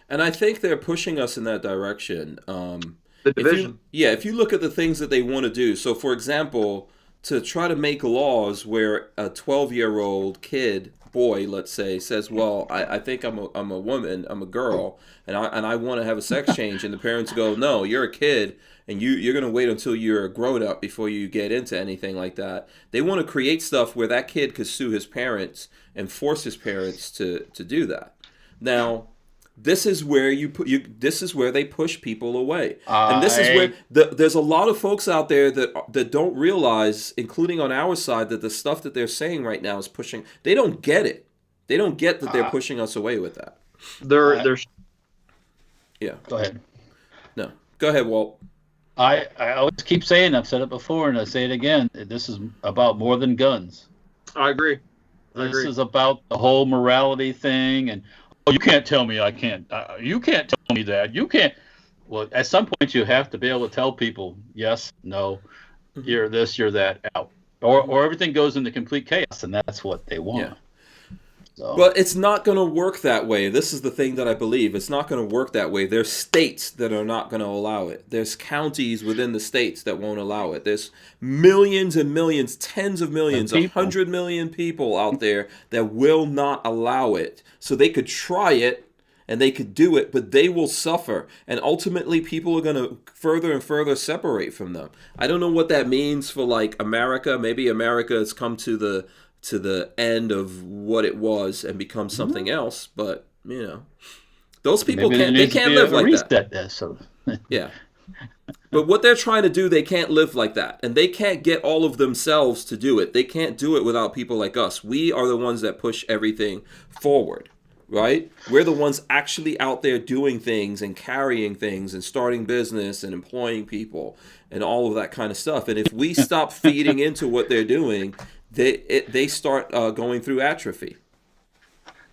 And I think they're pushing us in that direction. The division. If you look at the things that they want to do. So, for example, to try to make laws where a 12-year-old kid, boy, let's say, says, well, I think I'm a woman, I'm a girl, and I want to have a sex change, and the parents go, no, you're a kid, and you're going to wait until you're a grown-up before you get into anything like that. They want to create stuff where that kid could sue his parents and force his parents to do that. Now, this is where this is where they push people away, and this is where there's a lot of folks out there that don't realize, including on our side, that the stuff that they're saying right now is pushing. They don't get it. They don't get that they're pushing us away with that. They're yeah. Go ahead. No, go ahead, Walt. I always keep saying, I've said it before and I say it again, this is about more than guns. I agree. This is about the whole morality thing, and you can't tell me I can't. You can't tell me that. You can't. Well, at some point you have to be able to tell people, yes, no, you're this, you're that, out. Or everything goes into complete chaos, and that's what they want. Yeah. So. But it's not going to work that way. This is the thing that I believe. It's not going to work that way. There's states that are not going to allow it. There's counties within the states that won't allow it. There's millions and millions, tens of millions, 100 million people out there that will not allow it. So they could try it and they could do it, but they will suffer. And ultimately, people are going to further and further separate from them. I don't know what that means for, like, America. Maybe America has come to the end of what it was and become something else, but you know, those people can't live like that. Yeah. But what they're trying to do, they can't live like that, and they can't get all of themselves to do it. They can't do it without people like us. We are the ones that push everything forward, right? We're the ones actually out there doing things and carrying things and starting business and employing people and all of that kind of stuff. And if we stop feeding into what they're doing, they start going through atrophy.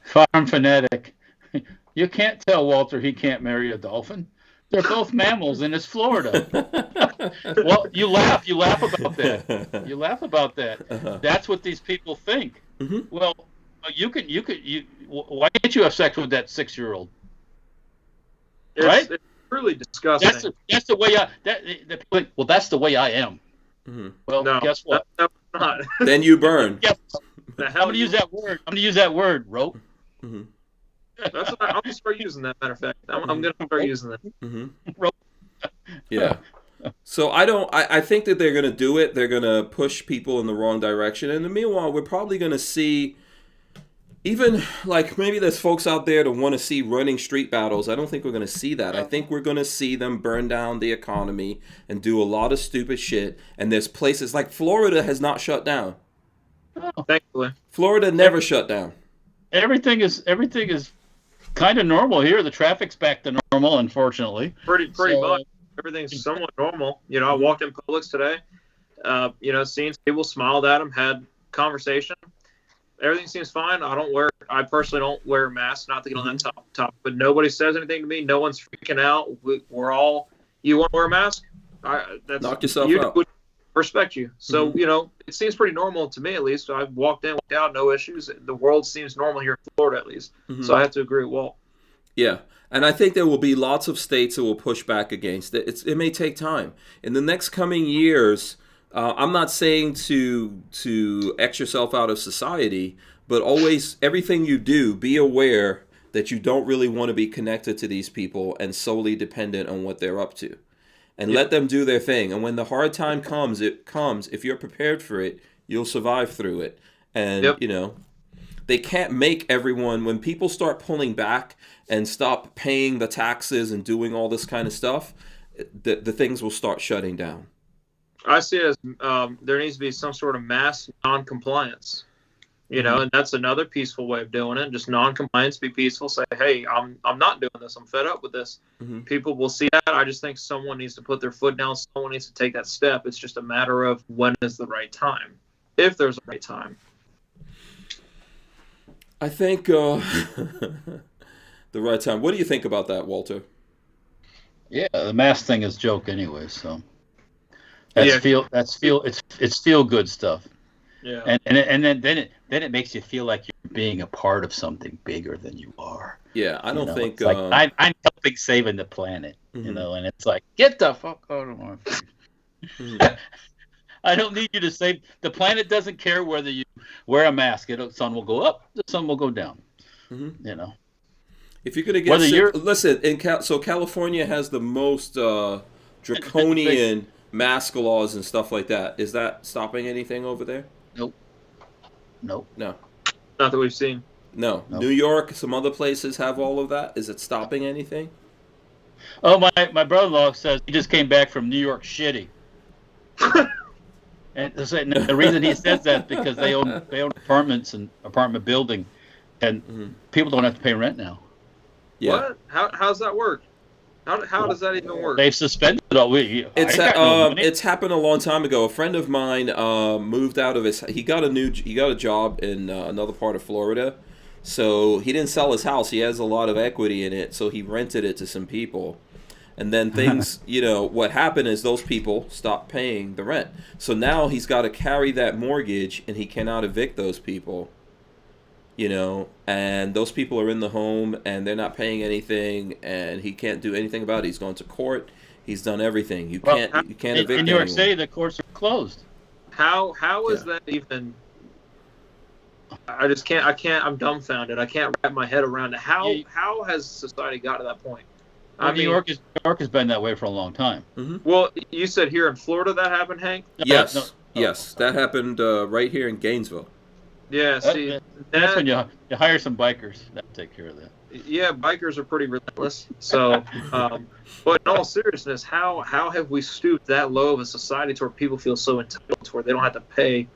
Farm fanatic. You can't tell Walter he can't marry a dolphin. They're both mammals, and it's Florida. Well, you laugh about that. You laugh about that. That's what these people think. Well, why can't you have sex with that 6-year-old? Right? It's really disgusting. That's the way well, that's the way I am. Well, no, guess what? That's not. Then you burn. I'm going to use that word. I'm going to use that word, rope. I'm going to start using that, matter of fact. I'm going to start using that. Rope. Yeah. So I think that they're going to do it. They're going to push people in the wrong direction. And in the meanwhile, we're probably going to see, even like maybe there's folks out there that want to see running street battles. I don't think we're going to see that. I think we're going to see them burn down the economy and do a lot of stupid shit. And there's places like Florida has not shut down. Oh. Thankfully. Florida never shut down. Everything is kind of normal here. The traffic's back to normal, unfortunately. Pretty much. Everything's somewhat normal. You know, I walked in Publix today, seeing people, smiled at them, had conversation. Everything seems fine. I personally don't wear a mask, not to get on that top, but nobody says anything to me. No one's freaking out. We're all, you want to wear a mask? Knock yourself out. Respect you. So, it seems pretty normal to me, at least. I've walked in, walked out, no issues. The world seems normal here in Florida, at least. So I have to agree with Walt. Yeah. And I think there will be lots of states that will push back against it. It may take time. In the next coming years, I'm not saying to X yourself out of society, but always, everything you do, be aware that you don't really want to be connected to these people and solely dependent on what they're up to. And let them do their thing. And when the hard time comes, it comes. If you're prepared for it, you'll survive through it. And, you know, they can't make everyone, when people start pulling back and stop paying the taxes and doing all this kind of stuff, the things will start shutting down. I see it as there needs to be some sort of mass non-compliance. You know, and that's another peaceful way of doing it. Just non-compliance, be peaceful. Say, hey, I'm not doing this. I'm fed up with this. People will see that. I just think someone needs to put their foot down. Someone needs to take that step. It's just a matter of when is the right time, if there's a right time. I think the right time. What do you think about that, Walter? Yeah, the mask thing is a joke anyway. So it's feel good stuff. Yeah, and then it makes you feel like you're being a part of something bigger than you are. Yeah, I don't think it's like I'm helping saving the planet, you know, and it's like, get the fuck out of my face. I don't need you to save the planet. Doesn't care whether you wear a mask. The sun will go up, the sun will go down. You know, if you're gonna get sick, listen. So California has the most draconian mask laws and stuff like that. Is that stopping anything over there? Nope. No. Not that we've seen. No. New York, some other places have all of that. Is it stopping anything? Oh, my brother-in-law says he just came back from New York shitty. And the reason he says that is because they own apartments and apartment building, and people don't have to pay rent now. Yeah. What? How's that work? How does that even work? They've suspended it all. It's happened a long time ago. A friend of mine moved out of he got a job in another part of Florida, so he didn't sell his house. He has a lot of equity in it, so he rented it to some people, and then things, you know, what happened is those people stopped paying the rent. So now he's got to carry that mortgage, and he cannot evict those people. You know, and those people are in the home and they're not paying anything, and he can't do anything about it. He's gone to court. He's done everything. You can't evict anyone. In New York City, the courts are closed. How is that even? I just can't. I'm dumbfounded. I can't wrap my head around it. How has society got to that point? New York has been that way for a long time. Well, you said here in Florida that happened, Hank? Yes, that happened right here in Gainesville. Yeah, see, that's when you hire some bikers that take care of that. Yeah, bikers are pretty relentless. So, but in all seriousness, how have we stooped that low of a society to where people feel so entitled to where they don't have to pay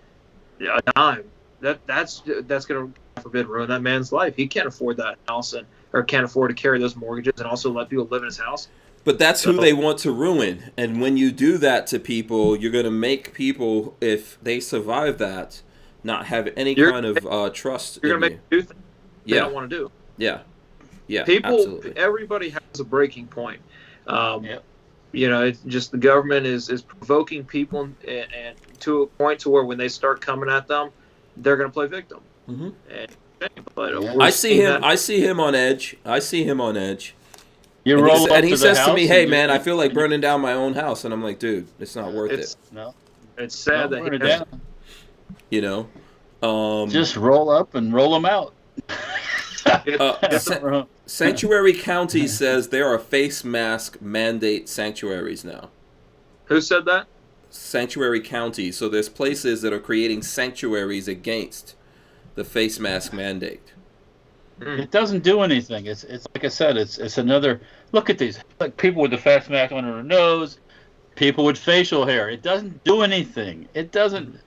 a dime? That's going to forbid ruin that man's life. He can't afford that house or can't afford to carry those mortgages and also let people live in his house. But that's who they want to ruin. And when you do that to people, you're going to make people, if they survive that, not have any kind of trust. You're going to make them do things they don't want to do. Yeah. People, absolutely. Everybody has a breaking point. You know, it's just the government is provoking people and to a point to where when they start coming at them, they're going to play victim. I see him on edge. You roll up and he to says the to me, house "Hey, man, I feel like burning down my own house," and I'm like, "Dude, it's not worth it." No, it's sad that he has, you know, just roll up and roll them out. Sanctuary County says there are face mask mandate sanctuaries now. Who said that? Sanctuary County. So there's places that are creating sanctuaries against the face mask mandate. It doesn't do anything. It's like I said. It's another look at these, like people with the face mask under their nose, people with facial hair. It doesn't do anything. It doesn't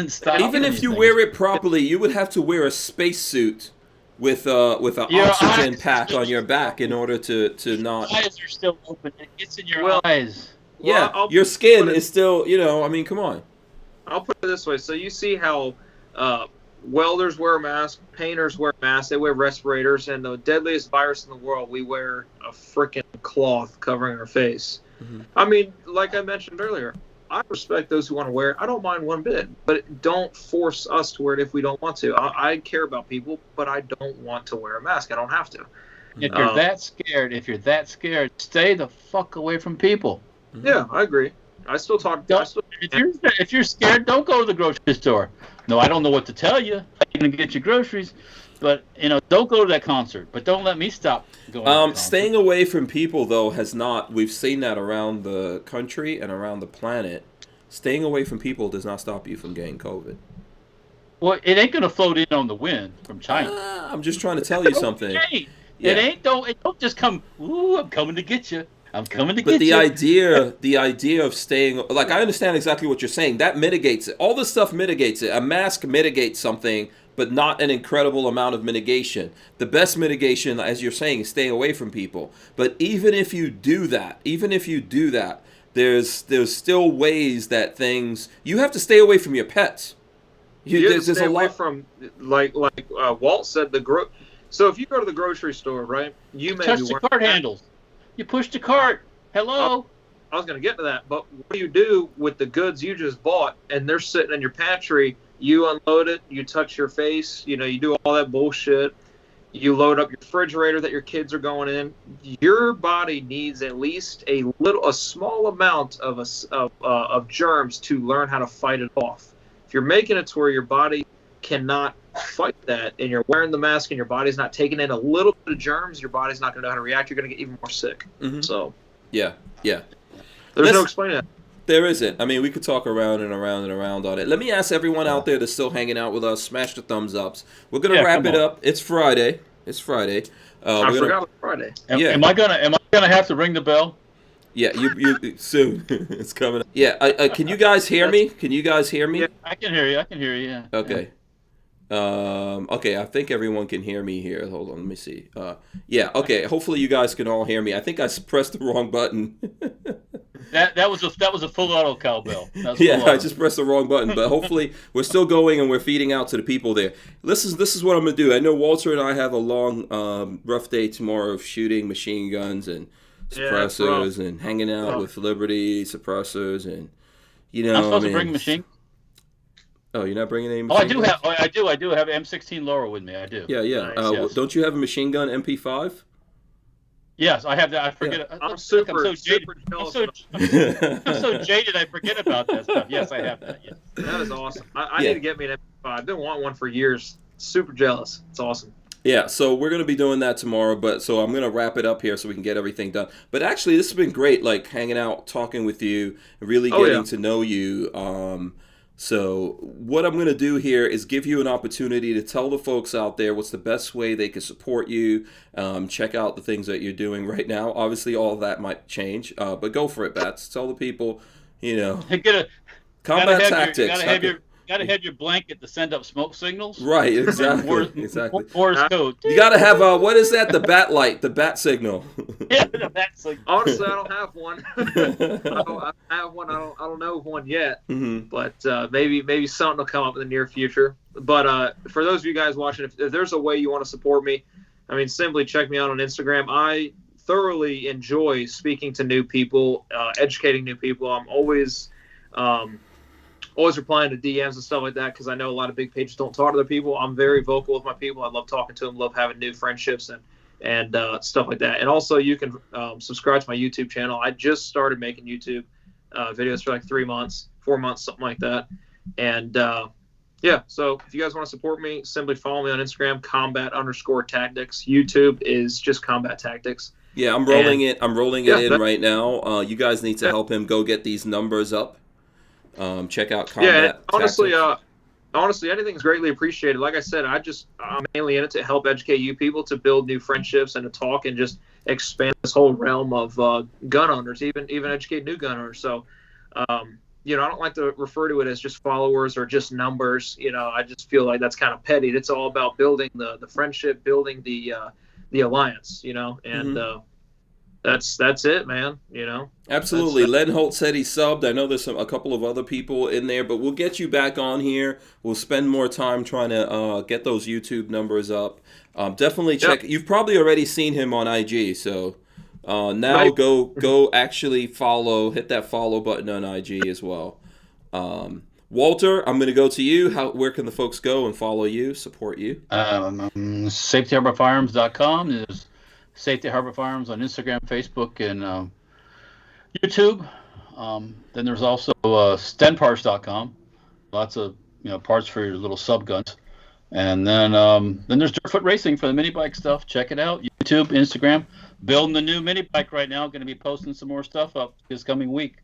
stop. Even if you wear it properly, you would have to wear a spacesuit with an oxygen pack on your back in order to not. Your eyes are still open. It gets in your eyes. Yeah, your skin is still. You know, I mean, come on. I'll put it this way. So you see how welders wear masks, painters wear masks, they wear respirators, and the deadliest virus in the world, we wear a freaking cloth covering our face. I mean, like I mentioned earlier, I respect those who want to wear it. I don't mind one bit, but don't force us to wear it if we don't want to. I care about people, but I don't want to wear a mask. I don't have to. If you're that scared, stay the fuck away from people. Yeah, I agree. I still talk. If you're scared, don't go to the grocery store. No, I don't know what to tell you. You're gonna get your groceries, but don't go to that concert. But don't let me stop going. Staying away from people though has not. We've seen that around the country and around the planet. Staying away from people does not stop you from getting COVID. Well, it ain't gonna float in on the wind from China. I'm just trying to tell you something. It don't just come. Ooh, I'm coming to get you. I'm coming to get you. But the idea of staying, like, I understand exactly what you're saying. That mitigates it. All this stuff mitigates it. A mask mitigates something, but not an incredible amount of mitigation. The best mitigation, as you're saying, is staying away from people. But even if you do that, there's still ways that things. You have to stay away from your pets. You have to stay away from, like Walt said, So if you go to the grocery store, right, you may touch the cart handles. You push the cart. Hello. I was going to get to that, but what do you do with the goods you just bought and they're sitting in your pantry? You unload it. You touch your face. You do all that bullshit. You load up your refrigerator that your kids are going in. Your body needs at least a small amount of germs to learn how to fight it off. If you're making it to where your body cannot fight that, and you're wearing the mask and your body's not taking in a little bit of germs, your body's not going to know how to react. You're going to get even more sick. Mm-hmm. So yeah there's no explaining that. There isn't. I mean, we could talk around and around and around on it. Let me ask everyone out there that's still hanging out with us, smash the thumbs ups. We're going to wrap it up. It's Friday. I forgot it's Friday. Am I gonna have to ring the bell? Yeah, you soon. It's coming up. Yeah, can you guys hear me? Yeah, I can hear you. Yeah. Okay. Okay, I think everyone can hear me here. Hold on, let me see. Yeah, okay. Hopefully you guys can all hear me. I think I pressed the wrong button. that was a full auto cowbell. I just pressed the wrong button, but hopefully we're still going and we're feeding out to the people there. This is what I'm gonna do. I know Walter and I have a long, rough day tomorrow of shooting machine guns and suppressors and hanging out with Liberty suppressors and I'm supposed to bring a machine. Oh, you're not bringing any machine guns? I do have M16 Lola with me. I do. Yeah. Nice, yes. Don't you have a machine gun MP5? Yes, I have that. I forget. Yeah. I'm so jaded. I'm so jaded. I forget about that stuff. Yes, I have that. Yes. That is awesome. I need to get me an MP5. I've been wanting one for years. Super jealous. It's awesome. Yeah, so we're going to be doing that tomorrow, so I'm going to wrap it up here so we can get everything done. But actually, this has been great, like hanging out, talking with you, really getting to know you. So what I'm going to do here is give you an opportunity to tell the folks out there what's the best way they can support you. Check out the things that you're doing right now. Obviously, all of that might change, but go for it, Bats. Tell the people, combat tactics. Gotta have your blanket to send up smoke signals. Right, exactly. Morse code. You gotta have what is that? The bat light, the bat signal. Yeah, the bat signal. Honestly, I don't have one. I have one. I don't know of one yet. Mm-hmm. But maybe something will come up in the near future. But for those of you guys watching, if there's a way you want to support me, I mean, simply check me out on Instagram. I thoroughly enjoy speaking to new people, educating new people. I'm always replying to DMs and stuff like that because I know a lot of big pages don't talk to their people. I'm very vocal with my people. I love talking to them, love having new friendships and stuff like that. And also you can subscribe to my YouTube channel. I just started making YouTube videos for like 4 months, something like that. And so if you guys want to support me, simply follow me on Instagram, combat_tactics. YouTube is just combat tactics. Yeah, I'm rolling it in right now. You guys need to help him go get these numbers up. Check out combat. Yeah, honestly, anything's greatly appreciated. Like I said, I'm mainly in it to help educate you people, to build new friendships and to talk and just expand this whole realm of gun owners, even educate new gun owners. So, I don't like to refer to it as just followers or just numbers. I just feel like that's kind of petty. It's all about building the friendship, building the alliance. And that's it, man. Absolutely. Len Holt said he subbed. I know there's a couple of other people in there, but we'll get you back on here. We'll spend more time trying to get those YouTube numbers up. Definitely check. Yep. You've probably already seen him on IG, so now go actually follow. Hit that follow button on IG as well. Walter, I'm going to go to you. Where can the folks go and follow you, support you? SafetyHarborFirearms.com. There's Safety Harbor Firearms on Instagram, Facebook, and YouTube. Then there's also stenparts.com. Lots of parts for your little sub guns. And then there's Dirtfoot Racing for the mini bike stuff. Check it out. YouTube, Instagram. Building the new mini bike right now. Going to be posting some more stuff up this coming week.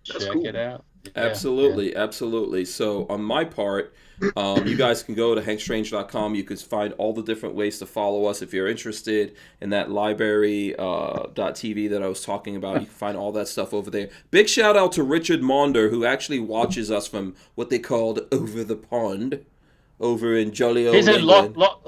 That's Check cool. it out. Absolutely, absolutely. So on my part, you guys can go to hankstrange.com. You can find all the different ways to follow us. If you're interested in that library .tv that I was talking about, you can find all that stuff over there. Big shout out to Richard Maunder, who actually watches us from what they called over the pond, over in jolly old England. He's in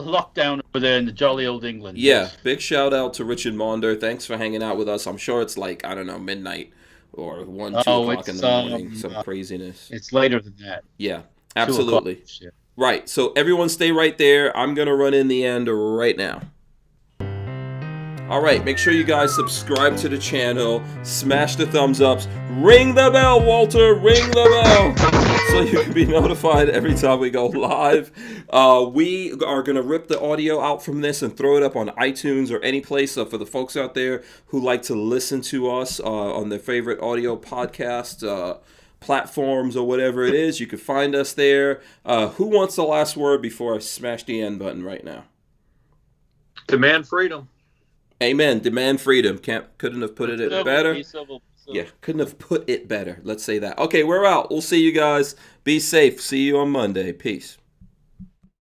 lockdown over there in the jolly old England. Yeah, yes. Big shout out to Richard Maunder. Thanks for hanging out with us. I'm sure it's like, I don't know, midnight or 1, 2 o'clock in the morning. Some craziness. It's later than that. Yeah, absolutely. Right. So everyone stay right there. I'm going to run in the end right now. All right, make sure you guys subscribe to the channel, smash the thumbs ups, ring the bell, Walter, ring the bell, so you can be notified every time we go live. We are going to rip the audio out from this and throw it up on iTunes or any place. So for the folks out there who like to listen to us on their favorite audio podcast platforms or whatever it is, you can find us there. Who wants the last word before I smash the end button right now? Demand freedom. Amen. Demand freedom. Couldn't have put it better. Be civil. Yeah, couldn't have put it better. Let's say that. Okay, we're out. We'll see you guys. Be safe. See you on Monday. Peace.